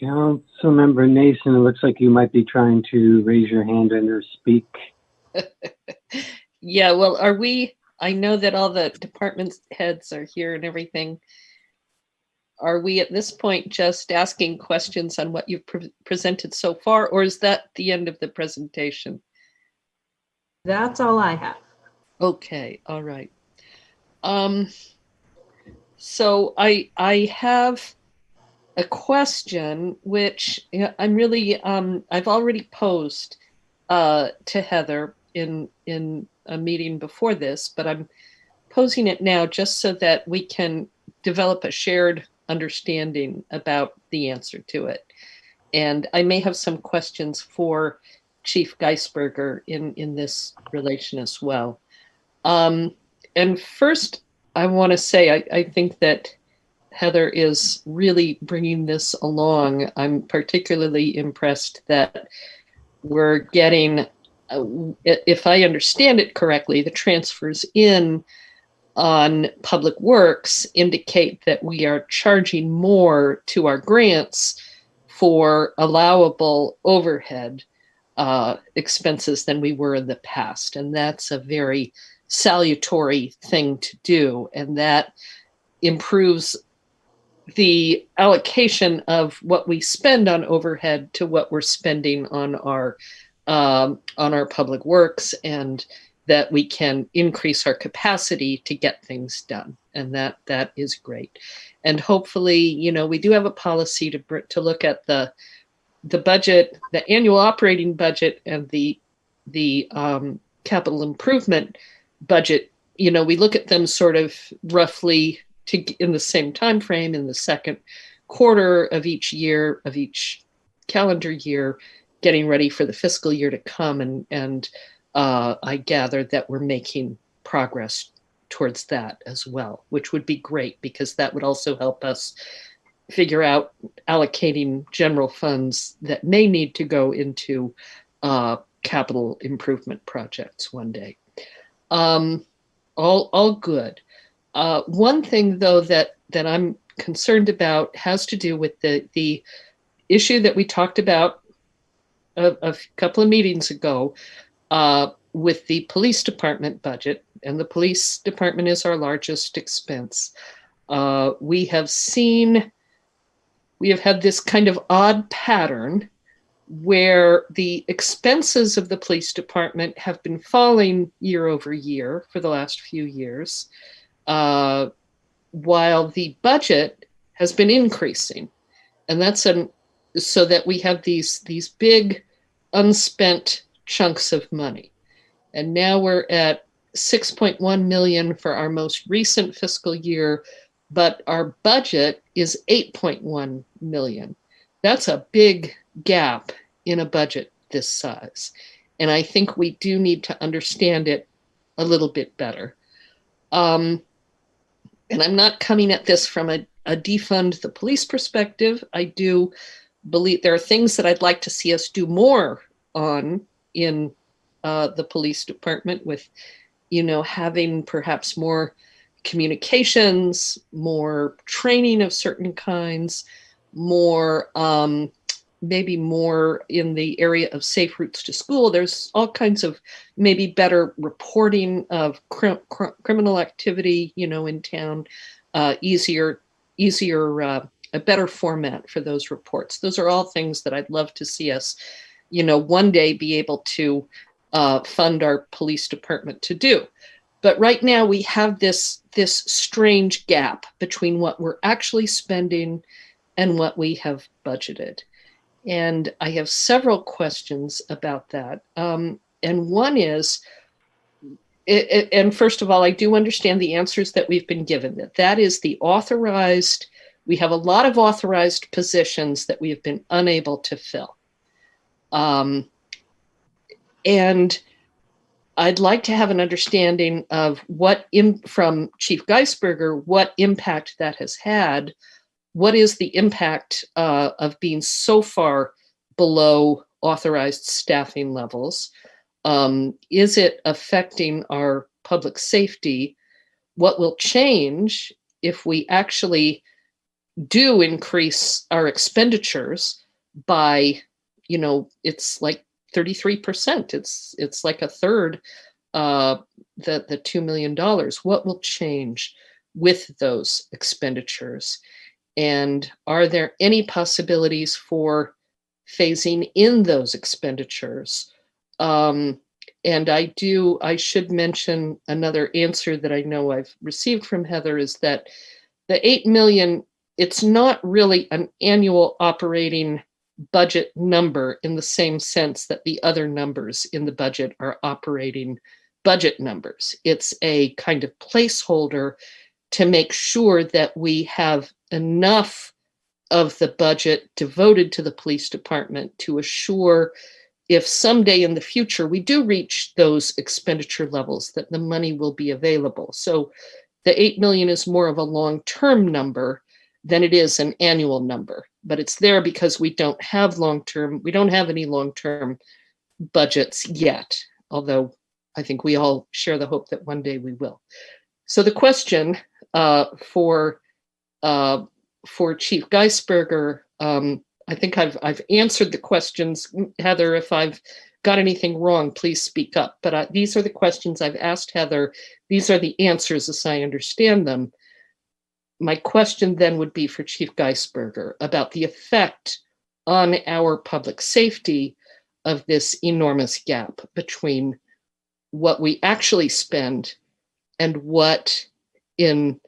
Councilmember Nason, it looks like you might be trying to raise your hand or speak. Yeah, well, I know that all the department heads are here and everything. Are we at this point just asking questions on what you've presented so far, or is that the end of the presentation? That's all I have. Okay, all right. So I have a question which I'm really I've already posed to Heather in a meeting before this, but I'm posing it now just so that we can develop a shared understanding about the answer to it. And I may have some questions for Chief Geisberger in this relation as well. And first, I want to say I think that Heather is really bringing this along. I'm particularly impressed that we're getting, if I understand it correctly, the transfers in on public works indicate that we are charging more to our grants for allowable overhead expenses than we were in the past. And that's a very salutary thing to do. And that improves the allocation of what we spend on overhead to what we're spending on our public works, and that we can increase our capacity to get things done. And that is great. And hopefully, we do have a policy to look at the budget, the annual operating budget, and the capital improvement budget. We look at them sort of roughly in the same time frame in the second quarter of each year, of each calendar year, getting ready for the fiscal year to come. And I gather that we're making progress towards that as well, which would be great, because that would also help us figure out allocating general funds that may need to go into capital improvement projects one day. All good. One thing, though, that I'm concerned about has to do with the issue that we talked about a couple of meetings ago with the police department budget, and the police department is our largest expense. We have had this kind of odd pattern where the expenses of the police department have been falling year over year for the last few years, while the budget has been increasing. And that's so that we have these big unspent chunks of money. And now we're at 6.1 million for our most recent fiscal year, but our budget is 8.1 million. That's a big gap in a budget this size. And I think we do need to understand it a little bit better. And I'm not coming at this from defund the police perspective. I do believe there are things that I'd like to see us do more on in the police department with, having perhaps more communications, more training of certain kinds, more, maybe more in the area of safe routes to school. There's all kinds of maybe better reporting of criminal activity, in town, easier, a better format for those reports. Those are all things that I'd love to see us, one day be able to fund our police department to do. But right now we have this strange gap between what we're actually spending and what we have budgeted. And I have several questions about that. And one is, and first of all, I do understand the answers that we've been given, that is the authorized, we have a lot of authorized positions that we have been unable to fill. And I'd like to have an understanding of from Chief Geisberger, what impact that has had. What is the impact of being so far below authorized staffing levels? Is it affecting our public safety? What will change if we actually do increase our expenditures by, it's like 33%. It's like a third, the $2 million. What will change with those expenditures? And are there any possibilities for phasing in those expenditures? And I should mention another answer that I know I've received from Heather is that the $8 million, it's not really an annual operating budget number in the same sense that the other numbers in the budget are operating budget numbers. It's a kind of placeholder to make sure that we have enough of the budget devoted to the police department to assure if someday in the future we do reach those expenditure levels that the money will be available. So the $8 million is more of a long-term number than it is an annual number, but it's there because we don't have any long-term budgets yet, although I think we all share the hope that one day we will. So the question for Chief Geisberger, I think I've answered the questions. Heather, if I've got anything wrong, please speak up. But these are the questions I've asked Heather. These are the answers as I understand them. My question then would be for Chief Geisberger about the effect on our public safety of this enormous gap between what we actually spend and what, in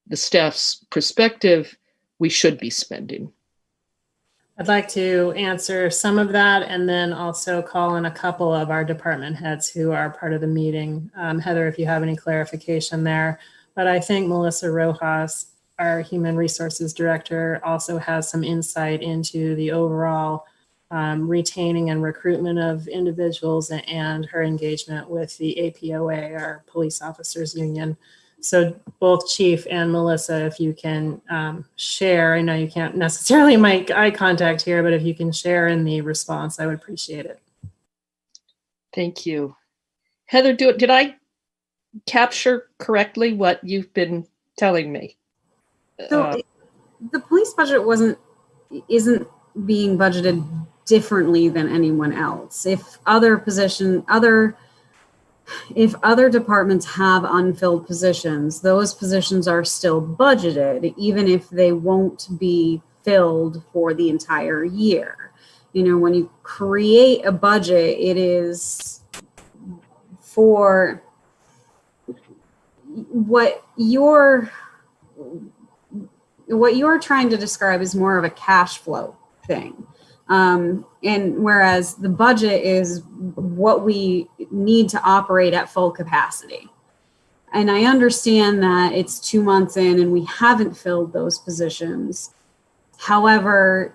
the staff's perspective, we should be spending. I'd like to answer some of that and then also call in a couple of our department heads who are part of the meeting. Heather, if you have any clarification there. But I think Melissa Rojas, our Human Resources Director, also has some insight into the overall retaining and recruitment of individuals and her engagement with the APOA, our Police Officers Union. So both Chief and Melissa, if you can share, I know you can't necessarily make eye contact here, but if you can share in the response, I would appreciate it. Thank you. Heather, did I capture correctly what you've been telling me? So the police budget isn't being budgeted differently than anyone else. If other departments have unfilled positions, those positions are still budgeted, even if they won't be filled for the entire year. When you create a budget, it is for what you're trying to describe is more of a cash flow thing. And whereas the budget is what we need to operate at full capacity. And I understand that it's 2 months in and we haven't filled those positions. However,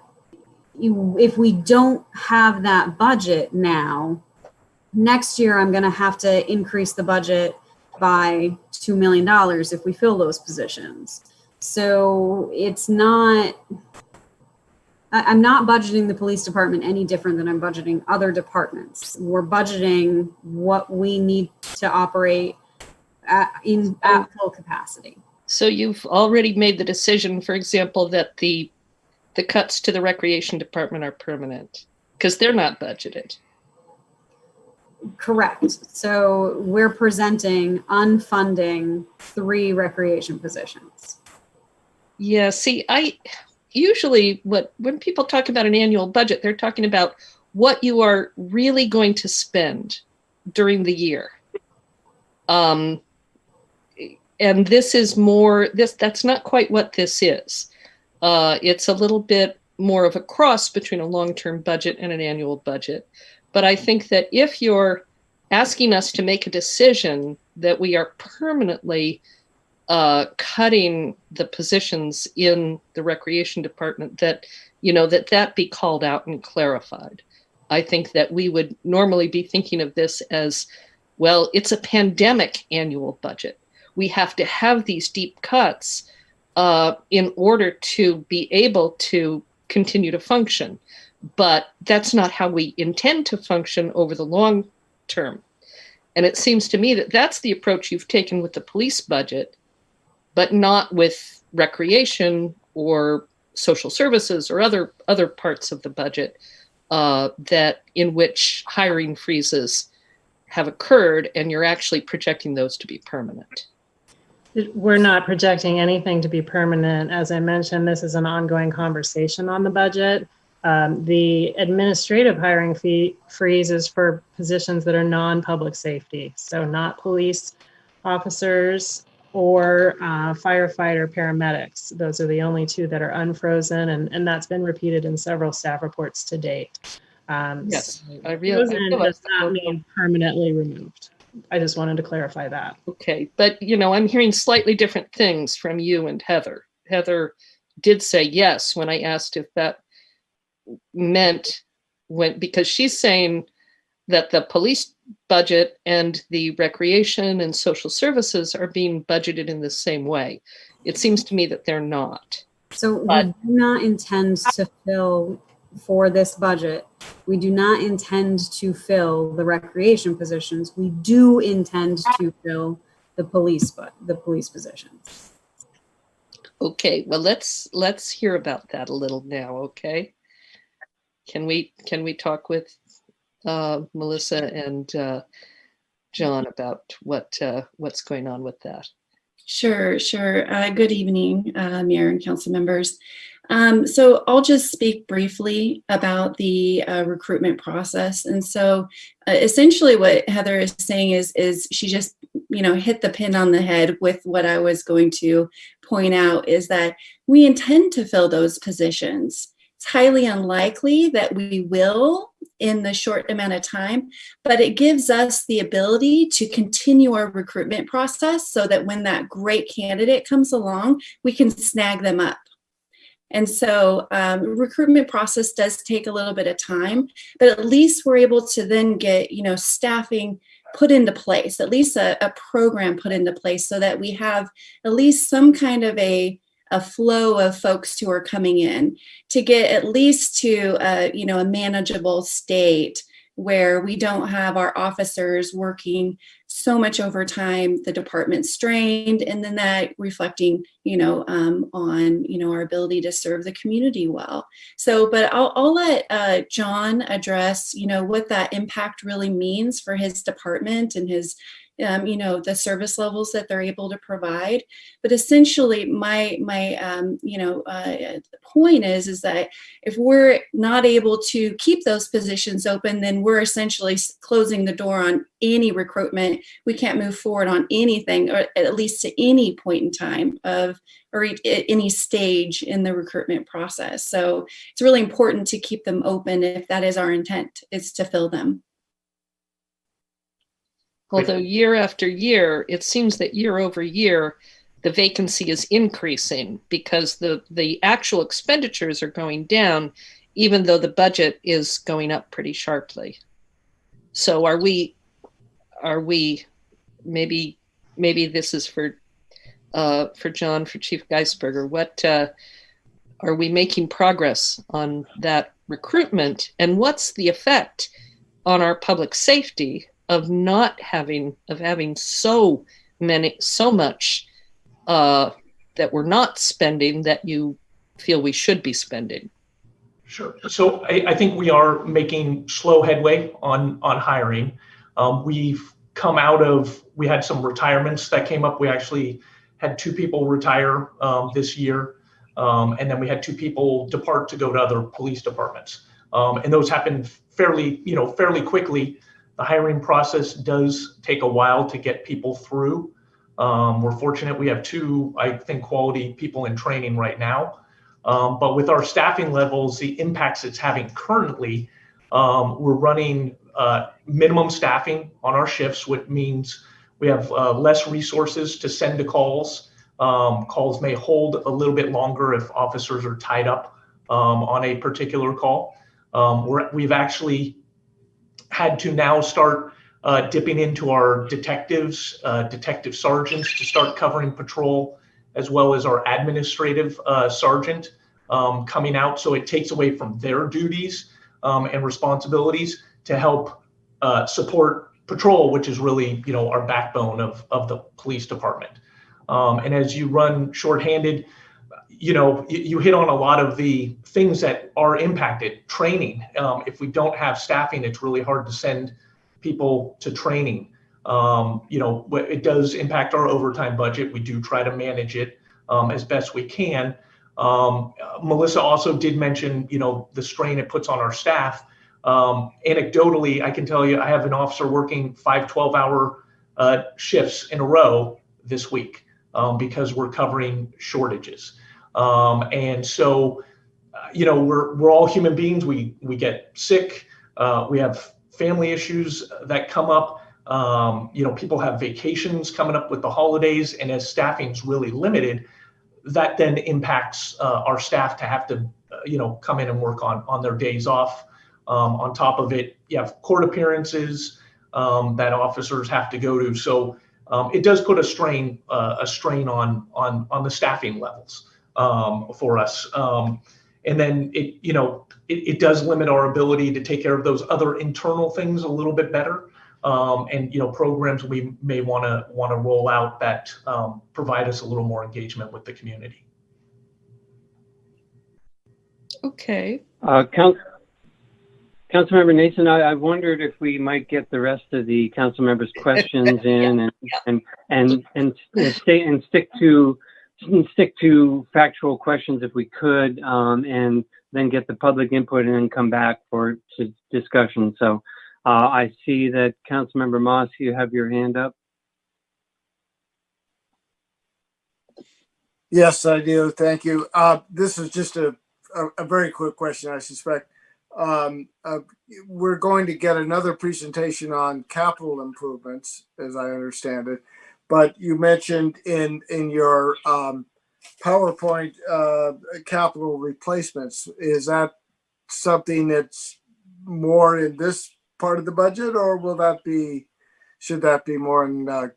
if we don't have that budget now, next year I'm going to have to increase the budget by $2 million if we fill those positions. So it's not, I'm not budgeting the police department any different than I'm budgeting other departments. We're budgeting what we need to operate at full capacity. So you've already made the decision, for example, that the cuts to the recreation department are permanent because they're not budgeted. Correct. So we're presenting unfunding 3 recreation positions. Yeah, see, I usually when people talk about an annual budget, they're talking about what you are really going to spend during the year. And this is more, that's not quite what this is. It's a little bit more of a cross between a long-term budget and an annual budget. But I think that if you're asking us to make a decision that we are permanently cutting the positions in the recreation department, that, you know, that be called out and clarified. I think that we would normally be thinking of this as, well, it's a pandemic annual budget. We have to have these deep cuts in order to be able to continue to function. But that's not how we intend to function over the long term. And it seems to me that that's the approach you've taken with the police budget, but not with recreation or social services or other parts of the budget that in which hiring freezes have occurred, and you're actually projecting those to be permanent. We're not projecting anything to be permanent. As I mentioned, this is an ongoing conversation on the budget. The administrative hiring fee freeze is for positions that are non-public safety, so not police officers or firefighter paramedics. Those are the only 2 that are unfrozen, and that's been repeated in several staff reports to date. Yes, frozen does not mean permanently removed. I just wanted to clarify that. Okay, but you know, I'm hearing slightly different things from you and Heather. Heather did say yes when I asked if that meant because she's saying that the police budget and the recreation and social services are being budgeted in the same way. It seems to me that they're not. So we do not intend to fill, for this budget, we do not intend to fill the recreation positions. We do intend to fill the police positions. Okay, well, let's hear about that a little now, okay? Can we talk with Melissa and John about what's going on with that? Sure. Good evening, Mayor and council members. So I'll just speak briefly about the recruitment process. And so essentially what Heather is saying is she just, hit the pin on the head with what I was going to point out, is that we intend to fill those positions. It's highly unlikely that we will in the short amount of time, but it gives us the ability to continue our recruitment process so that when that great candidate comes along, we can snag them up. And so recruitment process does take a little bit of time, but at least we're able to then get, staffing put into place, at least a program put into place so that we have at least some kind of a flow of folks who are coming in to get at least to a manageable state where we don't have our officers working so much overtime, the department's strained, and then that reflecting, on, our ability to serve the community well. So, but I'll let John address, what that impact really means for his department and his the service levels that they're able to provide. But essentially my point is that if we're not able to keep those positions open, then we're essentially closing the door on any recruitment. We can't move forward on anything, or at least to any point in time or at any stage in the recruitment process. So it's really important to keep them open if that is our intent, is to fill them. Although year after year, it seems that year over year, the vacancy is increasing because the actual expenditures are going down, even though the budget is going up pretty sharply. So are we maybe this is for for John, for Chief Geisberger. What are we making progress on that recruitment, and what's the effect on our public safety of having so much that we're not spending that you feel we should be spending? Sure. So I think we are making slow headway on hiring. We've come out of, we had some retirements that came up. We actually had 2 people retire this year. And then we had 2 people depart to go to other police departments. And those happened fairly quickly. The hiring process does take a while to get people through. We're fortunate we have 2, I think, quality people in training right now. But with our staffing levels, the impacts it's having currently, we're running minimum staffing on our shifts, which means we have less resources to send to calls. Calls may hold a little bit longer if officers are tied up on a particular call. We've actually had to now start dipping into our detectives, detective sergeants to start covering patrol, as well as our administrative sergeant coming out. So it takes away from their duties and responsibilities to help support patrol, which is really, our backbone of the police department. And as you run shorthanded, you hit on a lot of the things that are impacted. Training. If we don't have staffing, it's really hard to send people to training. It does impact our overtime budget. We do try to manage it as best we can. Melissa also did mention, the strain it puts on our staff. Anecdotally, I can tell you, I have an officer working 5 12-hour shifts in a row this week because we're covering shortages. And so, we're all human beings. We get sick. We have family issues that come up. People have vacations coming up with the holidays, and as staffing's really limited, that then impacts our staff to have to, come in and work on their days off. On top of it, you have court appearances that officers have to go to. So it does put a strain on the staffing levels for us. And then it does limit our ability to take care of those other internal things a little bit better. And programs we may want to roll out that provide us a little more engagement with the community. Okay. Councilmember Nason, I wondered if we might get the rest of the council members' questions in and stick to factual questions if we could, and then get the public input and then come back to discussion. So I see that Councilmember Moss, you have your hand up. Yes, I do. Thank you. This is just a very quick question, I suspect. We're going to get another presentation on capital improvements, as I understand it. But you mentioned in your PowerPoint capital replacements. Is that something that's more in this part of the budget, or should that be more in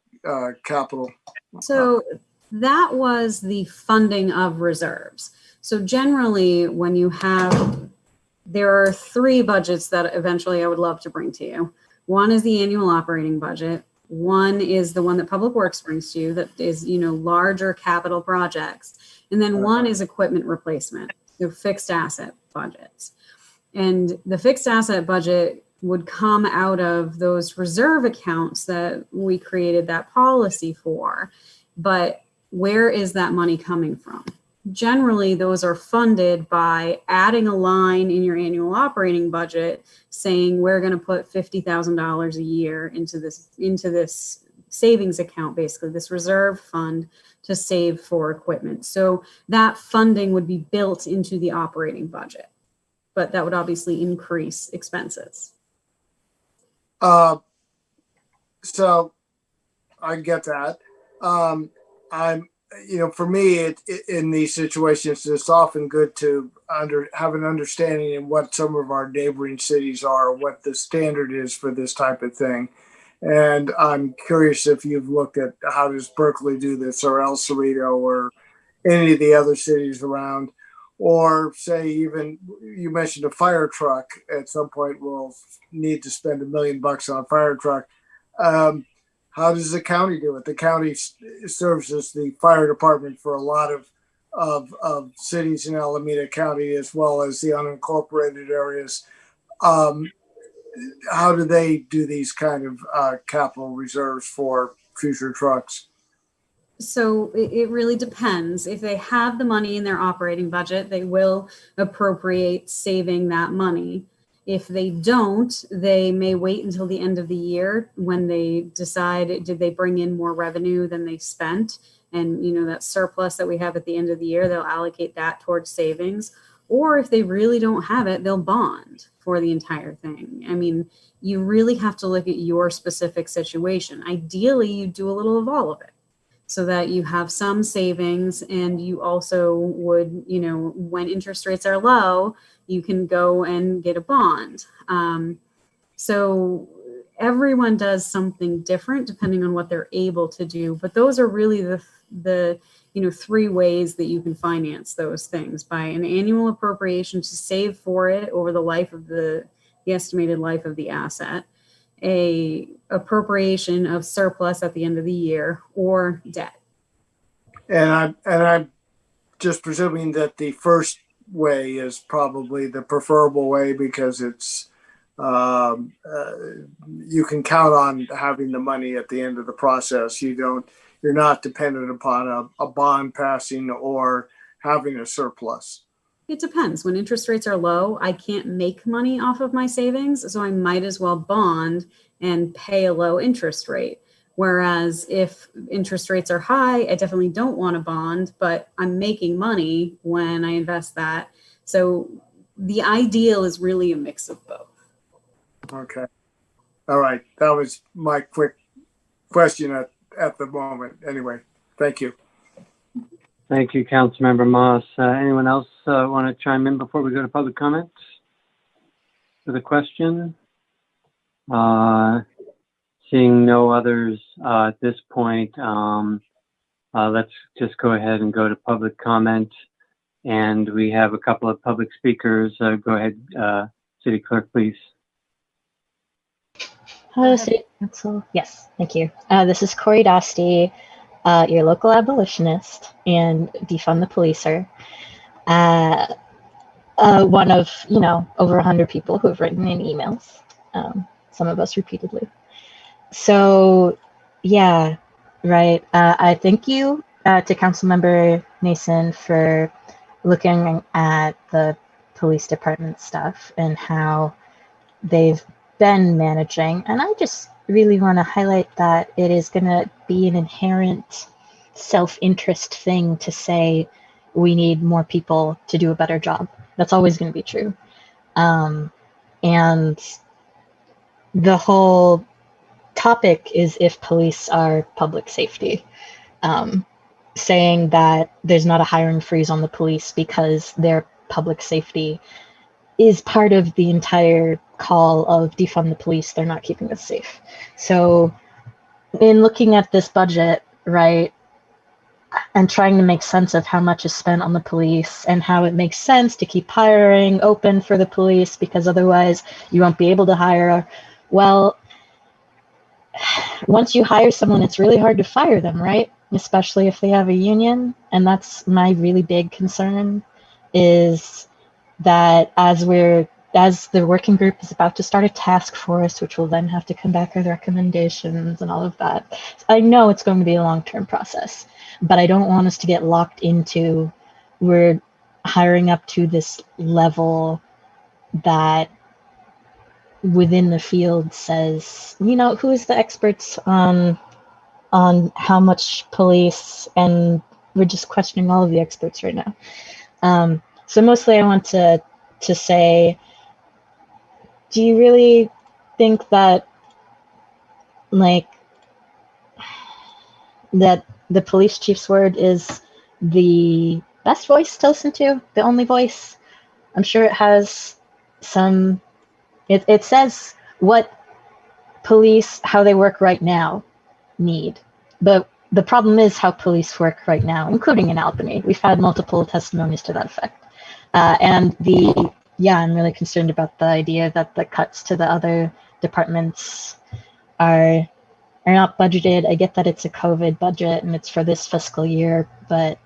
capital? So that was the funding of reserves. So generally, when you there are 3 budgets that eventually I would love to bring to you. One is the annual operating budget. One is the one that Public Works brings to you, that is, larger capital projects. And then one is equipment replacement, so fixed asset budgets. And the fixed asset budget would come out of those reserve accounts that we created that policy for. But where is that money coming from? Generally, those are funded by adding a line in your annual operating budget saying we're going to put $50,000 a year into this savings account, basically this reserve fund to save for equipment. So that funding would be built into the operating budget, but that would obviously increase expenses. So I get that. For me, in these situations, it's often good to have an understanding of what some of our neighboring cities are, what the standard is for this type of thing. And I'm curious if you've looked at how does Berkeley do this, or El Cerrito, or any of the other cities around, or say even you mentioned a fire truck. At some point, we'll need to spend $1 million on a fire truck. How does the county do it? The county serves as the fire department for a lot of cities in Alameda County, as well as the unincorporated areas. How do they do these kind of capital reserves for future trucks? So it really depends. If they have the money in their operating budget, they will appropriate saving that money. If they don't, they may wait until the end of the year when they decide, did they bring in more revenue than they spent? And, you know, that surplus that we have at the end of the year, they'll allocate that towards savings. Or if they really don't have it, they'll bond for the entire thing. I mean, you really have to look at your specific situation. Ideally, you do a little of all of it, so that you have some savings, and you also would, you know, when interest rates are low, you can go and get a bond. So everyone does something different depending on what they're able to do. But those are really the you know, 3 ways that you can finance those things: by an annual appropriation to save for it over the life of the estimated life of the asset, a appropriation of surplus at the end of the year, or debt. And I'm just presuming that the first way is probably the preferable way, because it's you can count on having the money at the end of the process. You're not dependent upon a bond passing or having a surplus. It depends. When interest rates are low, I can't make money off of my savings, so I might as well bond and pay a low interest rate. Whereas if interest rates are high, I definitely don't want to bond, but I'm making money when I invest that. So the ideal is really a mix of both. Okay. All right. That was my quick question at the moment. Anyway, thank you. Thank you, Councilmember Moss. Anyone else want to chime in before we go to public comments for the question? Seeing no others at this point, let's just go ahead and go to public comment. And we have a couple of public speakers. Go ahead, City Clerk, please. Hello, City Council. Yes, thank you. This is Corey Dostey, your local abolitionist and defund the policer. One of, you know, over 100 people who have written in emails, some of us repeatedly. So, yeah, right. I thank you to Councilmember Nason for looking at the police department stuff and how they've been managing. And I just really want to highlight that it is going to be an inherent self-interest thing to say we need more people to do a better job. That's always going to be true. And the whole topic is if police are public safety, saying that there's not a hiring freeze on the police because their public safety is part of the entire call of defund the police. They're not keeping us safe. So in looking at this budget, right, and trying to make sense of how much is spent on the police and how it makes sense to keep hiring open for the police because otherwise you won't be able to hire. Well, once you hire someone, it's really hard to fire them, right? Especially if they have a union. And that's my really big concern, is that as the working group is about to start a task force, which will then have to come back with recommendations and all of that. I know it's going to be a long-term process, but I don't want us to get locked into we're hiring up to this level that within the field says, you know, who's the experts on how much police, and we're just questioning all of the experts right now. So mostly I want to say, do you really think that, like, that the police chief's word is the best voice to listen to, the only voice? I'm sure it has some, it says what police, how they work right now, need. But the problem is how police work right now, including in Albany. We've had multiple testimonies to that effect. I'm really concerned about the idea that the cuts to the other departments are not budgeted. I get that it's a COVID budget and it's for this fiscal year, but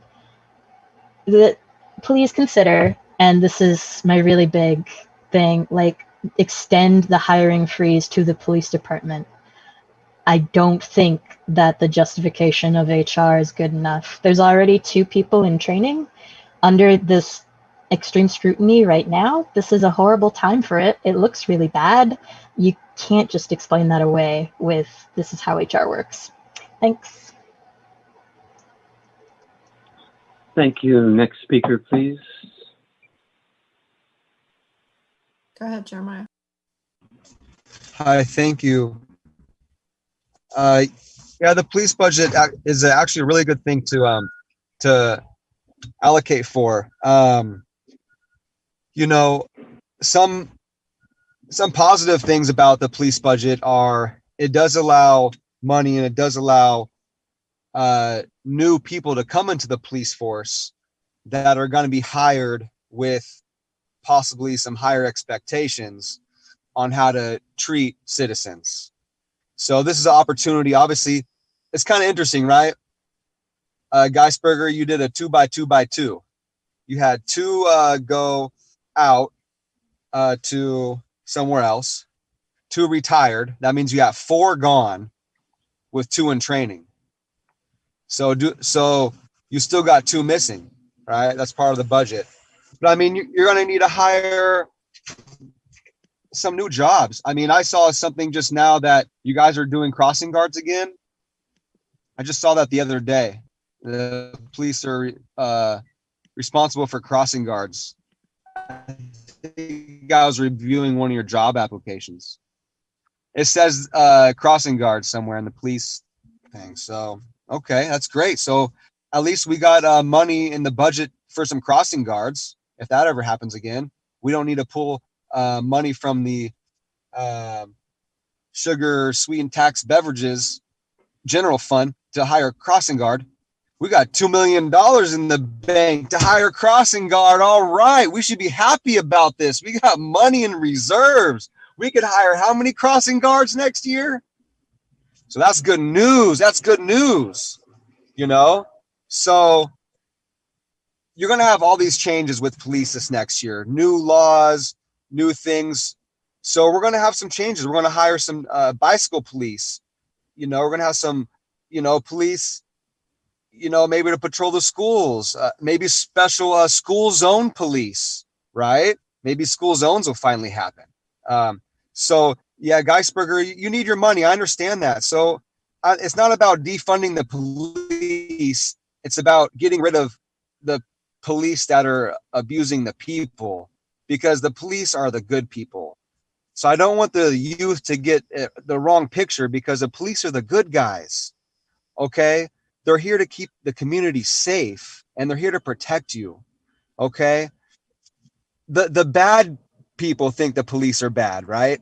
please consider, and this is my really big thing, like extend the hiring freeze to the police department. I don't think that the justification of HR is good enough. There's already 2 people in training under this extreme scrutiny right now. This is a horrible time for it. It looks really bad. You can't just explain that away with this is how HR works. Thanks. Thank you. Next speaker, please. Go ahead, Jeremiah. Hi, thank you. The police budget is actually a really good thing to allocate for. Some positive things about the police budget are it does allow money and it does allow new people to come into the police force that are going to be hired with possibly some higher expectations on how to treat citizens. So this is an opportunity. Obviously, it's kind of interesting, right? Geisberger, you did a 2x2x2. You had 2 go out to somewhere else, 2 retired. That means you have 4 gone with 2 in training. So you still got 2 missing, right? That's part of the budget. But I mean, you're going to need to hire some new jobs. I mean, I saw something just now that you guys are doing crossing guards again. I just saw that the other day. The police are responsible for crossing guards. I think I was reviewing one of your job applications. It says crossing guards somewhere in the police thing. So, okay, that's great. So at least we got money in the budget for some crossing guards. If that ever happens again, we don't need to pull money from the sugar sweetened tax beverages general fund to hire a crossing guard. We got $2 million in the bank to hire a crossing guard. All right, we should be happy about this. We got money in reserves. We could hire how many crossing guards next year? So that's good news. That's good news. So you're going to have all these changes with police this next year, new laws, new things. So we're going to have some changes. We're going to hire some bicycle police. We're going to have some, police, maybe to patrol the schools, maybe special school zone police, right? Maybe school zones will finally happen. So yeah, Geisberger, you need your money. I understand that. So it's not about defunding the police. It's about getting rid of the police that are abusing the people, because the police are the good people. So I don't want the youth to get the wrong picture, because the police are the good guys. Okay. They're here to keep the community safe, and they're here to protect you. Okay. The bad people think the police are bad, right?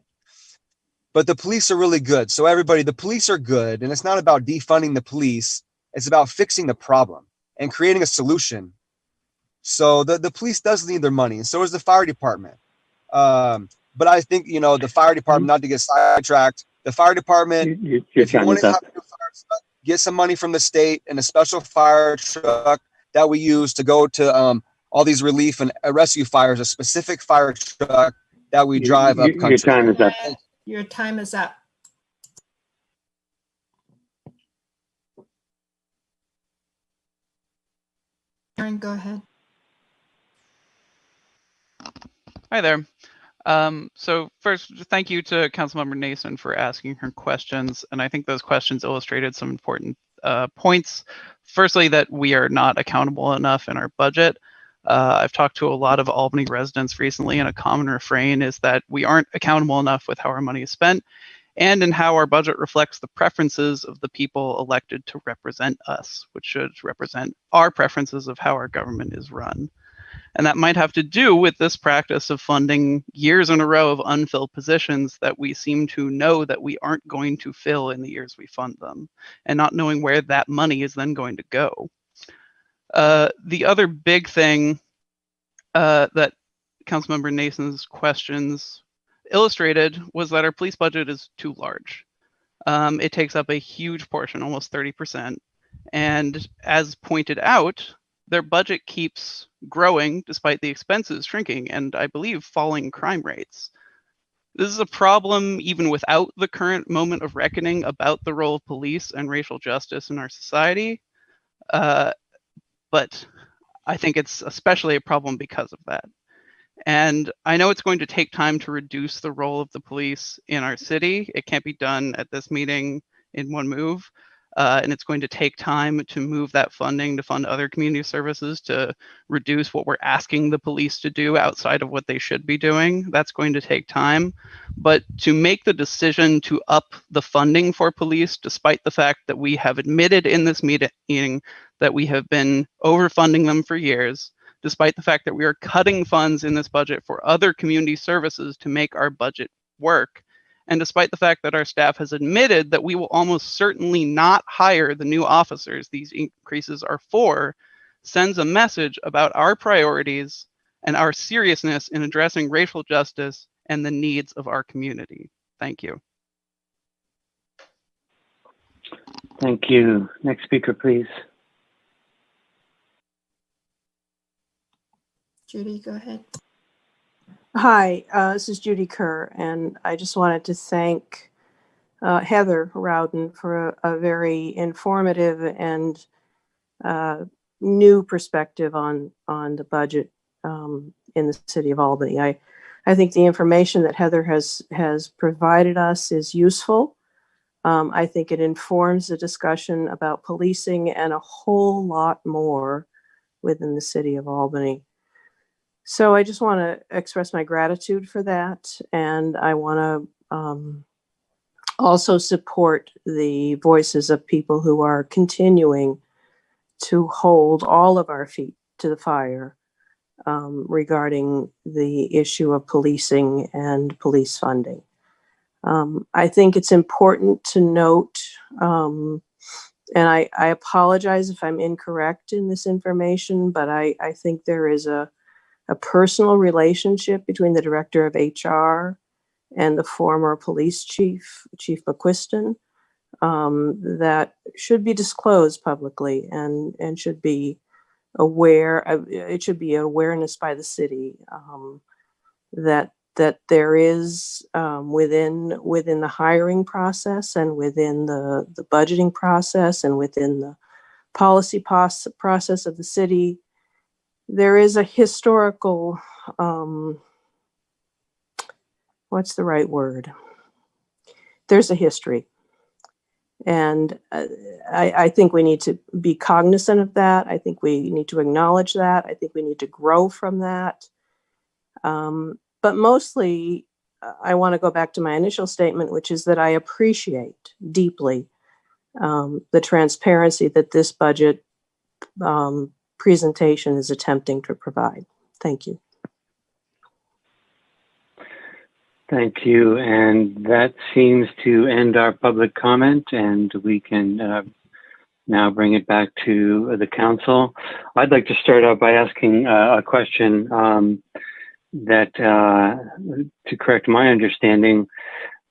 But the police are really good. So everybody, the police are good. And it's not about defunding the police. It's about fixing the problem and creating a solution. So the police does need their money, and so does the fire department. But I think, the fire department, not to get sidetracked, the fire department, if you want to have a new fire truck, get some money from the state and a special fire truck that we use to go to all these relief and rescue fires, a specific fire truck that we drive up country. Your time is up. Your time is up. Aaron, go ahead. Hi there. So first, thank you to Councilmember Nason for asking her questions. And I think those questions illustrated some important points. Firstly, that we are not accountable enough in our budget. I've talked to a lot of Albany residents recently, and a common refrain is that we aren't accountable enough with how our money is spent and in how our budget reflects the preferences of the people elected to represent us, which should represent our preferences of how our government is run. And that might have to do with this practice of funding years in a row of unfilled positions that we seem to know that we aren't going to fill in the years we fund them, and not knowing where that money is then going to go. The other big thing that Councilmember Nason's questions illustrated was that our police budget is too large. It takes up a huge portion, almost 30%. And as pointed out, their budget keeps growing despite the expenses shrinking and, I believe, falling crime rates. This is a problem even without the current moment of reckoning about the role of police and racial justice in our society. But I think it's especially a problem because of that. And I know it's going to take time to reduce the role of the police in our city. It can't be done at this meeting in one move. And it's going to take time to move that funding to fund other community services to reduce what we're asking the police to do outside of what they should be doing. That's going to take time. But to make the decision to up the funding for police, despite the fact that we have admitted in this meeting that we have been overfunding them for years, despite the fact that we are cutting funds in this budget for other community services to make our budget work, and despite the fact that our staff has admitted that we will almost certainly not hire the new officers these increases are for, sends a message about our priorities and our seriousness in addressing racial justice and the needs of our community. Thank you. Thank you. Next speaker, please. Judy, go ahead. Hi, this is Judy Kerr, and I just wanted to thank Heather Rowden for a very informative and new perspective on the budget in the city of Albany. I think the information that Heather has provided us is useful. I think it informs the discussion about policing and a whole lot more within the city of Albany. So I just want to express my gratitude for that. And I want to also support the voices of people who are continuing to hold all of our feet to the fire regarding the issue of policing and police funding. I think it's important to note, and I apologize if I'm incorrect in this information, but I think there is a personal relationship between the director of HR and the former police chief, Chief McQuiston, that should be disclosed publicly and should be aware of, it should be awareness by the city that there is within the hiring process and within the budgeting process and within the policy process of the city, there is a historical, what's the right word? There's a history. And I think we need to be cognizant of that. I think we need to acknowledge that. I think we need to grow from that. But mostly, I want to go back to my initial statement, which is that I appreciate deeply the transparency that this budget presentation is attempting to provide. Thank you. Thank you. And that seems to end our public comment, and we can now bring it back to the council. I'd like to start out by asking a question that, to correct my understanding,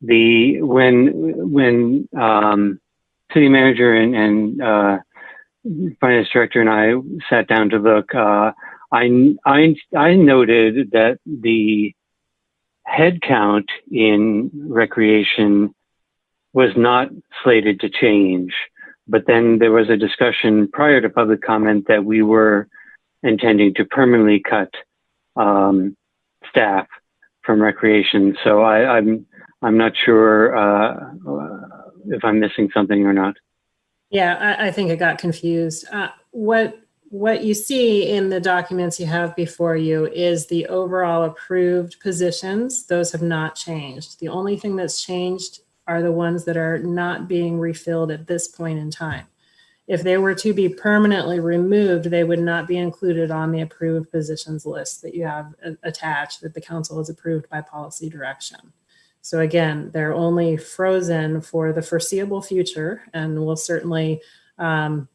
when city manager and finance director and I sat down to look, I noted that the head count in recreation was not slated to change, but then there was a discussion prior to public comment that we were intending to permanently cut staff from recreation. So I'm not sure if I'm missing something or not. Yeah, I think I got confused. What you see in the documents you have before you is the overall approved positions. Those have not changed. The only thing that's changed are the ones that are not being refilled at this point in time. if they were to be permanently removed, they would not be included on the approved positions list that you have attached that the council has approved by policy direction. So again, they're only frozen for the foreseeable future, and will certainly,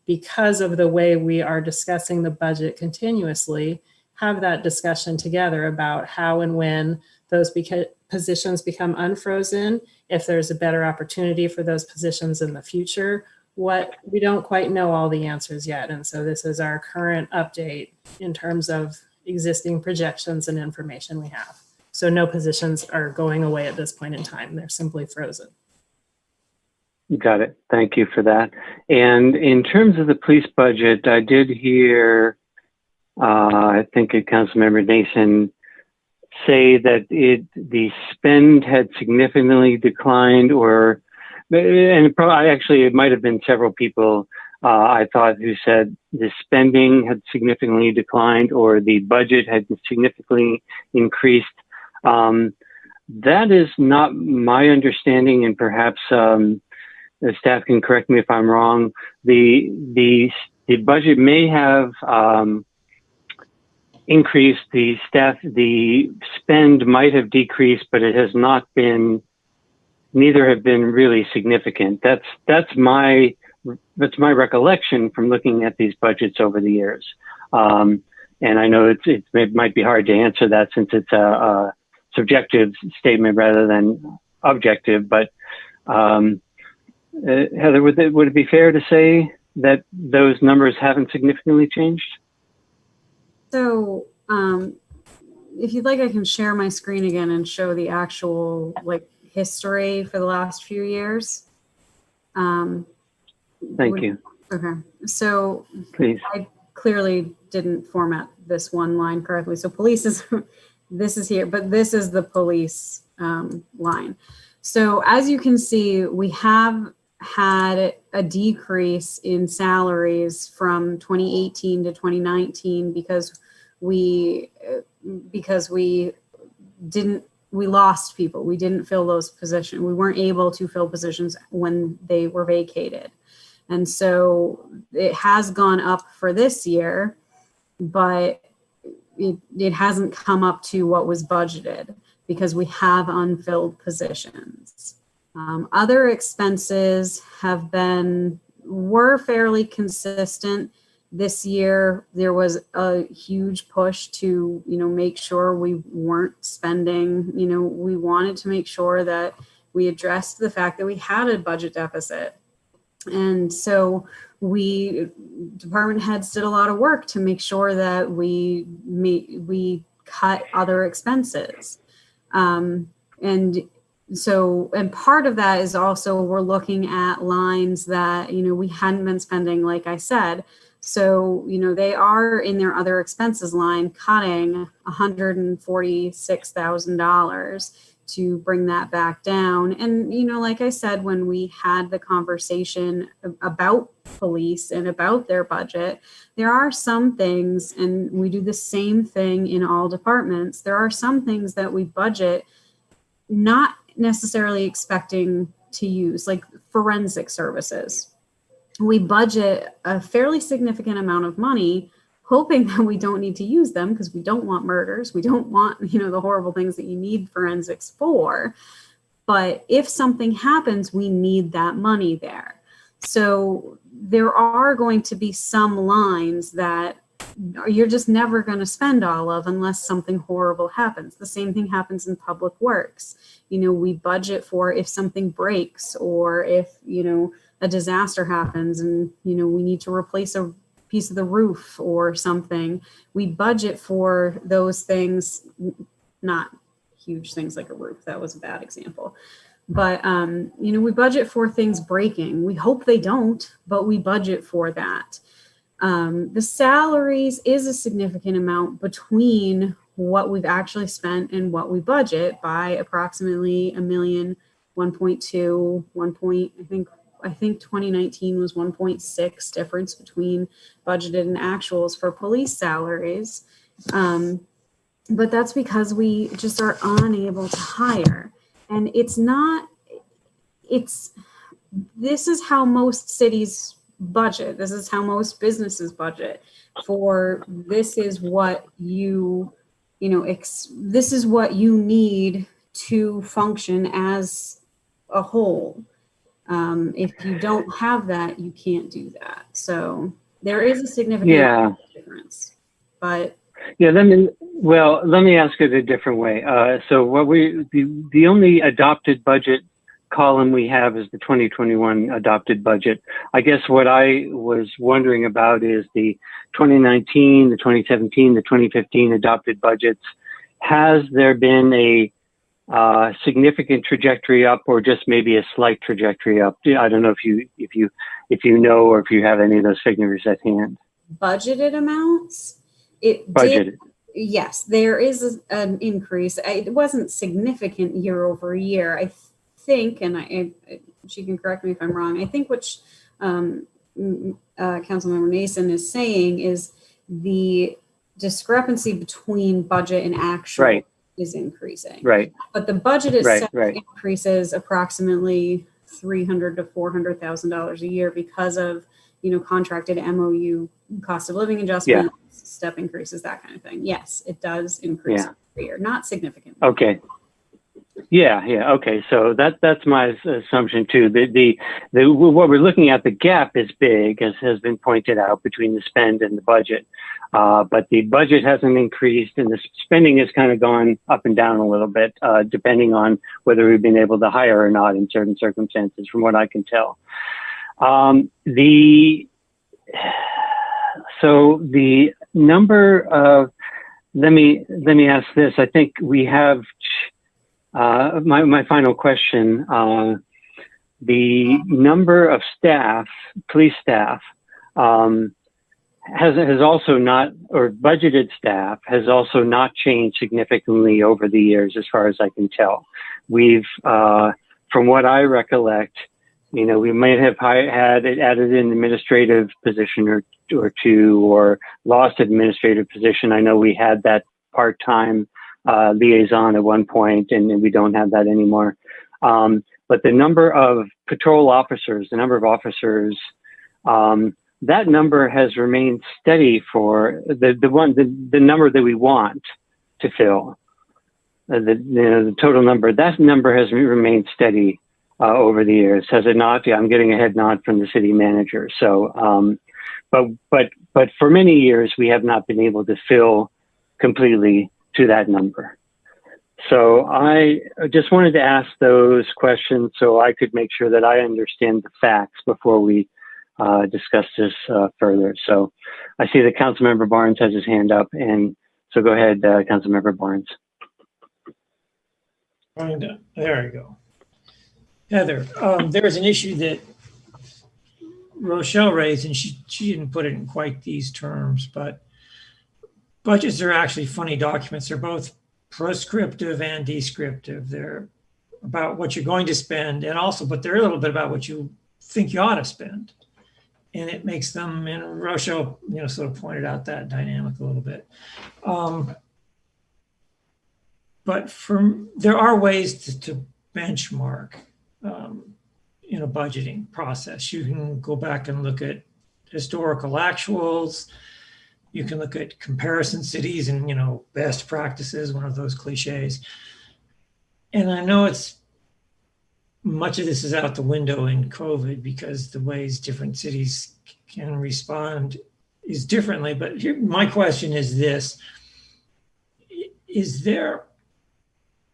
because of the way we are discussing the budget continuously, have that discussion together about how and when those positions become unfrozen, if there's a better opportunity for those positions in the future. What we don't quite know all the answers yet. And so this is our current update in terms of existing projections and information we have. So no positions are going away at this point in time. They're simply frozen. Got it. Thank you for that. And in terms of the police budget, I did hear, I think Councilmember Nason say that the spend had significantly declined, or, and probably actually it might have been several people I thought who said the spending had significantly declined or the budget had significantly increased. That is not my understanding, and perhaps the staff can correct me if I'm wrong. The budget may have increased, the spend might have decreased, but it has not been, neither have been really significant. That's my recollection from looking at these budgets over the years. And I know it might be hard to answer that since it's a subjective statement rather than objective, but Heather, would it be fair to say that those numbers haven't significantly changed? So if you'd like, I can share my screen again and show the actual history for the last few years. Thank you. Okay, so please. I clearly didn't format this one line correctly. So police is, this is here, but this is the police line. So as you can see, we have had a decrease in salaries from 2018 to 2019 because we lost people. We didn't fill those positions. We weren't able to fill positions when they were vacated. And so it has gone up for this year, but it hasn't come up to what was budgeted because we have unfilled positions. Other expenses were fairly consistent. This year, there was a huge push to, make sure we weren't spending, we wanted to make sure that we addressed the fact that we had a budget deficit. And so department heads did a lot of work to make sure that we cut other expenses. And part of that is also we're looking at lines that, we hadn't been spending, like I said. So, they are in their other expenses line cutting $146,000 to bring that back down. And, like I said, when we had the conversation about police and about their budget, there are some things, and we do the same thing in all departments. There are some things that we budget not necessarily expecting to use, like forensic services. We budget a fairly significant amount of money hoping that we don't need to use them because we don't want murders. We don't want, the horrible things that you need forensics for. But if something happens, we need that money there. So there are going to be some lines that you're just never going to spend all of unless something horrible happens. The same thing happens in public works. We budget for if something breaks or if, a disaster happens and, we need to replace a piece of the roof or something. We budget for those things, not huge things like a roof. That was a bad example. But, we budget for things breaking. We hope they don't, but we budget for that. The salaries is a significant amount between what we've actually spent and what we budget by approximately $1 million, 1.2, 1 point, I think 2019 was 1.6 difference between budgeted and actuals for police salaries. But that's because we just are unable to hire. And this is how most cities budget. This is how most businesses budget for, this is what this is what you need to function as a whole. If you don't have that, you can't do that. So there is a significant difference, but yeah, let me ask it a different way. So what the only adopted budget column we have is the 2021 adopted budget. I guess what I was wondering about is the 2019, the 2017, the 2015 adopted budgets. Has there been a significant trajectory up, or just maybe a slight trajectory up? I don't know if you know, or if you have any of those figures at hand. Budgeted amounts? Budgeted. Yes, there is an increase. It wasn't significant year over year. I think, and she can correct me if I'm wrong, I think what Councilmember Nason is saying is the discrepancy between budget and actual is increasing. Right. But the budget itself increases approximately $300,000 to $400,000 a year because of, contracted MOU cost of living adjustments, step increases, that kind of thing. Yes, it does increase every year, not significantly. Okay. Yeah. Okay. So that's my assumption too. The what we're looking at, the gap is big, as has been pointed out, between the spend and the budget. But the budget hasn't increased, and the spending has kind of gone up and down a little bit, depending on whether we've been able to hire or not in certain circumstances, from what I can tell. So the number of, let me ask this. I think we have my final question. The number of staff, police staff, has also not, or budgeted staff has also not changed significantly over the years, as far as I can tell. We've, from what I recollect, we might have added an administrative position or two, or lost administrative position. I know we had that part-time liaison at one point, and we don't have that anymore. But the number of patrol officers, that number has remained steady for the number that we want to fill. The total number, that number has remained steady over the years, has it not? Yeah, I'm getting a head nod from the city manager. So, but for many years we have not been able to fill completely to that number. So I just wanted to ask those questions so I could make sure that I understand the facts before we discuss this further. So I see that Councilmember Barnes has his hand up, and so go ahead, Councilmember Barnes. There you go. Heather, there was an issue that Rochelle raised, and she didn't put it in quite these terms, but budgets are actually funny documents. They're both prescriptive and descriptive. They're about what you're going to spend, and also, but they're a little bit about what you think you ought to spend. And it makes them, and Rochelle, sort of pointed out that dynamic a little bit. But there are ways to benchmark in a budgeting process. You can go back and look at historical actuals. You can look at comparison cities and, best practices, one of those cliches. And I know much of this is out the window in COVID because the ways different cities can respond is differently. But here, my question is this: is there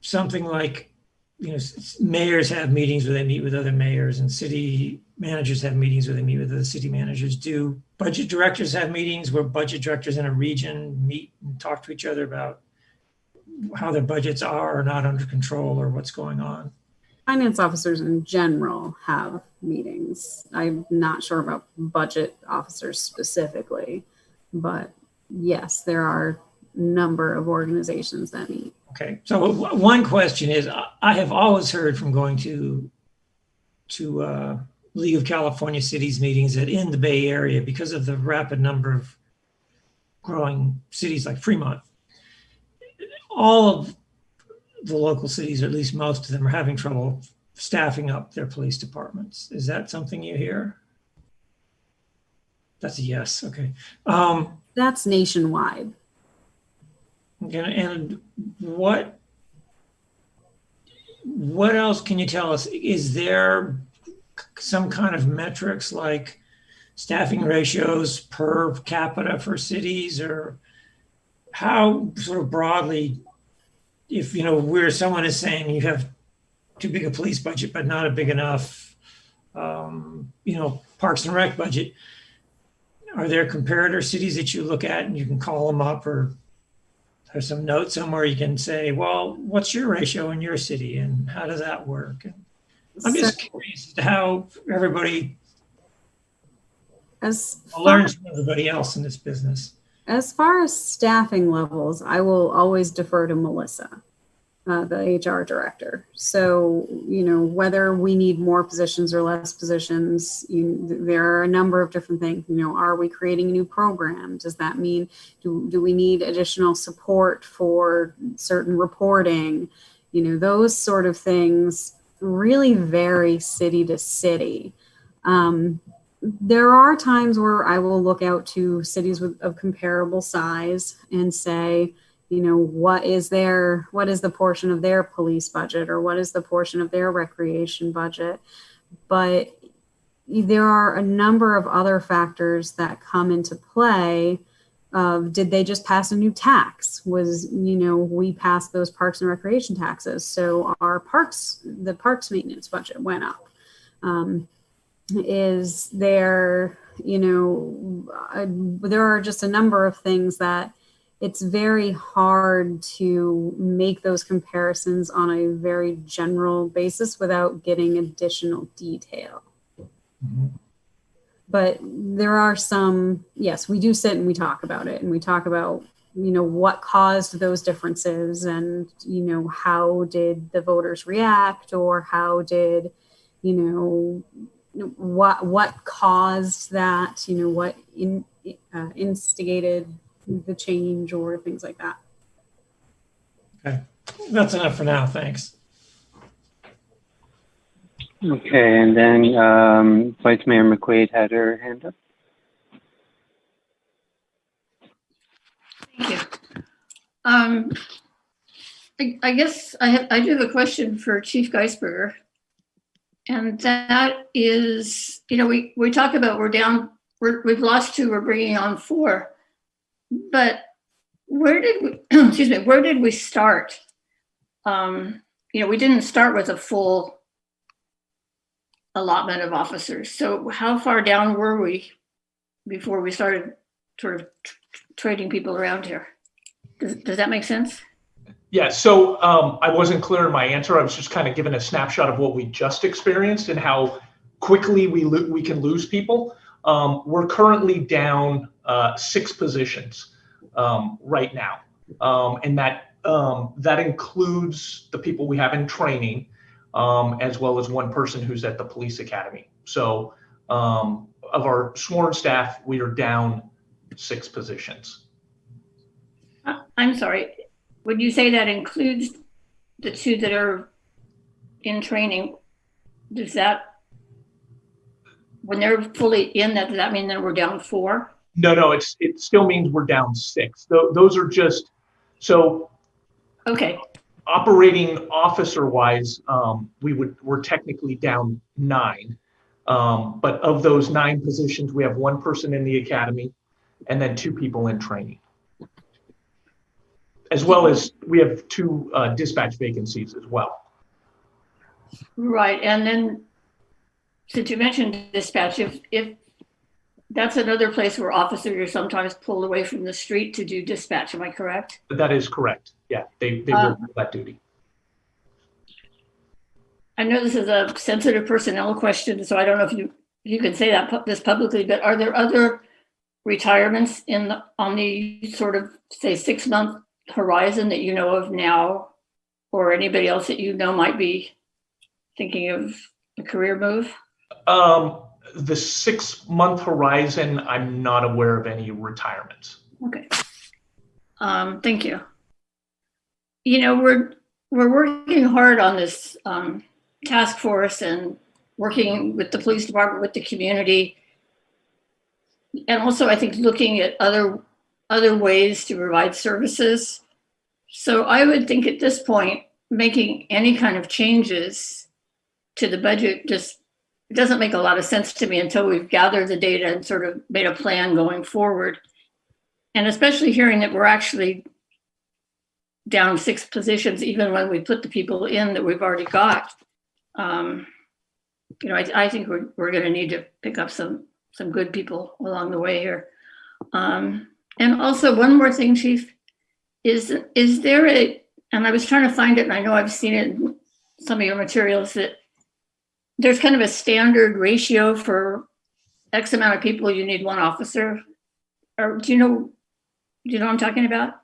something like, mayors have meetings where they meet with other mayors, and city managers have meetings where they meet with other city managers? Do budget directors have meetings where budget directors in a region meet and talk to each other about how their budgets are or not under control, or what's going on? Finance officers in general have meetings. I'm not sure about budget officers specifically, but yes, there are a number of organizations that meet. Okay, so one question is, I have always heard from going to League of California Cities meetings that in the Bay Area, because of the rapid number of growing cities like Fremont, all of the local cities, or at least most of them, are having trouble staffing up their police departments. Is that something you hear? That's a yes. Okay. That's nationwide. And what else can you tell us? Is there some kind of metrics like staffing ratios per capita for cities, or how sort of broadly, if where someone is saying you have too big a police budget but not a big enough Parks and Rec budget, are there comparator cities that you look at and you can call them up, or there's some note somewhere you can say, well, what's your ratio in your city and how does that work? And I'm just curious as to how everybody learns from everybody else in this business. As far as staffing levels, I will always defer to Melissa, the HR director. So, whether we need more positions or less positions, there are a number of different things. Are we creating a new program? Does that mean, do we need additional support for certain reporting? Those sort of things really vary city to city. There are times where I will look out to cities of comparable size and say, what is the portion of their police budget, or what is the portion of their recreation budget? But there are a number of other factors that come into play. Did they just pass a new tax? We passed those parks and recreation taxes, so the parks maintenance budget went up. Is there, there are just a number of things that it's very hard to make those comparisons on a very general basis without getting additional detail. Mm-hmm. But there are some, yes, we do sit and we talk about it, and we talk about, what caused those differences, and, how did the voters react, or how did, what caused that, what instigated the change, or things like that. Okay, that's enough for now. Thanks. Okay, and then Vice Mayor McQuaid had her hand up. Thank you. I guess I do have a question for Chief Geisberger, and that is, we talk about we've lost 2, we're bringing on 4. But where did we, where did we start? We didn't start with a full allotment of officers. So how far down were we before we started sort of trading people around here? Does that make sense? Yeah, so I wasn't clear in my answer. I was just kind of giving a snapshot of what we just experienced and how quickly we can lose people. We're currently down 6 positions right now, and that includes the people we have in training, as well as 1 person who's at the police academy. So of our sworn staff, we are down 6 positions. I'm sorry. Would you say that includes the 2 that are in training? Does that, when they're fully in, does that mean that we're down 4? No, it still means we're down 6. Those are just, so. Okay. Operating officer wise, we're technically down 9. But of those 9 positions, we have 1 person in the academy and then 2 people in training. As well as we have 2 dispatch vacancies as well. Right, and then since you mentioned dispatch, if that's another place where officers are sometimes pulled away from the street to do dispatch, am I correct? That is correct. Yeah, they will do that duty. I know this is a sensitive personnel question, so I don't know if you can say this publicly, but are there other retirements on the sort of, say, 6-month horizon that you know of now, or anybody else that you know might be thinking of a career move? The 6-month horizon, I'm not aware of any retirements. Okay. Thank you. We're working hard on this task force and working with the police department, with the community. and also I think looking at other ways to provide services. So I would think at this point, making any kind of changes to the budget just doesn't make a lot of sense to me until we've gathered the data and sort of made a plan going forward. And especially hearing that we're actually down 6 positions, even when we put the people in that we've already got. You know, I think we're going to need to pick up some good people along the way here. And also one more thing, Chief, is there and I was trying to find it, and I know I've seen it in some of your materials, that there's kind of a standard ratio for X amount of people, you need 1 officer. Or do you know what I'm talking about?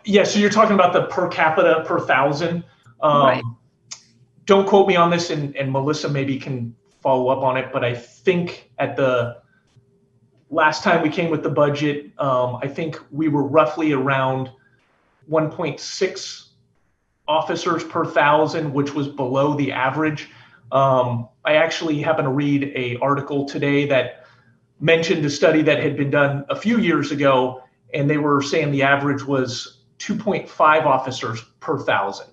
Yeah, so you're talking about the per capita per 1,000. Right. Don't quote me on this, and Melissa maybe can follow up on it, but I think at the last time we came with the budget, I think we were roughly around 1.6 officers per 1,000, which was below the average. I actually happened to read an article today that mentioned a study that had been done a few years ago, and they were saying the average was 2.5 officers per 1,000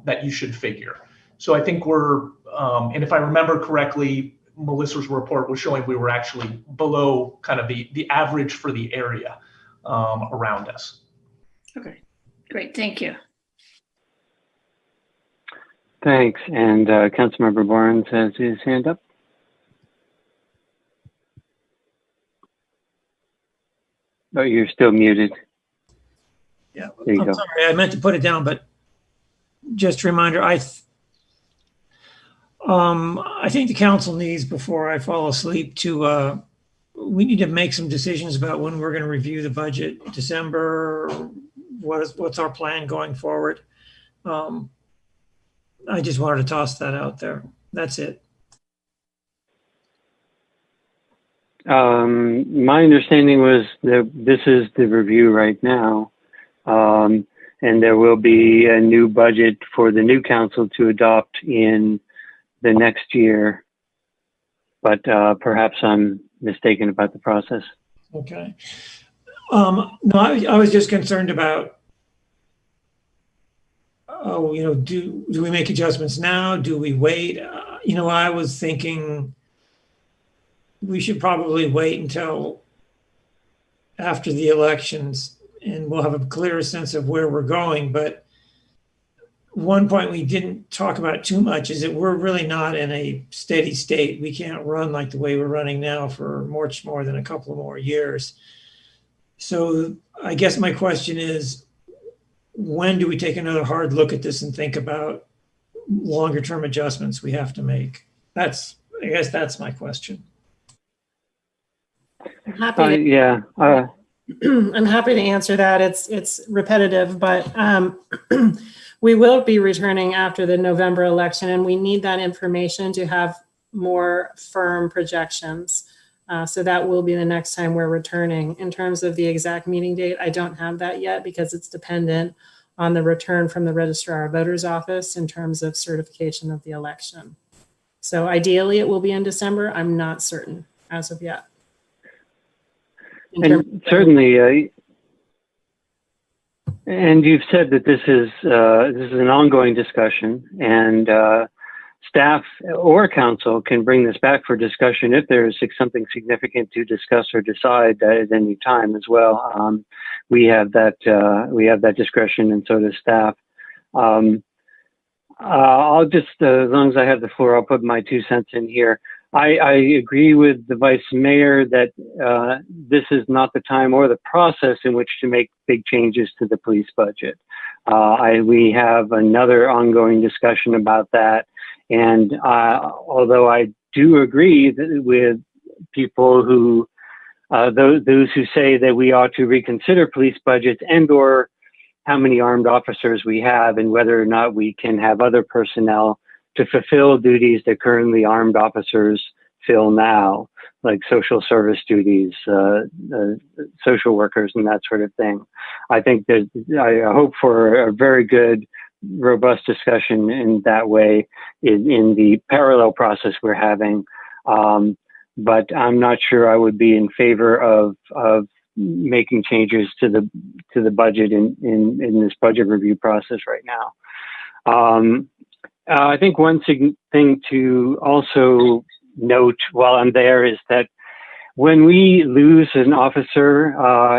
that you should figure. So I think we're, and if I remember correctly, Melissa's report was showing we were actually below kind of the average for the area around us. Okay, great, thank you. Thanks. And Councilmember Barnes has his hand up. Oh, you're still muted. Yeah, there you I'm go. sorry, I meant to put it down, but just a reminder, I think the council needs, before I fall asleep, to we need to make some decisions about when we're going to review the budget. December, what's our plan going forward? I just wanted to toss that out there. That's it. My understanding was that this is the review right now, and there will be a new budget for the new council to adopt in the next year, but perhaps I'm mistaken about the process. Okay. No, I was just concerned about, you know, do we make adjustments now? Do we wait? You know, I was thinking we should probably wait until after the elections and we'll have a clearer sense of where we're going. But one point we didn't talk about too much is that we're really not in a steady state. We can't run like the way we're running now for much more than a couple of more years. So I guess my question is, when do we take another hard look at this and think about longer term adjustments we have to make? I guess that's my question. I'm happy I'm happy to answer that. It's repetitive, but we will be returning after the November election, and we need that information to have more firm projections. So that will be the next time we're returning. In terms of the exact meeting date, I don't have that yet because it's dependent on the return from the Registrar of Voters Office in terms of certification of the election. So ideally it will be in December. I'm not certain as of yet. And certainly, and you've said that this is an ongoing discussion, and staff or council can bring this back for discussion if there is something significant to discuss or decide at any time as well. We have that discretion, and so does staff. I'll just, as long as I have the floor, I'll put my 2 cents in here. I agree with the Vice Mayor that this is not the time or the process in which to make big changes to the police budget. We have another ongoing discussion about that. And although I do agree with people who, those who say that we ought to reconsider police budgets and or how many armed officers we have and whether or not we can have other personnel to fulfill duties that currently armed officers fill now, like social service duties, social workers, and that sort of thing. I think that I hope for a very good, robust discussion in that way in the parallel process we're having. but I'm not sure I would be in favor of making changes to the budget in this budget review process right now. I think one thing to also note while I'm there is that when we lose an officer,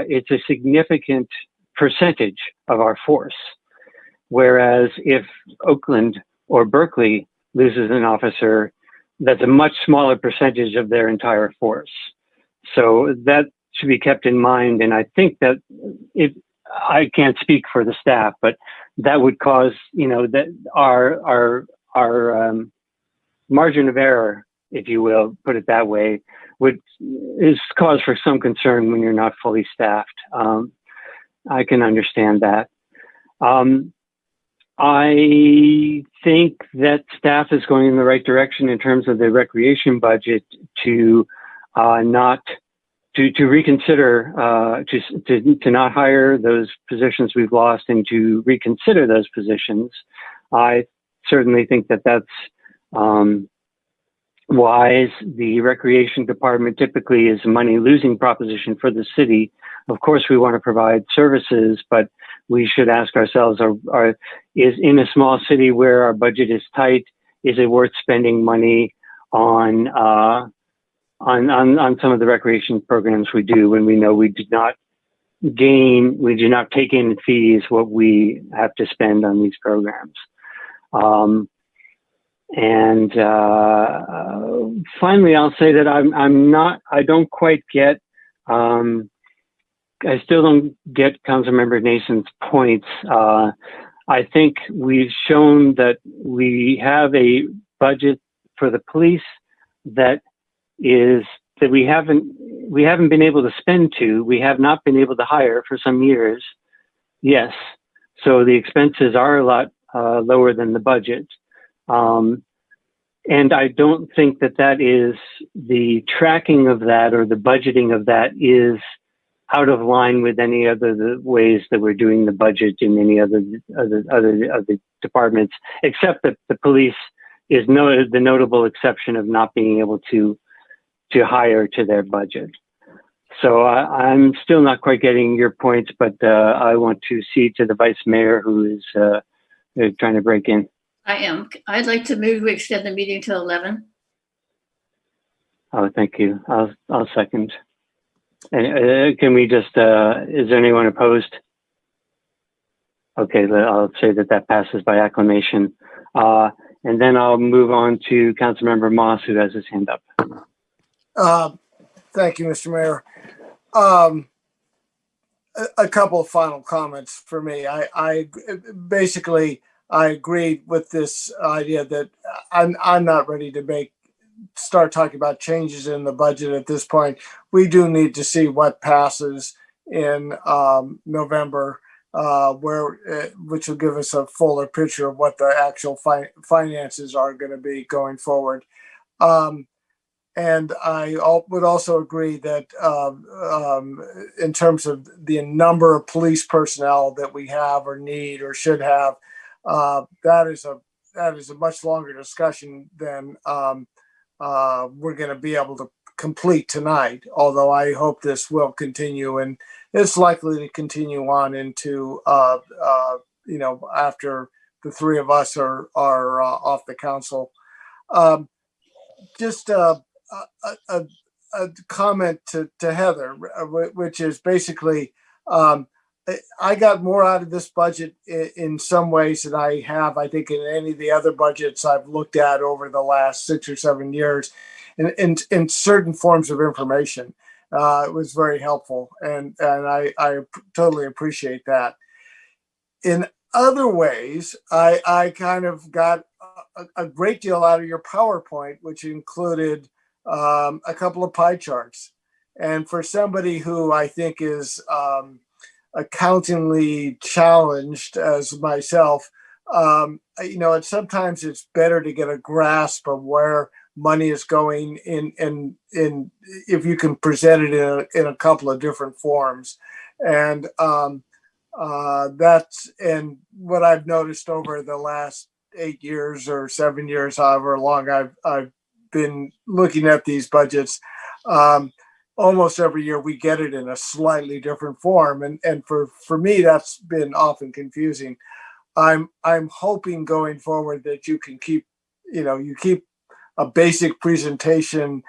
it's a significant percentage of our force. Whereas if Oakland or Berkeley loses an officer, that's a much smaller percentage of their entire force. So that should be kept in mind. And I think that I can't speak for the staff, but that would cause, that our margin of error, if you will, put it that way, is cause for some concern when you're not fully staffed. I can understand that. I think that staff is going in the right direction in terms of the recreation budget to reconsider, to not hire those positions we've lost and to reconsider those positions. I certainly think that that's wise. The recreation department typically is a money losing proposition for the city. Of course, we want to provide services, but we should ask ourselves, is in a small city where our budget is tight, is it worth spending money on some of the recreation programs we do when we know we do not take in fees what we have to spend on these programs. Finally, I'll say that I don't quite get, I still don't get Councilmember Nason's points. I think we've shown that we have a budget for the police that we haven't been able to spend to. We have not been able to hire for some years. Yes. So the expenses are a lot lower than the budget. And I don't think that is the tracking of that or the budgeting of that is out of line with any other the ways that we're doing the budget in any other departments, except that the police is the notable exception of not being able to hire to their budget. So I'm still not quite getting your points, but I want to cede to the vice mayor who is trying to break in. I am. I'd like to move we extend the meeting till 11. Oh, thank you. I'll second. And can we just, is there anyone opposed? Okay, I'll say that passes by acclamation. And then I'll move on to Councilmember Moss, who has his hand up. Thank you, Mr. Mayor. A couple of final comments for me. I basically agree with this idea that I'm not ready to start talking about changes in the budget at this point. We do need to see what passes in November, which will give us a fuller picture of what the actual finances are going to be going forward. And I would also agree that in terms of the number of police personnel that we have or need or should have, that is a much longer discussion than we're going to be able to complete tonight. Although I hope this will continue, and it's likely to continue on into after the three of us are off the council. Just a comment to Heather, which is basically, I got more out of this budget in some ways than I have, I think, in any of the other budgets I've looked at over the last 6 or 7 years, in certain forms of information. It was very helpful, and I totally appreciate that. In other ways, I kind of got a great deal out of your PowerPoint, which included a couple of pie charts. And for somebody who I think is accountingly challenged as myself, sometimes it's better to get a grasp of where money is going in if you can present it in a couple of different forms. And that's what I've noticed over the last 8 years or 7 years, however long I've been looking at these budgets, almost every year we get it in a slightly different form, and for me that's been often confusing. I'm hoping going forward that you can keep a basic presentation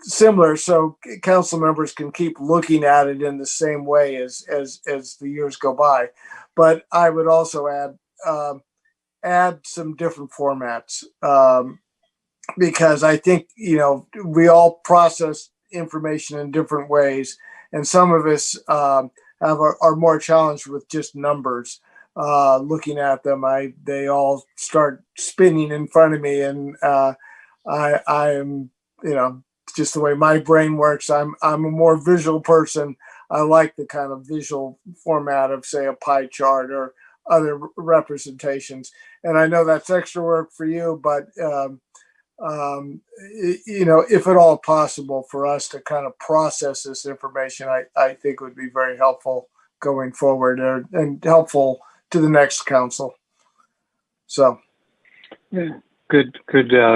similar, so council members can keep looking at it in the same way as the years go by. But I would also add some different formats, because I think we all process information in different ways, and some of us are more challenged with just numbers. Looking at them, they all start spinning in front of me, and I am just the way my brain works. I'm a more visual person. I like the kind of visual format of, say, a pie chart or other representations. And I know that's extra work for you, but if at all possible for us to kind of process this information, I think would be very helpful going forward, and helpful to the next council. So. Yeah. Good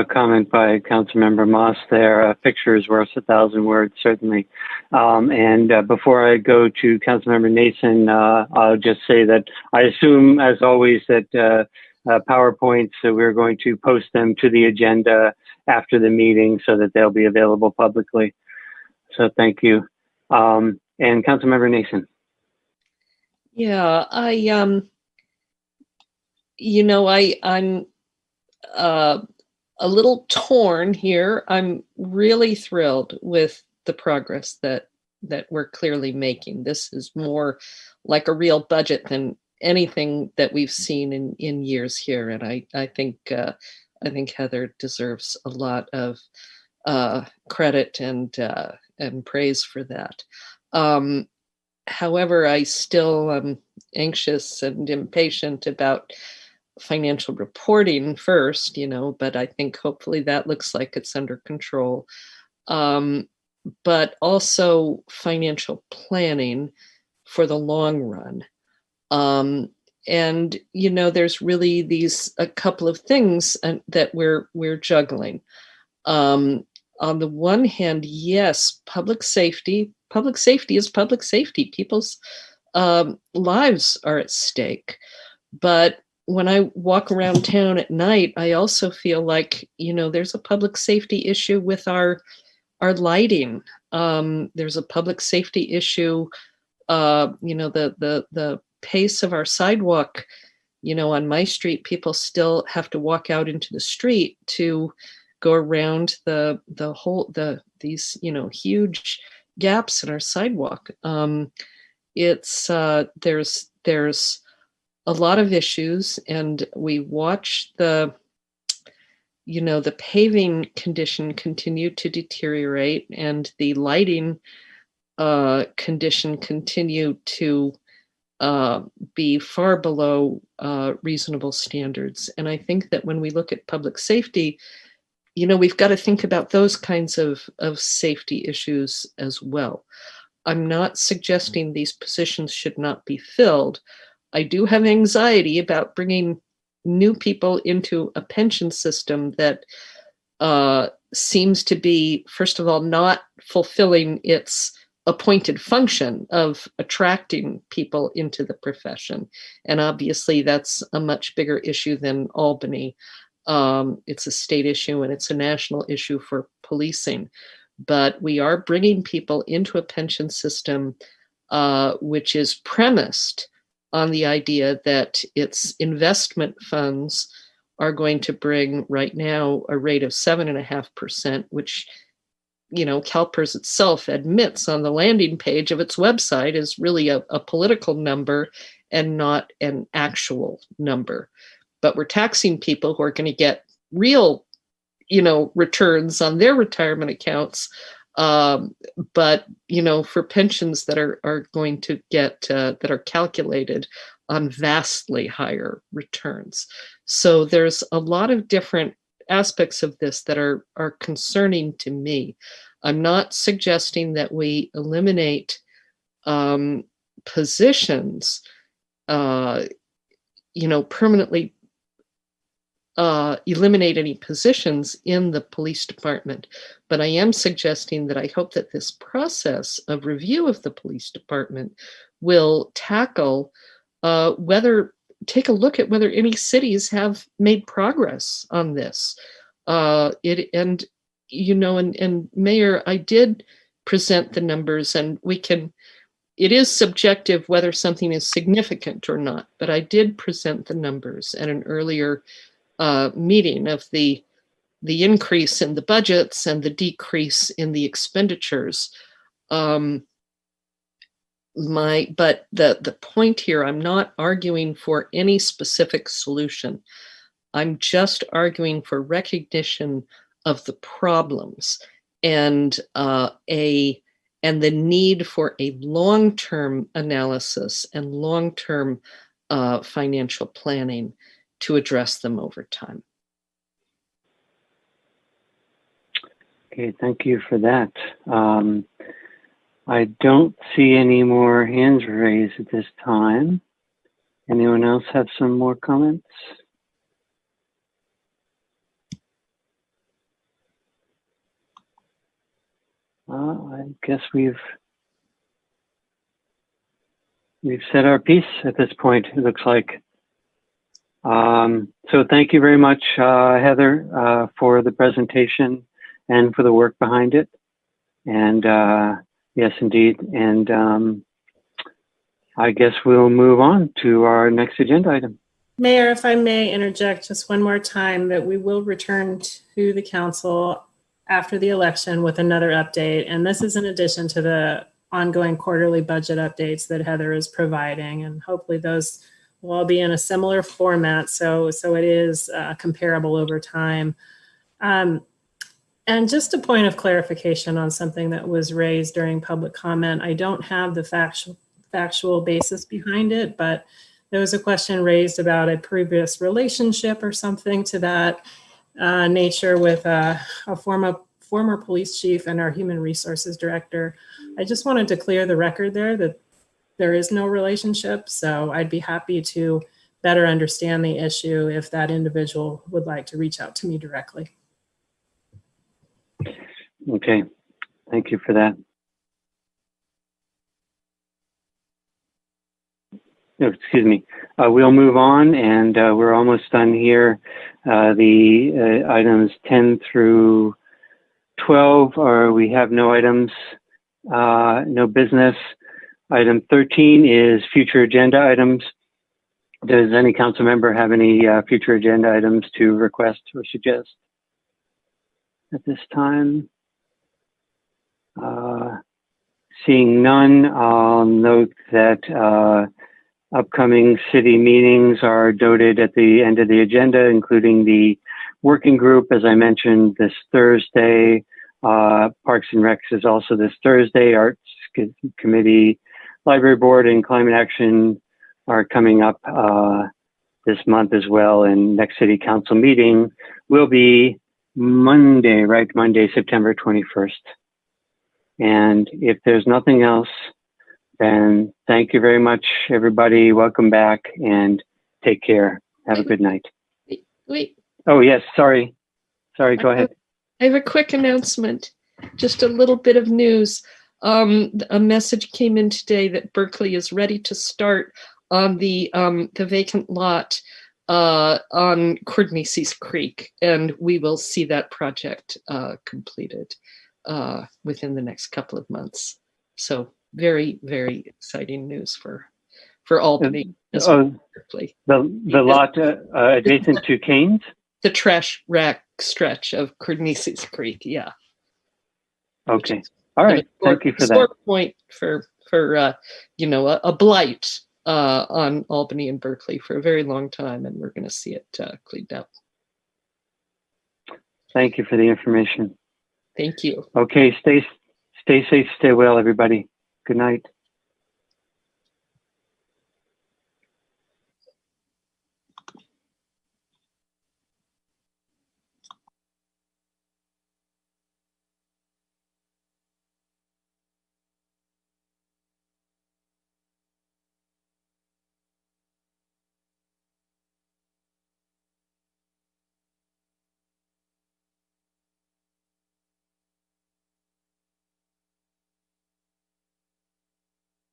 comment by Councilmember Moss there. A picture is worth 1,000 words, certainly. And before I go to Councilmember Nason, I'll just say that I assume, as always, that PowerPoints, we're going to post them to the agenda after the meeting so that they'll be available publicly. So thank you. And Councilmember Nason. Yeah, I'm a little torn here. I'm really thrilled with the progress that we're clearly making. This is more like a real budget than anything that we've seen in years here, and I think Heather deserves a lot of credit and praise for that. However, I still am anxious and impatient about financial reporting first, but I think hopefully that looks like it's under control. But also financial planning for the long run. And there's really a couple of things that we're juggling. On the one hand, yes, public safety is public safety. People's lives are at stake. But when I walk around town at night, I also feel like, there's a public safety issue with our lighting. There's a public safety issue, the pace of our sidewalk. On my street, people still have to walk out into the street to go around these huge gaps in our sidewalk. There's a lot of issues, and we watch the paving condition continue to deteriorate, and the lighting condition continue to be far below reasonable standards. And I think that when we look at public safety, we've got to think about those kinds of safety issues as well. I'm not suggesting these positions should not be filled. I do have anxiety about bringing new people into a pension system that seems to be, first of all, not fulfilling its appointed function of attracting people into the profession. And obviously that's a much bigger issue than Albany. It's a state issue and it's a national issue for policing. But we are bringing people into a pension system which is premised on the idea that its investment funds are going to bring right now a rate of 7.5%, which, CalPERS itself admits on the landing page of its website is really a political number and not an actual number. But we're taxing people who are going to get real, returns on their retirement accounts. But, for pensions that are going to get, that are calculated on vastly higher returns. So there's a lot of different aspects of this that are concerning to me. I'm not suggesting that we eliminate positions, permanently eliminate any positions in the police department, but I am suggesting that I hope that this process of review of the police department will tackle take a look at whether any cities have made progress on this. And Mayor, I did present the numbers, and it is subjective whether something is significant or not, but I did present the numbers at an earlier meeting of the increase in the budgets and the decrease in the expenditures. But the point here, I'm not arguing for any specific solution. I'm just arguing for recognition of the problems and the need for a long-term analysis and long-term financial planning to address them over time. Okay, thank you for that. I don't see any more hands raised at this time. Anyone else have some more comments? I guess we've said our piece at this point, it looks like. So thank you very much, Heather, for the presentation and for the work behind it. And yes, indeed. And I guess we'll move on to our next agenda item. Mayor, if I may interject just one more time, that we will return to the council after the election with another update. And this is in addition to the ongoing quarterly budget updates that Heather is providing. And hopefully those will all be in a similar format. So it is comparable over time. And just a point of clarification on something that was raised during public comment. I don't have the factual basis behind it, but there was a question raised about a previous relationship or something to that nature with a former police chief and our human resources director. I just wanted to clear the record there that there is no relationship. So I'd be happy to better understand the issue if that individual would like to reach out to me directly. Okay, thank you for that. Oh, excuse me. We'll move on, and we're almost done here. The items 10 through 12 we have no items, no business. Item 13 is future agenda items. Does any council member have any future agenda items to request or suggest at this time? Seeing none, I'll note that upcoming city meetings are noted at the end of the agenda, including the working group, as I mentioned, this Thursday. Parks and Recs is also this Thursday. Arts Committee, Library Board, and Climate Action are coming up this month as well. And next city council meeting will be Monday, right? Monday, September 21st. And if there's nothing else, then thank you very much, everybody. Welcome back and take care. Have a good night. Wait. Oh, yes. Sorry. Go ahead. I have a quick announcement, just a little bit of news. A message came in today that Berkeley is ready to start on the vacant lot on Cordneses Creek, and we will see that project completed within the next couple of months. So very, very exciting news for Albany as well as Berkeley. The lot adjacent to Kane's? The trash rack stretch of Cordneses Creek, yeah. Okay. All right. Thank you for that. Sore point for a blight on Albany and Berkeley for a very long time, and we're going to see it cleaned up. Thank you for the information. Thank you. Okay. Stay safe. Stay well, everybody. Good night.